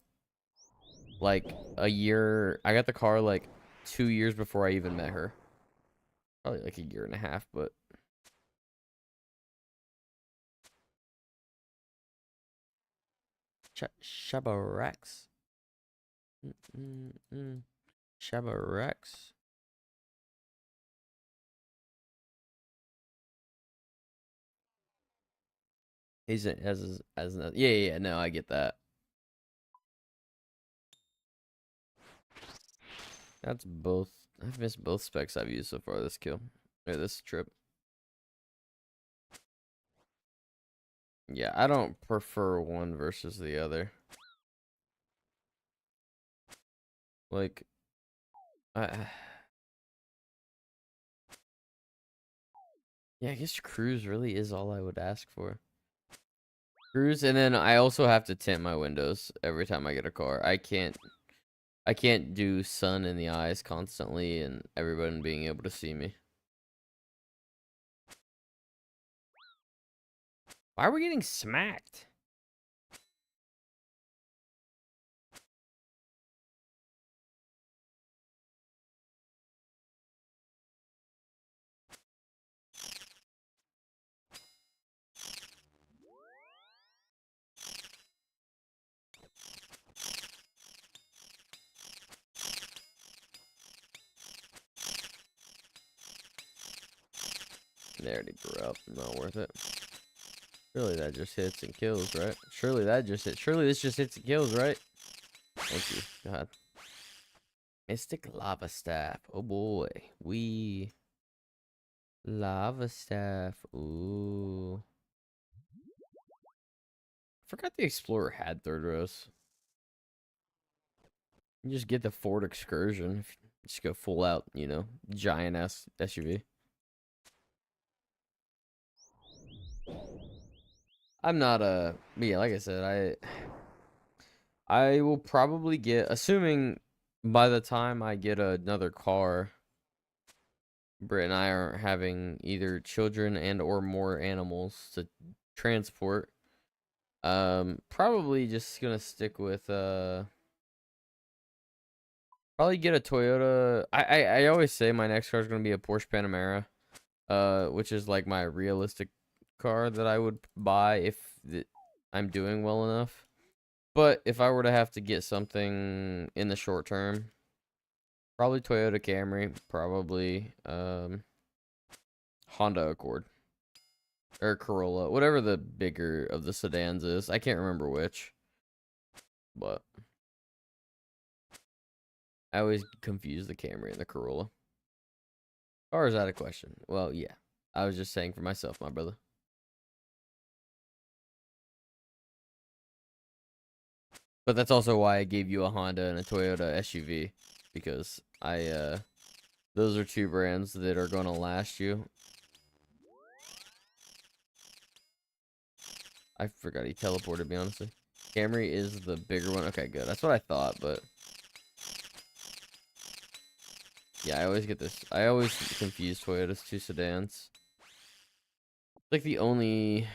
like a year. I got the car like 2 years before I even met her. Probably like a year and a half, but Shabba Rex. Shabba Rex. He's as yeah, no, I get that. That's both. I've missed both specs I've used so far this kill. Or this trip. Yeah, I don't prefer one versus the other. Like, yeah, I guess cruise really is all I would ask for. Cruise, and then I also have to tint my windows every time I get a car. I can't do sun in the eyes constantly and everyone being able to see me. Why are we getting smacked? They already grew up. Not worth it. Surely that just hits and kills, right? Surely that just hits. Surely this just hits and kills, right? Thank you. God. Mystic Lava Staff. Oh boy. Lava Staff. Ooh. Forgot the Explorer had third rows. You just get the Ford Excursion. Just go full out, you know, giant ass SUV. I'm not yeah, like I said, I will probably get, assuming by the time I get another car, Britt and I aren't having either children and or more animals to transport. Probably just gonna stick with probably get a Toyota. I always say my next car is gonna be a Porsche Panamera, which is like my realistic car that I would buy if I'm doing well enough. But if I were to have to get something in the short term, probably Toyota Camry, probably Honda Accord or Corolla, whatever the bigger of the sedans is. I can't remember which, but I always confuse the Camry and the Corolla. Or is that a question? Well, yeah. I was just saying for myself, my brother. But that's also why I gave you a Honda and a Toyota SUV, because those are two brands that are gonna last you. I forgot he teleported me, honestly. Camry is the bigger one. Okay, good. That's what I thought, but yeah, I always get this. I always confuse Toyota's two sedans. It's like the only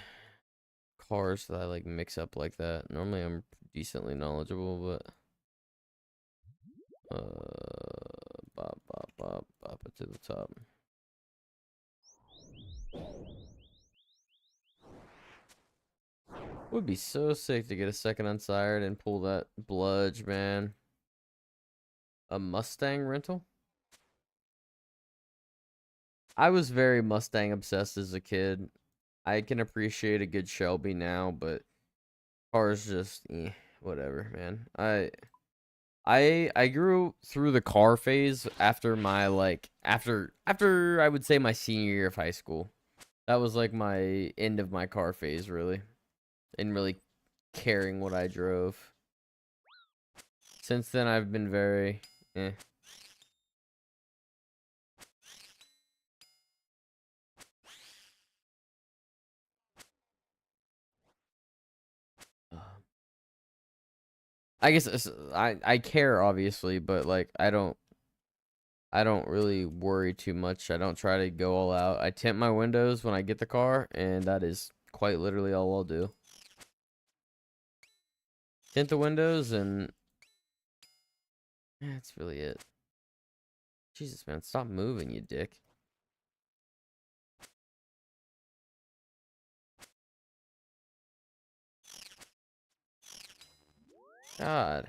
cars that I like mix up like that. Normally I'm decently knowledgeable, but bop it to the top. Would be so sick to get a second unsired and pull that bludge, man. A Mustang rental? I was very Mustang obsessed as a kid. I can appreciate a good Shelby now, but cars just whatever, man. I grew through the car phase after my after I would say my senior year of high school. That was like my end of my car phase, really, and really caring what I drove. Since then, I've been very eh. I guess I care obviously, but like I don't really worry too much. I don't try to go all out. I tint my windows when I get the car, and that is quite literally all I'll do. Tint the windows, and that's really it. Jesus, man, stop moving, you dick. God.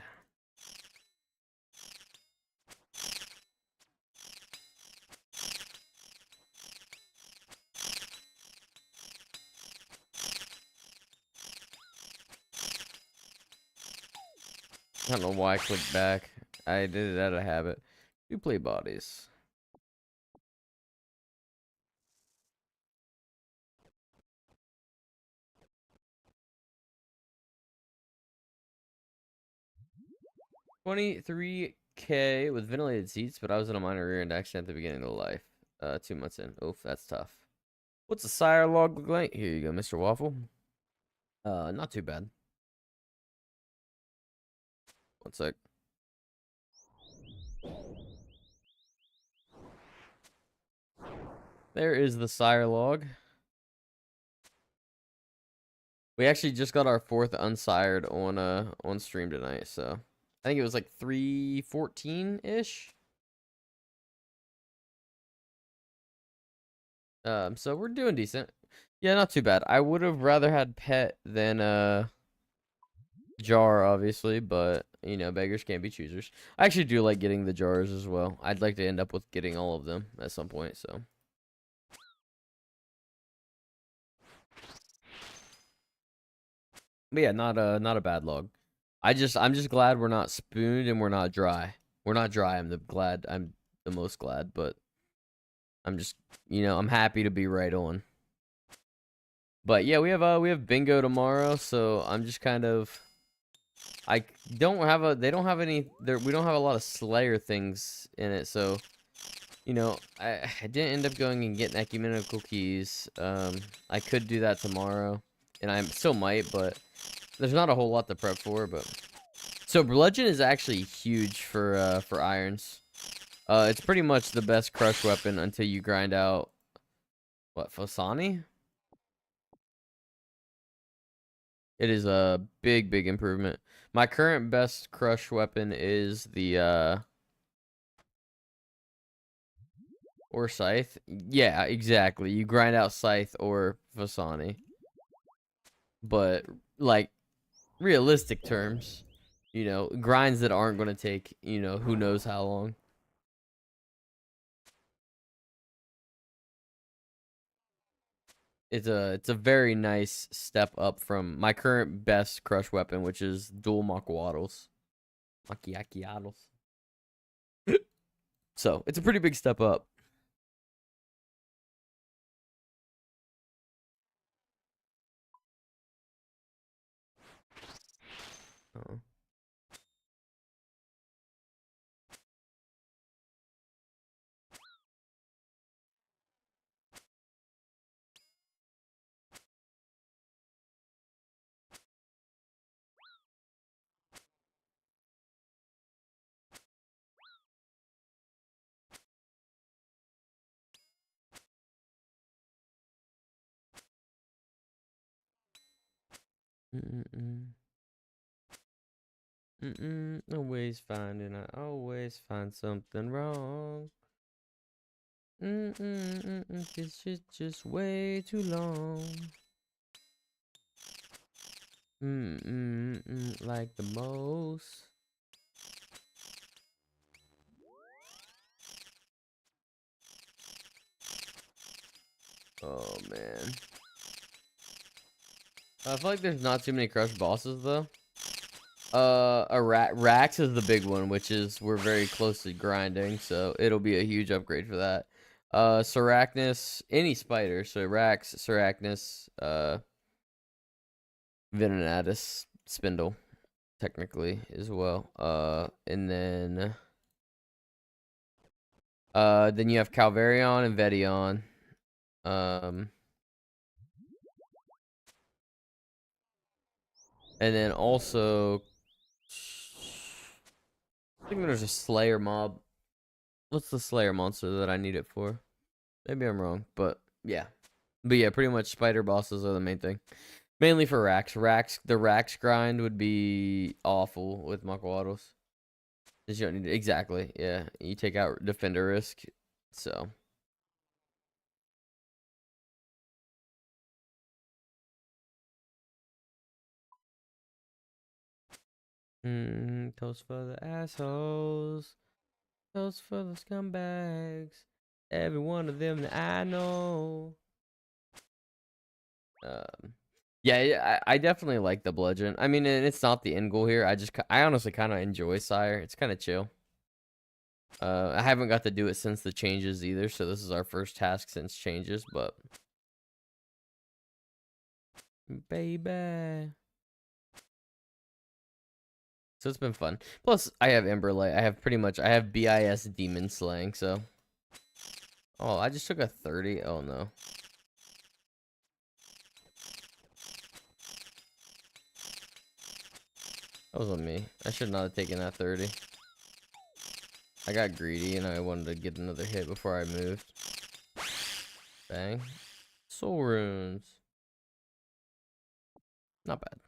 I don't know why I clicked back. I did it out of habit. You play bodies. $23K with ventilated seats, but I was in a minor rear end accident at the beginning of life. 2 months in. Oof, that's tough. What's the sire log look like? Here you go, Mr. Waffle. Not too bad. One sec. There is the sire log. We actually just got our fourth unsired on stream tonight, so I think it was like 314-ish. So we're doing decent. Yeah, not too bad. I would have rather had pet than jar, obviously, but you know, beggars can't be choosers. I actually do like getting the jars as well. I'd like to end up with getting all of them at some point, so. But yeah, not a bad log. I'm just glad we're not spooned and we're not dry. We're not dry. I'm the most glad, but I'm just, I'm happy to be right on. But yeah, we have bingo tomorrow, so I'm just kind of I don't have a they don't have any there we don't have a lot of Slayer things in it, so I didn't end up going and getting ecumenical keys. I could do that tomorrow, and I still might, but there's not a whole lot to prep for. But so bludgeon is actually huge for irons. It's pretty much the best crush weapon until you grind out what, Phosani? It is a big improvement. My current best crush weapon is the or scythe. Yeah, exactly. You grind out scythe or Vasani. But like realistic terms, grinds that aren't going to take, who knows how long. It's a very nice step up from my current best crush weapon, which is dual Makiados. Makiados. So, it's a pretty big step up. Oh. Always finding, I always find something wrong. This shit just way too long. Like the most. Oh man. I feel like there's not too many crush bosses though. Rax is the big one, which is we're very close to grinding, so it'll be a huge upgrade for that. Sarachnis, any spider, so Rax, Sarachnis, Venenatus, Spindle, technically as well. And then you have Calvarion and Vedion. And then also, I think there's a Slayer mob. What's the Slayer monster that I need it for? Maybe I'm wrong, but yeah. But yeah, pretty much spider bosses are the main thing. Mainly for Rax. The Rax grind would be awful with Makwaddles. You don't need exactly, yeah. You take out defender risk, so. Toast for the assholes. Toast for the scumbags. Every one of them that I know. Yeah, I definitely like the bludgeon. I mean, and it's not the end goal here. I honestly kind of enjoy Sire. It's kind of chill. I haven't got to do it since the changes either, so this is our first task since changes, but baby. So it's been fun. Plus, I have Emberlight. I have BIS Demon Slaying, so. Oh, I just took a 30. Oh no. That was on me. I should not have taken that 30. I got greedy and I wanted to get another hit before I moved. Bang. Soul runes. Not bad.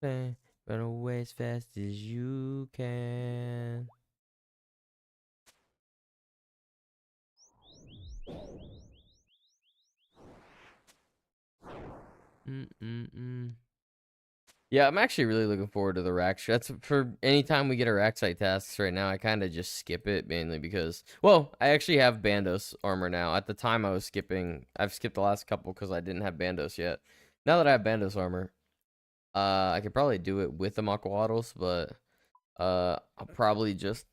Bang. Run away as fast as you can. Yeah, I'm actually really looking forward to the Rax. That's for anytime we get our Raxite tasks right now, I kind of just skip it mainly because, well, I actually have Bandos armor now. At the time I've skipped the last couple because I didn't have Bandos yet. Now that I have Bandos armor, I could probably do it with the Makwaddles, but I'll probably just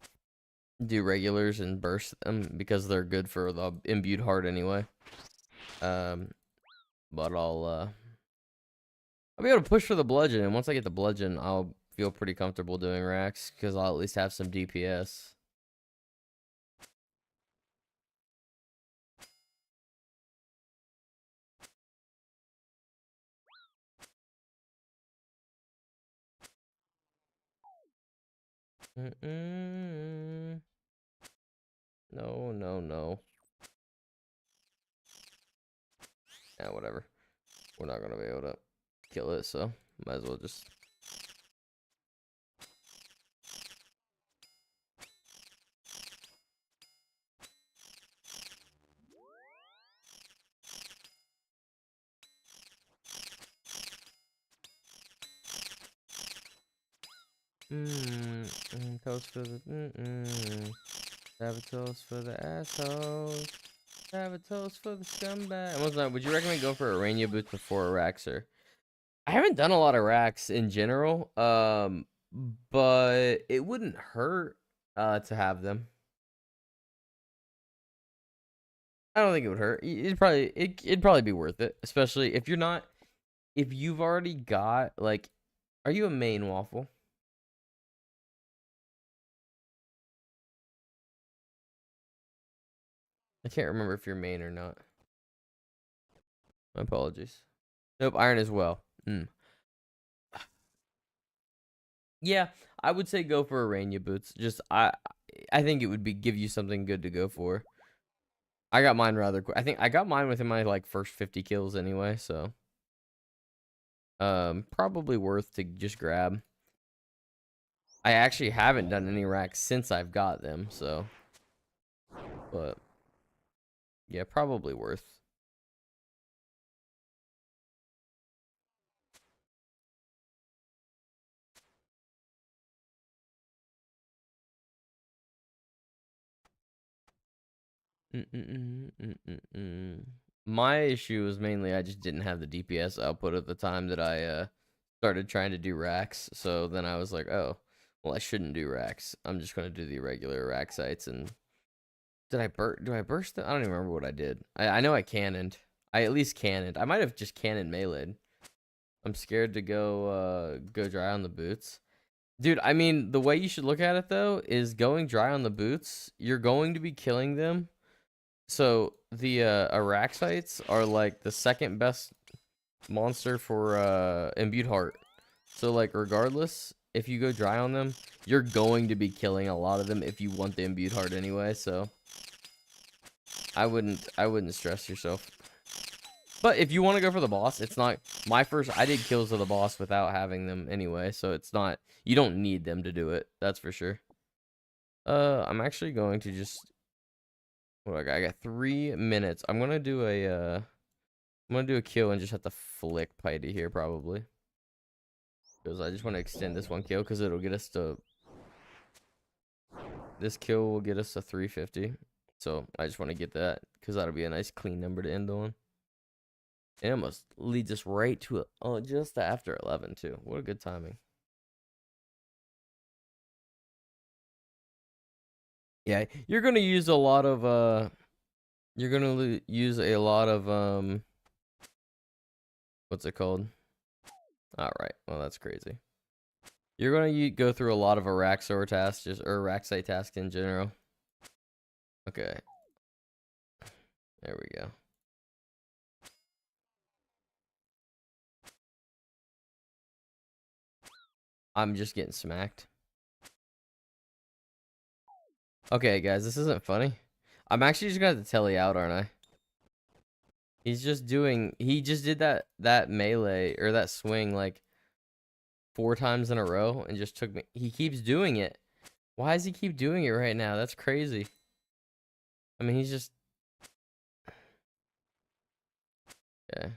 do regulars and burst them because they're good for the imbued heart anyway. But I'll be able to push for the bludgeon, and once I get the bludgeon, I'll feel pretty comfortable doing Rax because I'll at least have some DPS. No, no, no. Yeah, whatever. We're not gonna be able to kill it, so might as well just. Toast for the have a toast for the assholes. Have a toast for the scumbag. What's that? Would you recommend go for Arania boots before a Raxer? I haven't done a lot of racks in general, but it wouldn't hurt to have them. I don't think it would hurt. It'd probably be worth it, especially if you've already got like, are you a main waffle? I can't remember if you're main or not. My apologies. Nope, iron as well. Yeah, I would say go for Arania boots. Just I think it would give you something good to go for. I got mine rather quick. I think I got mine within my like first 50 kills anyway, so. Probably worth to just grab. I actually haven't done any racks since I've got them, so. But yeah, probably worth. My issue was mainly I just didn't have the DPS output at the time that I started trying to do racks. So then I was like, oh, well, I shouldn't do racks. I'm just gonna do the regular rack sites. And do I burst them? I don't even remember what I did. I know I cannoned. I at least cannoned. I might have just cannoned melee'd. I'm scared to go dry on the boots. Dude, I mean, the way you should look at it though is going dry on the boots, you're going to be killing them. So the Araxites are like the second best monster for imbued heart. So like regardless, if you go dry on them, you're going to be killing a lot of them if you want the imbued heart anyway, so I wouldn't stress yourself. But if you want to go for the boss, it's not my first. I did kills of the boss without having them anyway, so it's not. You don't need them to do it. That's for sure. I'm actually going to just. What do I got? I got 3 minutes. I'm gonna do a. I'm gonna do a kill and just have to flick Piety here probably, because I just want to extend this one kill because it'll get us to. This kill will get us to 350. So I just want to get that because that'll be a nice clean number to end on. It almost leads us right to it. Oh, just after 11 too. What a good timing. Yeah, you're gonna use a lot of you're gonna use a lot of what's it called? All right. Well, that's crazy. You're gonna go through a lot of Araxor tasks, just or Araxite tasks in general. Okay. There we go. I'm just getting smacked. Okay, guys, this isn't funny. I'm actually just gonna have to telly out, aren't I? He just did that melee or that swing like 4 times in a row and just took me. He keeps doing it. Why does he keep doing it right now? That's crazy. I mean, he's just. Yeah.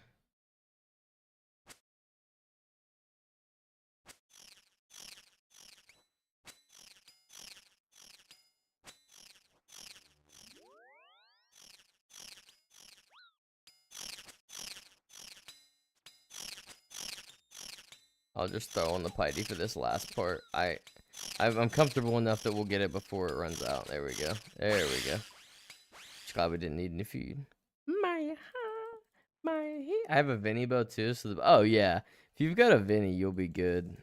I'll just throw on the Piety for this last part. I'm comfortable enough that we'll get it before it runs out. There we go. There we go. Just glad we didn't need any feed. I have a Vinny bow too. So oh yeah, if you've got a Vinny, you'll be good.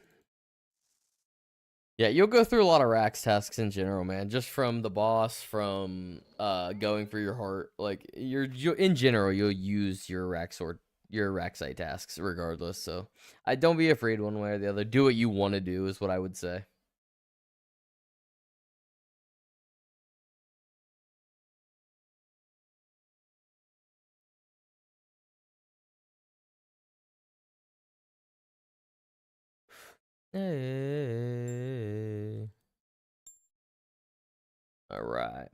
Yeah, you'll go through a lot of racks tasks in general, man. Just from the boss, from going for your heart. Like you in general, you'll use your rack site tasks regardless. So I don't be afraid one way or the other. Do what you want to do is what I would say. Hey. All right.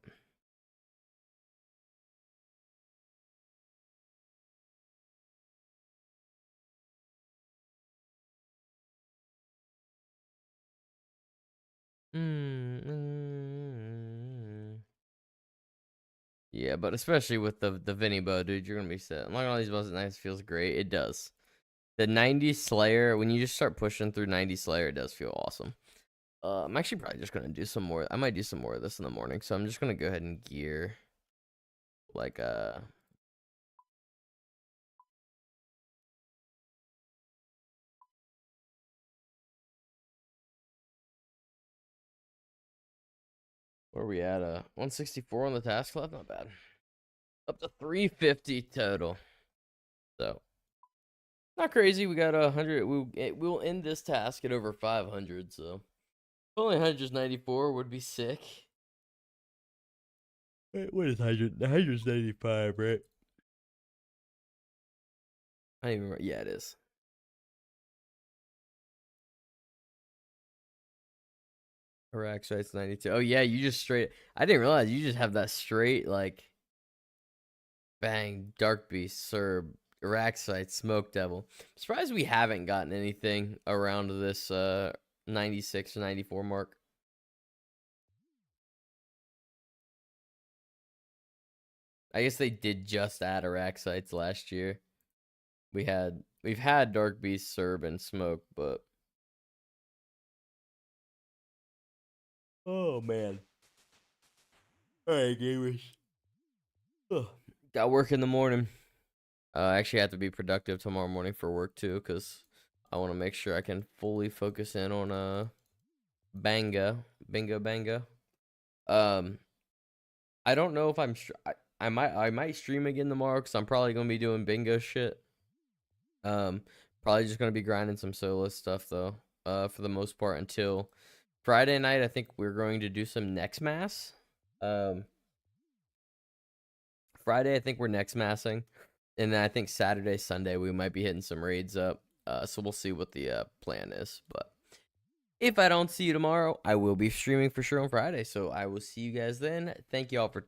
Yeah, but especially with the Vinny bow, dude, you're gonna be set. I'm not gonna these buttons nice feels great. It does. The 90 Slayer, when you just start pushing through 90 Slayer, it does feel awesome. I'm actually probably just gonna do some more. I might do some more of this in the morning, so I'm just gonna go ahead and gear like where are we at? 164 on the task left, not bad. Up to 350 total. So not crazy. We got 100. We'll end this task at over 500. So only 194 would be sick. Wait, what is 100? 195, right? I don't even. Yeah, it is. Iraq Sites 92. Oh yeah, you just straight. I didn't realize you just have that straight like bang Dark Beast, Serb, Iraq Sites, Smoke Devil. Surprised we haven't gotten anything around this 96 or 94 mark. I guess they did just add Iraq Sites last year. We've had Dark Beast, Serb, and Smoke, but oh man. Alright, gamers. Ugh. Got work in the morning. I actually have to be productive tomorrow morning for work too, because I want to make sure I can fully focus in on bingo. I don't know if I might stream again tomorrow because I'm probably gonna be doing bingo shit. Probably just gonna be grinding some solo stuff though. For the most part until Friday night. I think we're going to do some next mass. Friday, I think we're next massing, and then I think Saturday, Sunday, we might be hitting some raids up. So we'll see what the plan is. But if I don't see you tomorrow, I will be streaming for sure on Friday. So I will see you guys then. Thank you all for